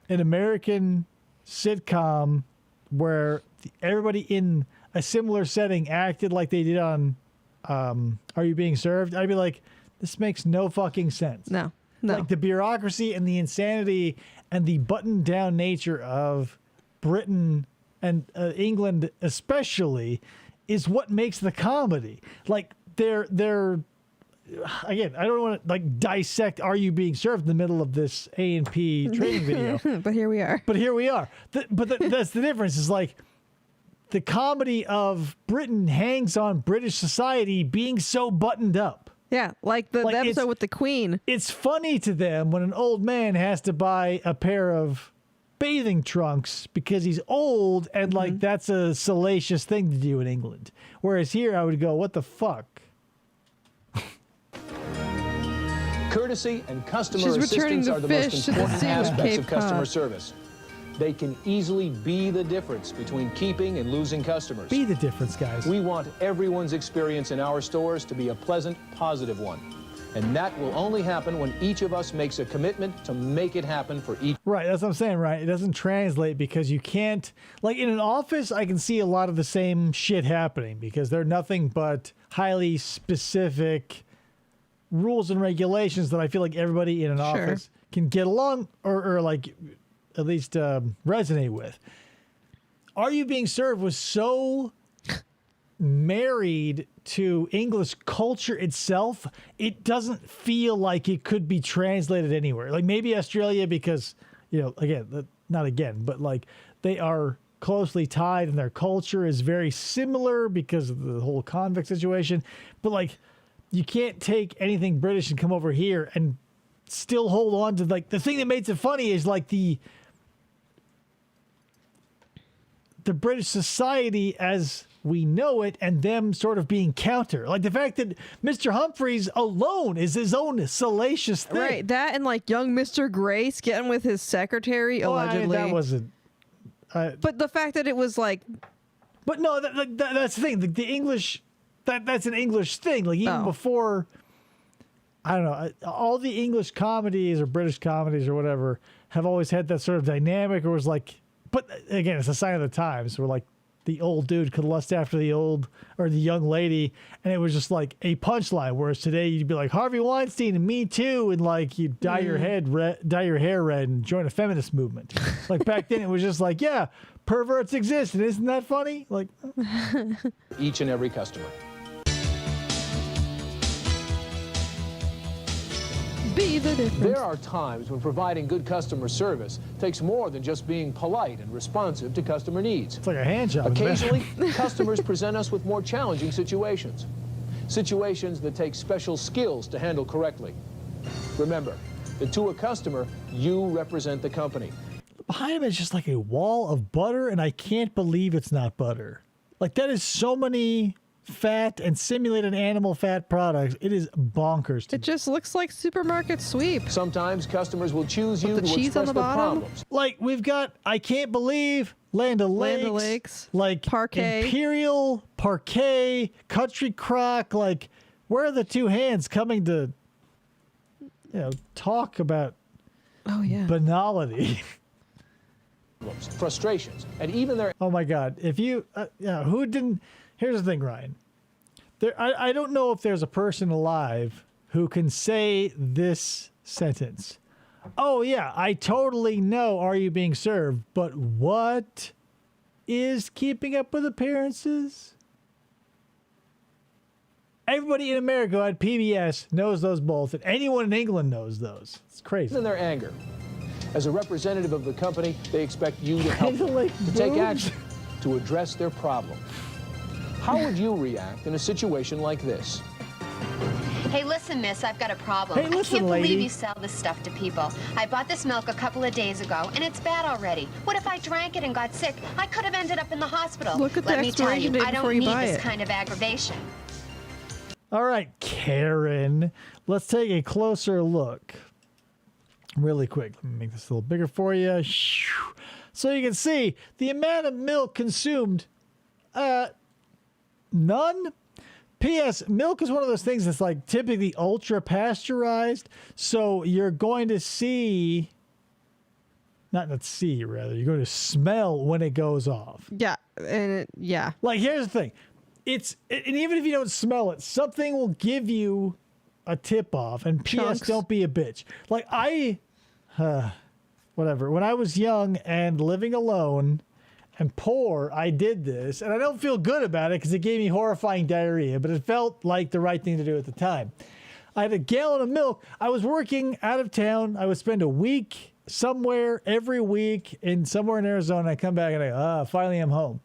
an American sitcom where everybody in a similar setting acted like they did on Are You Being Served, I'd be like, this makes no fucking sense. No. No. Like the bureaucracy and the insanity and the buttoned down nature of Britain and England especially is what makes the comedy. Like they're again, I don't want to like dissect Are You Being Served in the middle of this A&P training video. But here we are. But here we are. That's the difference is like the comedy of Britain hangs on British society being so buttoned up. Yeah, like the episode with the Queen. It's funny to them when an old man has to buy a pair of bathing trunks because he's old and like that's a salacious thing to do in England. Whereas here I would go, what the fuck? Courtesy and customer She's returning assistance the are the fish most to the important sea with aspects Cape of customer Cod. service. They can easily be the difference between keeping and losing customers. Be the difference, guys. We want everyone's experience in our stores to be a pleasant, positive one. And that will only happen when each of us makes a commitment to make it happen for each. Right, that's what I'm saying, right? It doesn't translate because you can't, like in an office, I can see a lot of the same shit happening because they're nothing but highly specific rules and regulations that I feel like everybody in an office can get along or like at least resonate with. Are You Being Served was so married to English culture itself, it doesn't feel like it could be translated anywhere. Like maybe Australia because, you know, again, not again, but like they are closely tied and their culture is very similar because of the whole convict situation. But like you can't take anything British and come over here and still hold on to like the thing that makes it funny is like the British society as we know it and them sort of being counter. Like the fact that Mr. Humphreys alone is his own salacious thing. Right, that and like young Mr. Grace getting with his secretary, allegedly. That wasn't... but the fact that it was like... But no, that's the thing. The English... That's an English thing. Like even before... I don't know. All the English comedies or British comedies or whatever have always had that sort of dynamic or was like... But again, it's a sign of the times where like the old dude could lust after the old or the young lady, and it was just like a punchline. Whereas today you'd be like Harvey Weinstein and Me Too, and like you dye your hair red, and join a feminist movement. Like back then, it was just like, yeah, perverts exist, and isn't that funny? Like each and every customer. Be the difference. There are times when providing good customer service takes more than just being polite and responsive to customer needs. It's like a hand job. Occasionally, customers present us with more challenging situations. Situations that take special skills to handle correctly. Remember that to a customer, you represent the company. Behind him is just like a wall of butter, and I can't believe it's not butter. Like that is so many fat and simulated animal fat products. It is bonkers. It just looks like supermarket sweep. Sometimes customers will choose you the to cheese express on the their bottom. problems. Like we've got, I can't believe, Land O'Lakes, like Parquet, Imperial, Parquet, Country Crock. Like, where are the two hands coming to, talk about banality? Frustrations, and even their... Oh my God! If you, who didn't? Here's the thing, Ryan. I don't know if there's a person alive who can say this sentence. Oh yeah, I totally know Are You Being Served, but what is Keeping Up with Appearances? Everybody in America at PBS knows those both, and anyone in England knows those. It's crazy. In their anger. As a representative of the company, they expect you to help them, to take action, to address their problem. How would you react in a situation like this? Hey, listen, miss, I've got a problem. Hey, listen, I can't believe lady. you sell this stuff to people. I bought this milk a couple of days ago, and it's bad already. What if I drank it and got sick? I could have ended up in the hospital. Look at the Let me tell you, expiration date I before don't you need buy this it. kind of aggravation. All right, Karen, let's take a closer look. Really quick, let me make this a little bigger for you. So you can see the amount of milk consumed, none. P.S. Milk is one of those things that's like typically ultra pasteurized. So you're going to see, not see rather, you're going to smell when it goes off. Yeah, and Like here's the thing. And even if you don't smell it, something will give you a tip off. And P.S. Chunks. Don't be a bitch. Like whatever. When I was young and living alone and poor, I did this. And I don't feel good about it because it gave me horrifying diarrhea, but it felt like the right thing to do at the time. I had a gallon of milk. I was working out of town. I would spend a week somewhere every week somewhere in Arizona. I come back and I go, finally I'm home.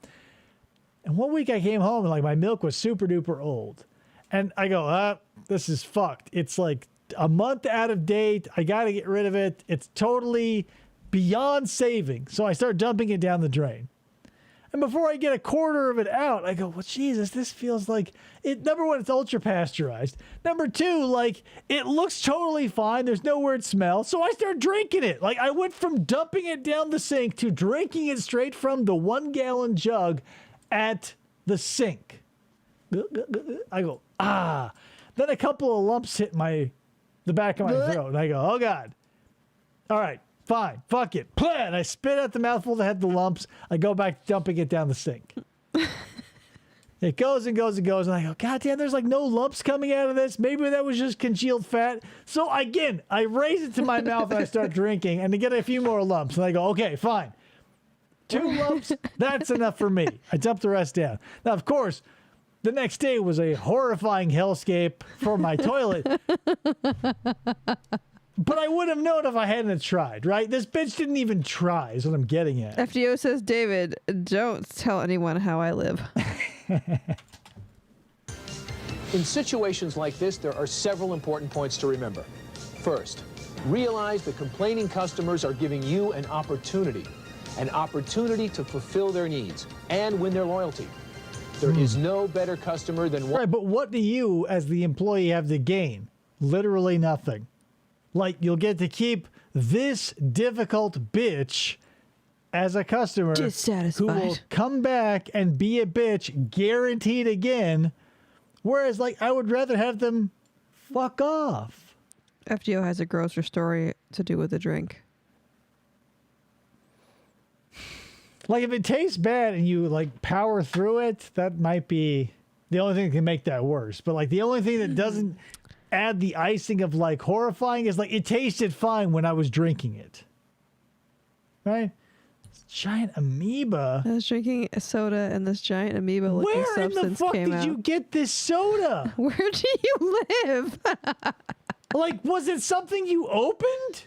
And one week I came home and like my milk was super duper old. And I go, this is fucked. It's like a month out of date. I got to get rid of it. It's totally beyond saving. So I start dumping it down the drain. And before I get a quarter of it out, I go, well, Jesus, this feels like it. Number one, it's ultra pasteurized. Number two, like it looks totally fine. There's no weird smell. So I start drinking it. Like I went from dumping it down the sink to drinking it straight from the 1 gallon jug at the sink. I go, Then a couple of lumps hit the back of my throat. And I go, oh God. All right. Fine, fuck it. And I spit out the mouthful that had the lumps. I go back dumping it down the sink. It goes and goes and goes. And I go, God damn, there's like no lumps coming out of this. Maybe that was just congealed fat. So again, I raise it to my mouth and I start drinking and to get a few more lumps. And I go, okay, fine. 2 lumps, that's enough for me. I dump the rest down. Now, of course, the next day was a horrifying hellscape for my toilet. But I would have known if I hadn't tried, right? This bitch didn't even try, is what I'm getting at. FDO says, David, don't tell anyone how I live. In situations like this, there are several important points to remember. First, realize the complaining customers are giving you an opportunity to fulfill their needs and win their loyalty. There is no better customer than one. Right, but what do you, as the employee, have to gain? Literally nothing. Like, you'll get to keep this difficult bitch as a customer who will come back and be a bitch guaranteed again. Whereas, like, I would rather have them fuck off. FDO has a grosser story to do with the drink. Like, if it tastes bad and you, like, power through it, that might be the only thing that can make that worse. But, like, the only thing that doesn't add the icing of, like, horrifying is, like, it tasted fine when I was drinking it. Right? This giant amoeba. I was drinking a soda and this giant amoeba-looking substance came out. Where in the fuck did you get this soda? Where do you live? Like, was it something you opened?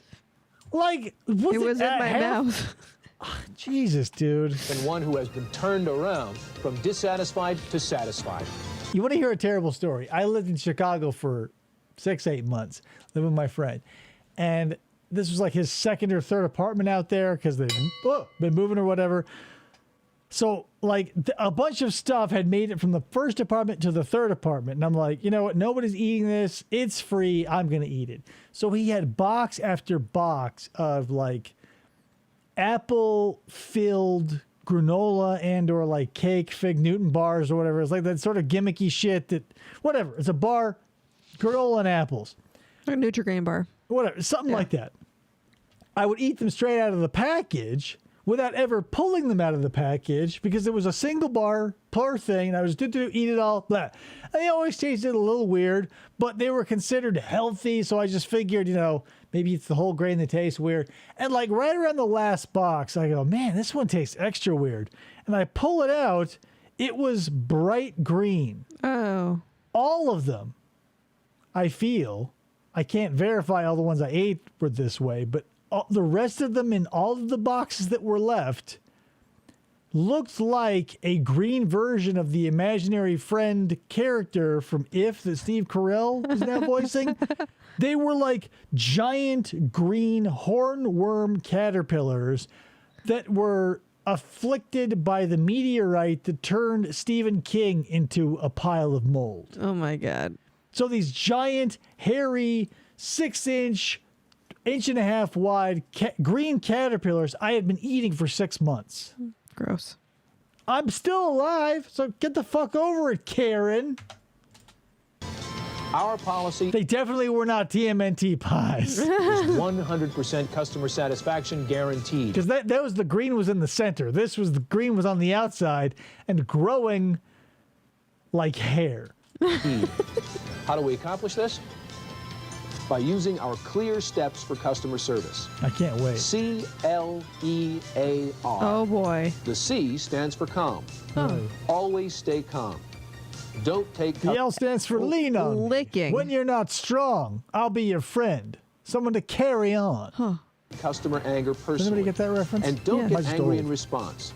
Like, was it was in my mouth. Oh, Jesus, dude. And one who has been turned around from dissatisfied to satisfied. You want to hear a terrible story? I lived in Chicago for 6-8 months, living with my friend. And this was like his second or third apartment out there because they've been moving or whatever. So, like, a bunch of stuff had made it from the first apartment to the third apartment. And I'm like, you know what? Nobody's eating this. It's free. I'm going to eat it. So he had box after box of, like, apple-filled granola and or like cake, Fig Newton bars or whatever. It's like that sort of gimmicky shit that, whatever. It's a bar, granola and apples. Or a Nutri-Grain bar. Whatever, something like that. I would eat them straight out of the package without ever pulling them out of the package because it was a single bar per thing. And I was eat it all. Blah. And they always tasted a little weird, but they were considered healthy. So I just figured, you know, maybe it's the whole grain that tastes weird. And like right around the last box, I go, man, this one tastes extra weird. And I pull it out. It was bright green. Oh. All of them, I feel. I can't verify all the ones I ate were this way, but the rest of them in all of the boxes that were left looked like a green version of the imaginary friend character from If that Steve Carell is now voicing. They were like giant green hornworm caterpillars that were afflicted by the meteorite that turned Stephen King into a pile of mold. Oh my God. So these giant, hairy, 6-inch, 1.5 wide green caterpillars I had been eating for 6 months. Gross. I'm still alive, so get the fuck over it, Karen. Our policy... They definitely were not TMNT pies. is 100% customer satisfaction guaranteed. Because that was the green was in the center. This was the green was on the outside and growing like hair. How do we accomplish this? By using our clear steps for customer service. I can't wait. CLEAR. Oh boy. The C stands for calm. Oh. Always stay calm. Don't take... The L stands for lean on. Licking. When you're not strong, I'll be your friend. Someone to carry on. Huh. Customer anger personally. Does anybody get that reference? And don't Yeah. get angry in response.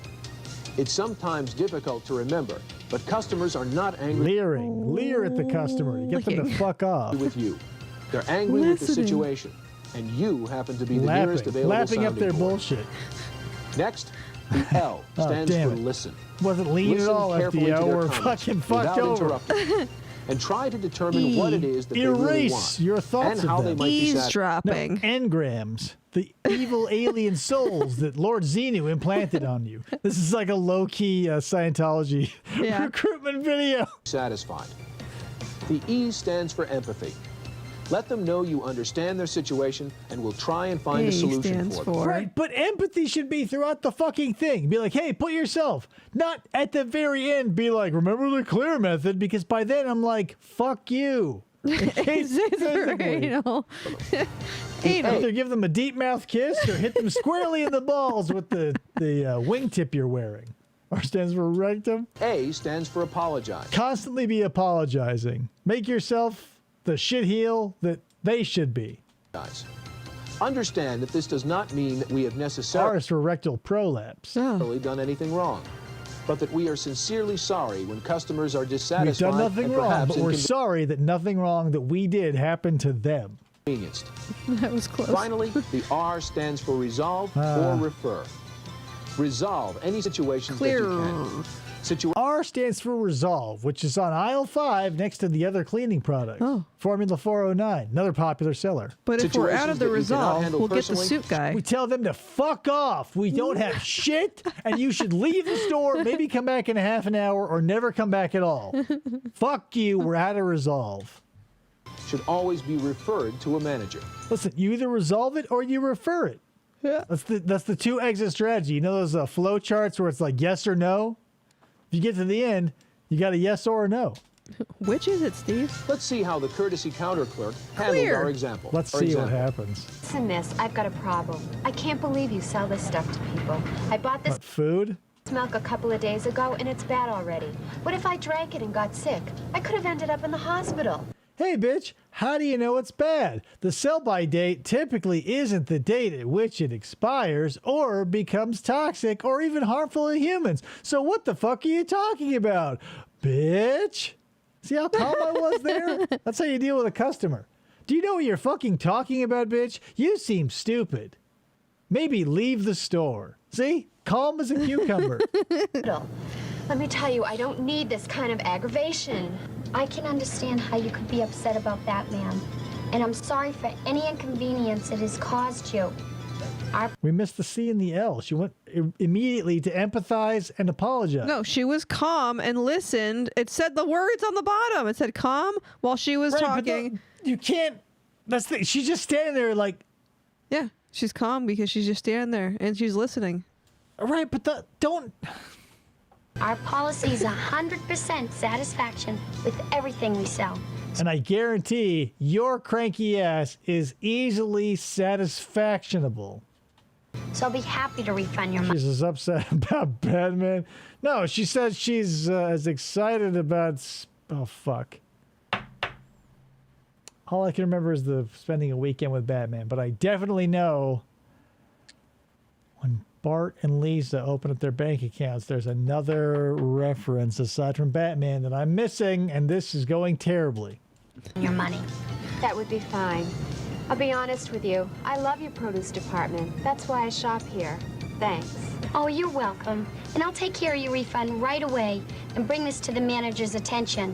It's sometimes difficult to remember, but customers are not angry. Leer at the customer. You get them to fuck off. With you. They're angry with the situation, and you happen to be the nearest available Laughing up their sounding board. bullshit. Next, the L stands damn for it. listen. Wasn't lean at all at the L. We're fucking fucked over. Interrupting. And try to determine what it is that they really want. Your thoughts and how of they them. might be Eavesdropping. Engrams. The evil alien souls that Lord Xenu implanted on you. This is like a low-key Scientology recruitment video. Satisfied. The E stands for empathy. Let them know you understand their situation and will try and find a solution for them. Right, but empathy should be throughout the fucking thing. Be like, hey, put yourself. Not at the very end be like, remember the clear method, because by then I'm like, fuck you. Either give them a deep mouth kiss or hit them squarely in the balls with the wingtip you're wearing. R stands for rectum. A stands for apologize. Constantly be apologizing. Make yourself the shitheel that they should be. Understand that this does not mean that we have necessarily for rectal prolapse. done anything wrong, but that we are sincerely sorry when customers are dissatisfied. We've done nothing and wrong, perhaps but we're sorry that nothing wrong that we did happened to them. inconvenienced. That was close. Finally, the R stands for resolve or refer. Resolve any situations that you can. R stands for resolve, which is on aisle 5 next to the other cleaning products. Formula 409, another popular seller. But if we're out of the resolve, we'll get the suit guy. We tell them to fuck off. We don't have shit, and you should leave the store, maybe come back in a half an hour, or never come back at all. Fuck you, we're out of resolve. Should always be referred to a manager. Listen, you either resolve it or you refer it. Yeah. That's the 2 exit strategy. You know those flow charts where it's like yes or no? If you get to the end, you got a yes or a no. Which is it, Steve? Let's see how the courtesy counter clerk handled our example. Let's see what happens. Listen, miss, I've got a problem. I can't believe you sell this stuff to people. I bought this food? milk a couple of days ago, and it's bad already. What if I drank it and got sick? I could have ended up in the hospital. Hey, bitch, how do you know it's bad? The sell-by date typically isn't the date at which it expires or becomes toxic or even harmful to humans. So what the fuck are you talking about, bitch? See how calm I was there? That's how you deal with a customer. Do you know what you're fucking talking about, bitch? You seem stupid. Maybe leave the store. See? Calm as a cucumber. Let me tell you, I don't need this kind of aggravation. I can understand how you could be upset about that, ma'am. And I'm sorry for any inconvenience it has caused you. We missed the C and the L. She went immediately to empathize and apologize. No, she was calm and listened. It said the words on the bottom. It said calm while she was talking. You can't. That's the. She's just standing there like. Yeah, she's calm because she's just standing there and she's listening. Right, but don't. Our policy is 100% satisfaction with everything we sell. And I guarantee your cranky ass is easily satisfactionable. So I'll be happy to refund your money. She's as upset about Batman. No, she says she's as excited about. Oh, fuck. All I can remember is the spending a weekend with Batman, but I definitely know when Bart and Lisa open up their bank accounts, there's another reference aside from Batman that I'm missing, and this is going terribly. Your money. That would be fine. I'll be honest with you. I love your produce department. That's why I shop here. Thanks. Oh, you're welcome. And I'll take care of your refund right away and bring this to the manager's attention.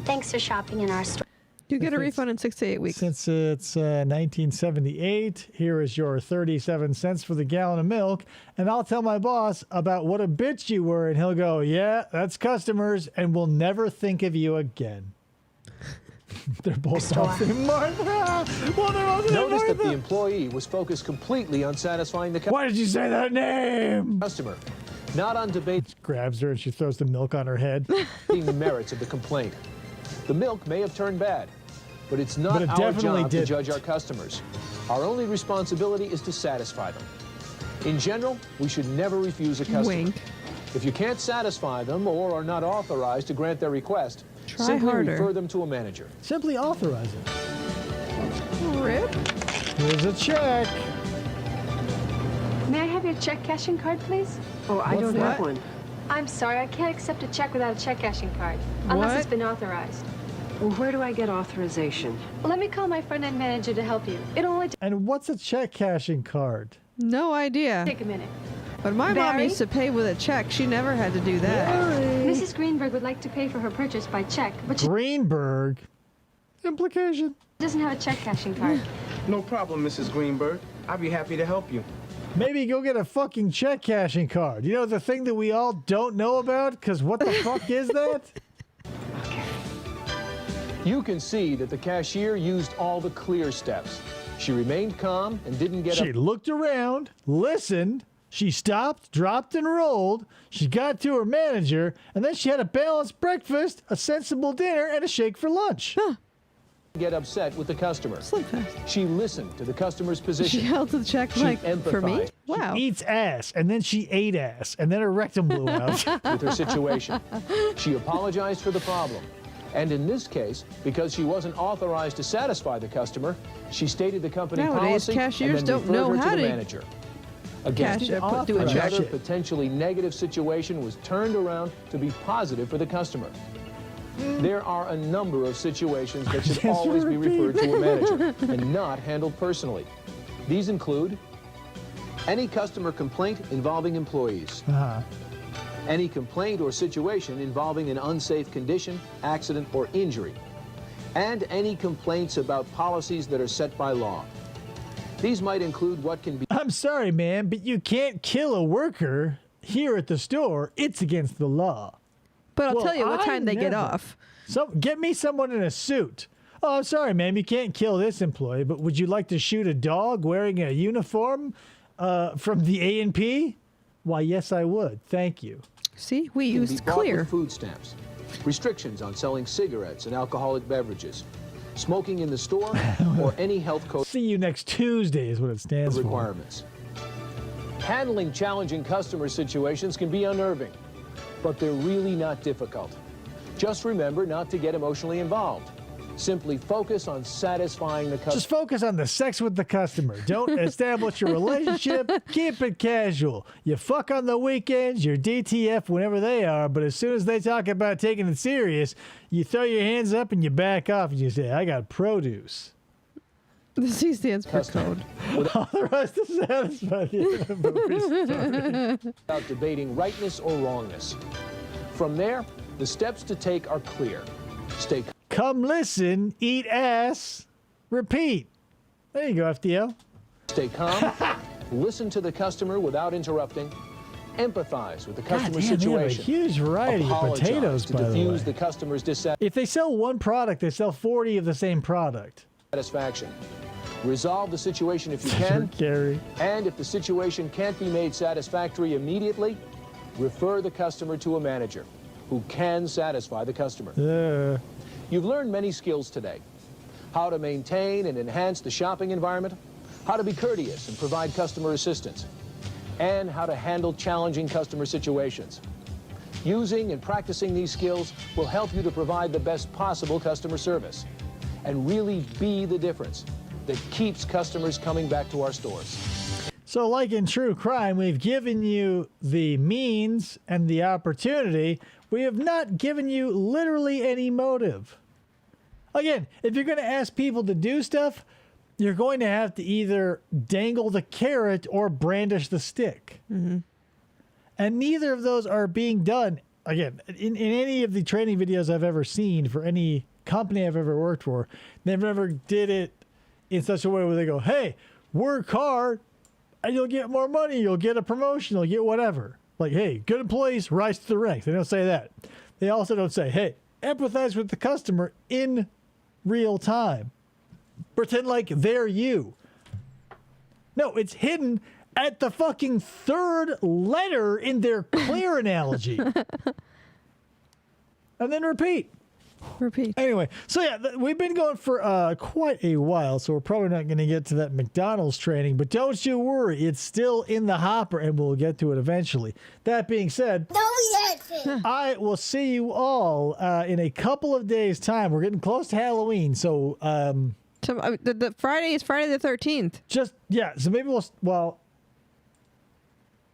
Thanks for shopping in our store. You get a refund in 6 to 8 weeks. Since it's 1978, here is your 37 cents for the gallon of milk, and I'll tell my boss about what a bitch you were, and he'll go, yeah, that's customers, and we'll never think of you again. They're both off the Martha. Notice that the employee was focused completely on satisfying the customer. Why did you say that name? Customer, not on debate. Grabs her and she throws the milk on her head. The merits of the complaint. The milk may have turned bad, but it's not it our definitely job didn't. to judge our customers. Our only responsibility is to satisfy them. In general, we should never refuse a customer. Wink. If you can't satisfy them or are not authorized to grant their request, Try simply harder. refer them to a manager. Simply authorize it. Rip. Here's a check. May I have your check cashing card, please? Oh, I What's don't that? have one. I'm sorry, I can't accept a check without a check cashing card. Unless it's been authorized. Well, where do I get authorization? Let me call my front-end manager to help you. It'll only And what's a check cashing card? No idea. take a minute. But my mom Barry? used to pay with a check. She never had to do that. Mrs. Greenberg would like to pay for her purchase by check, but she Greenberg. Implication. doesn't have a check cashing card. No problem, Mrs. Greenberg. I'll be happy to help you. Maybe go get a fucking check cashing card. You know, the thing that we all don't know about? Because what the fuck is that? You can see that the cashier used all the clear steps. She remained calm and didn't get She looked around, listened, she stopped, dropped, and rolled. She got to her manager, and then she had a balanced breakfast, a sensible dinner, and a shake for lunch. get upset with the customer. She listened to the customer's position. She held the check She like, empathized. for me? Wow. She eats ass, and then she ate ass, and then her rectum blew out. With her situation. She apologized for the problem. And in this case, because she wasn't authorized to satisfy the customer, she stated the company Nowadays, policy cashiers and then don't know referred her how to the to manager. Again, do a check. another potentially negative situation was turned around to be positive for the customer. There are a number of situations that should always be referred to a manager and not handled personally. These include any customer complaint involving employees, any complaint or situation involving an unsafe condition, accident, or injury, and any complaints about policies that are set by law. These might include what can be... I'm sorry, man, but you can't kill a worker here at the store. It's against the law. But I'll Well, tell you what I time they get never. off. So get me someone in a suit. Oh, I'm sorry, ma'am, you can't kill this employee, but would you like to shoot a dog wearing a uniform from the A&P? Why, yes, I would. Thank you. See, we can used be bought with clear. food stamps, restrictions on selling cigarettes and alcoholic beverages, smoking in the store, or any health code See you next Tuesday is what it stands requirements. Handling challenging customer situations can be unnerving, but they're really not difficult. Just remember not to get emotionally involved. Simply focus on satisfying the for. customer. Just focus on the sex with the customer. Don't establish a relationship. Keep it casual. You fuck on the weekends, you're DTF whenever they are, but as soon as they talk about taking it serious, you throw your hands up and you back off and you say, I got produce. The C stands for code. All the rest is satisfied. Without debating rightness or wrongness. From there, the steps to take are clear. Stay Come listen, eat ass, repeat. There you go, FDL. Stay calm, listen to the customer without interrupting, empathize with the customer's damn, they have a situation. huge variety of Apologize potatoes, to by the diffuse way. the customer's dissatisfaction. If they sell one product, they sell 40 of the same product. Resolve the situation if you can, Gary. and if the situation can't be made satisfactory immediately, refer the customer to a manager who can satisfy the customer. You've learned many skills today. How to maintain and enhance the shopping environment, how to be courteous and provide customer assistance, and how to handle challenging customer situations. Using and practicing these skills will help you to provide the best possible customer service and really be the difference that keeps customers coming back to our stores. So like in true crime, we've given you the means and the opportunity. We have not given you literally any motive. Again, if you're going to ask people to do stuff, you're going to have to either dangle the carrot or brandish the stick. And neither of those are being done. Again, in any of the training videos I've ever seen for any company I've ever worked for, they never did it in such a way where they go, hey, work hard and you'll get more money, you'll get a promotion, you'll get whatever. Like, hey, good employees rise to the ranks. They don't say that. They also don't say, hey, empathize with the customer in real time. Pretend like they're you. No, it's hidden at the fucking third letter in their clear analogy. And then repeat. Anyway, so yeah, we've been going for quite a while, so we're probably not going to get to that McDonald's training, but don't you worry, it's still in the hopper, and we'll get to it eventually. That being said, I will see you all in a couple of days' time. We're getting close to Halloween, so... the Friday is Friday the 13th. Just, yeah, so maybe well,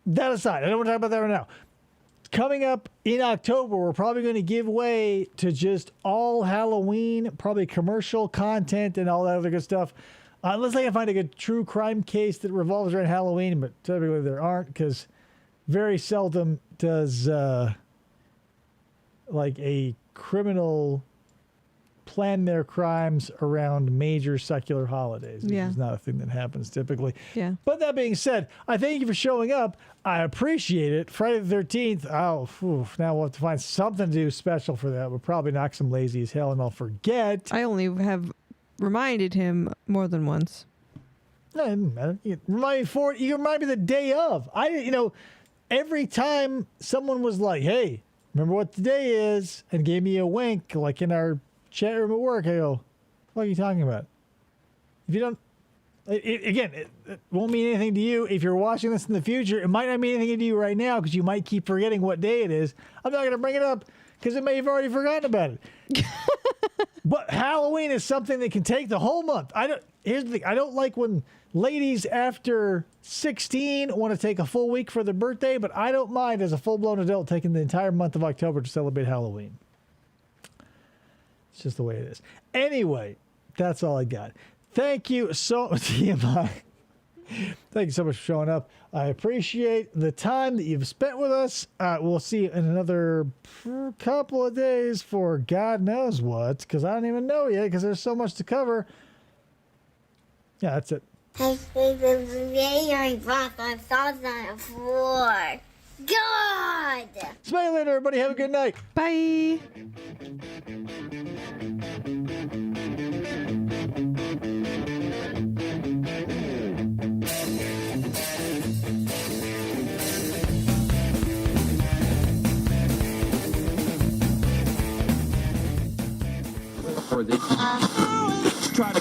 that aside, I don't want to talk about that right now. coming up in October, we're probably going to give way to just all Halloween, probably commercial content and all that other good stuff. Unless I can find a good true crime case that revolves around Halloween, but typically there aren't, because very seldom does like a criminal plan their crimes around major secular holidays. This is not a thing that happens typically. Yeah. But that being said, I thank you for showing up. I appreciate it. Friday the 13th. Now we'll have to find something to do special for that. We'll probably knock some lazy as hell and I'll forget. I only have reminded him more than once. No, it doesn't matter. You remind me for it. You remind me the day of. Every time someone was like, "Hey, remember what the day is," and gave me a wink, like in our chat room at work, I go, "What are you talking about?" If you don't, it won't mean anything to you. If you're watching this in the future, it might not mean anything to you right now because you might keep forgetting what day it is. I'm not going to bring it up because it may have already forgotten about it. But Halloween is something that can take the whole month. Here's the thing. I don't like when ladies after 16 want to take a full week for their birthday, but I don't mind as a full-blown adult taking the entire month of October to celebrate Halloween. It's just the way it is. Anyway, that's all I got. Thank you so much, TMI. Thank you so much for showing up. I appreciate the time that you've spent with us. We'll see you in another couple of days for God knows what, because I don't even know yet, because there's so much to cover. Yeah, that's it. God! Smile later, everybody. Have a good night. Bye. For the try to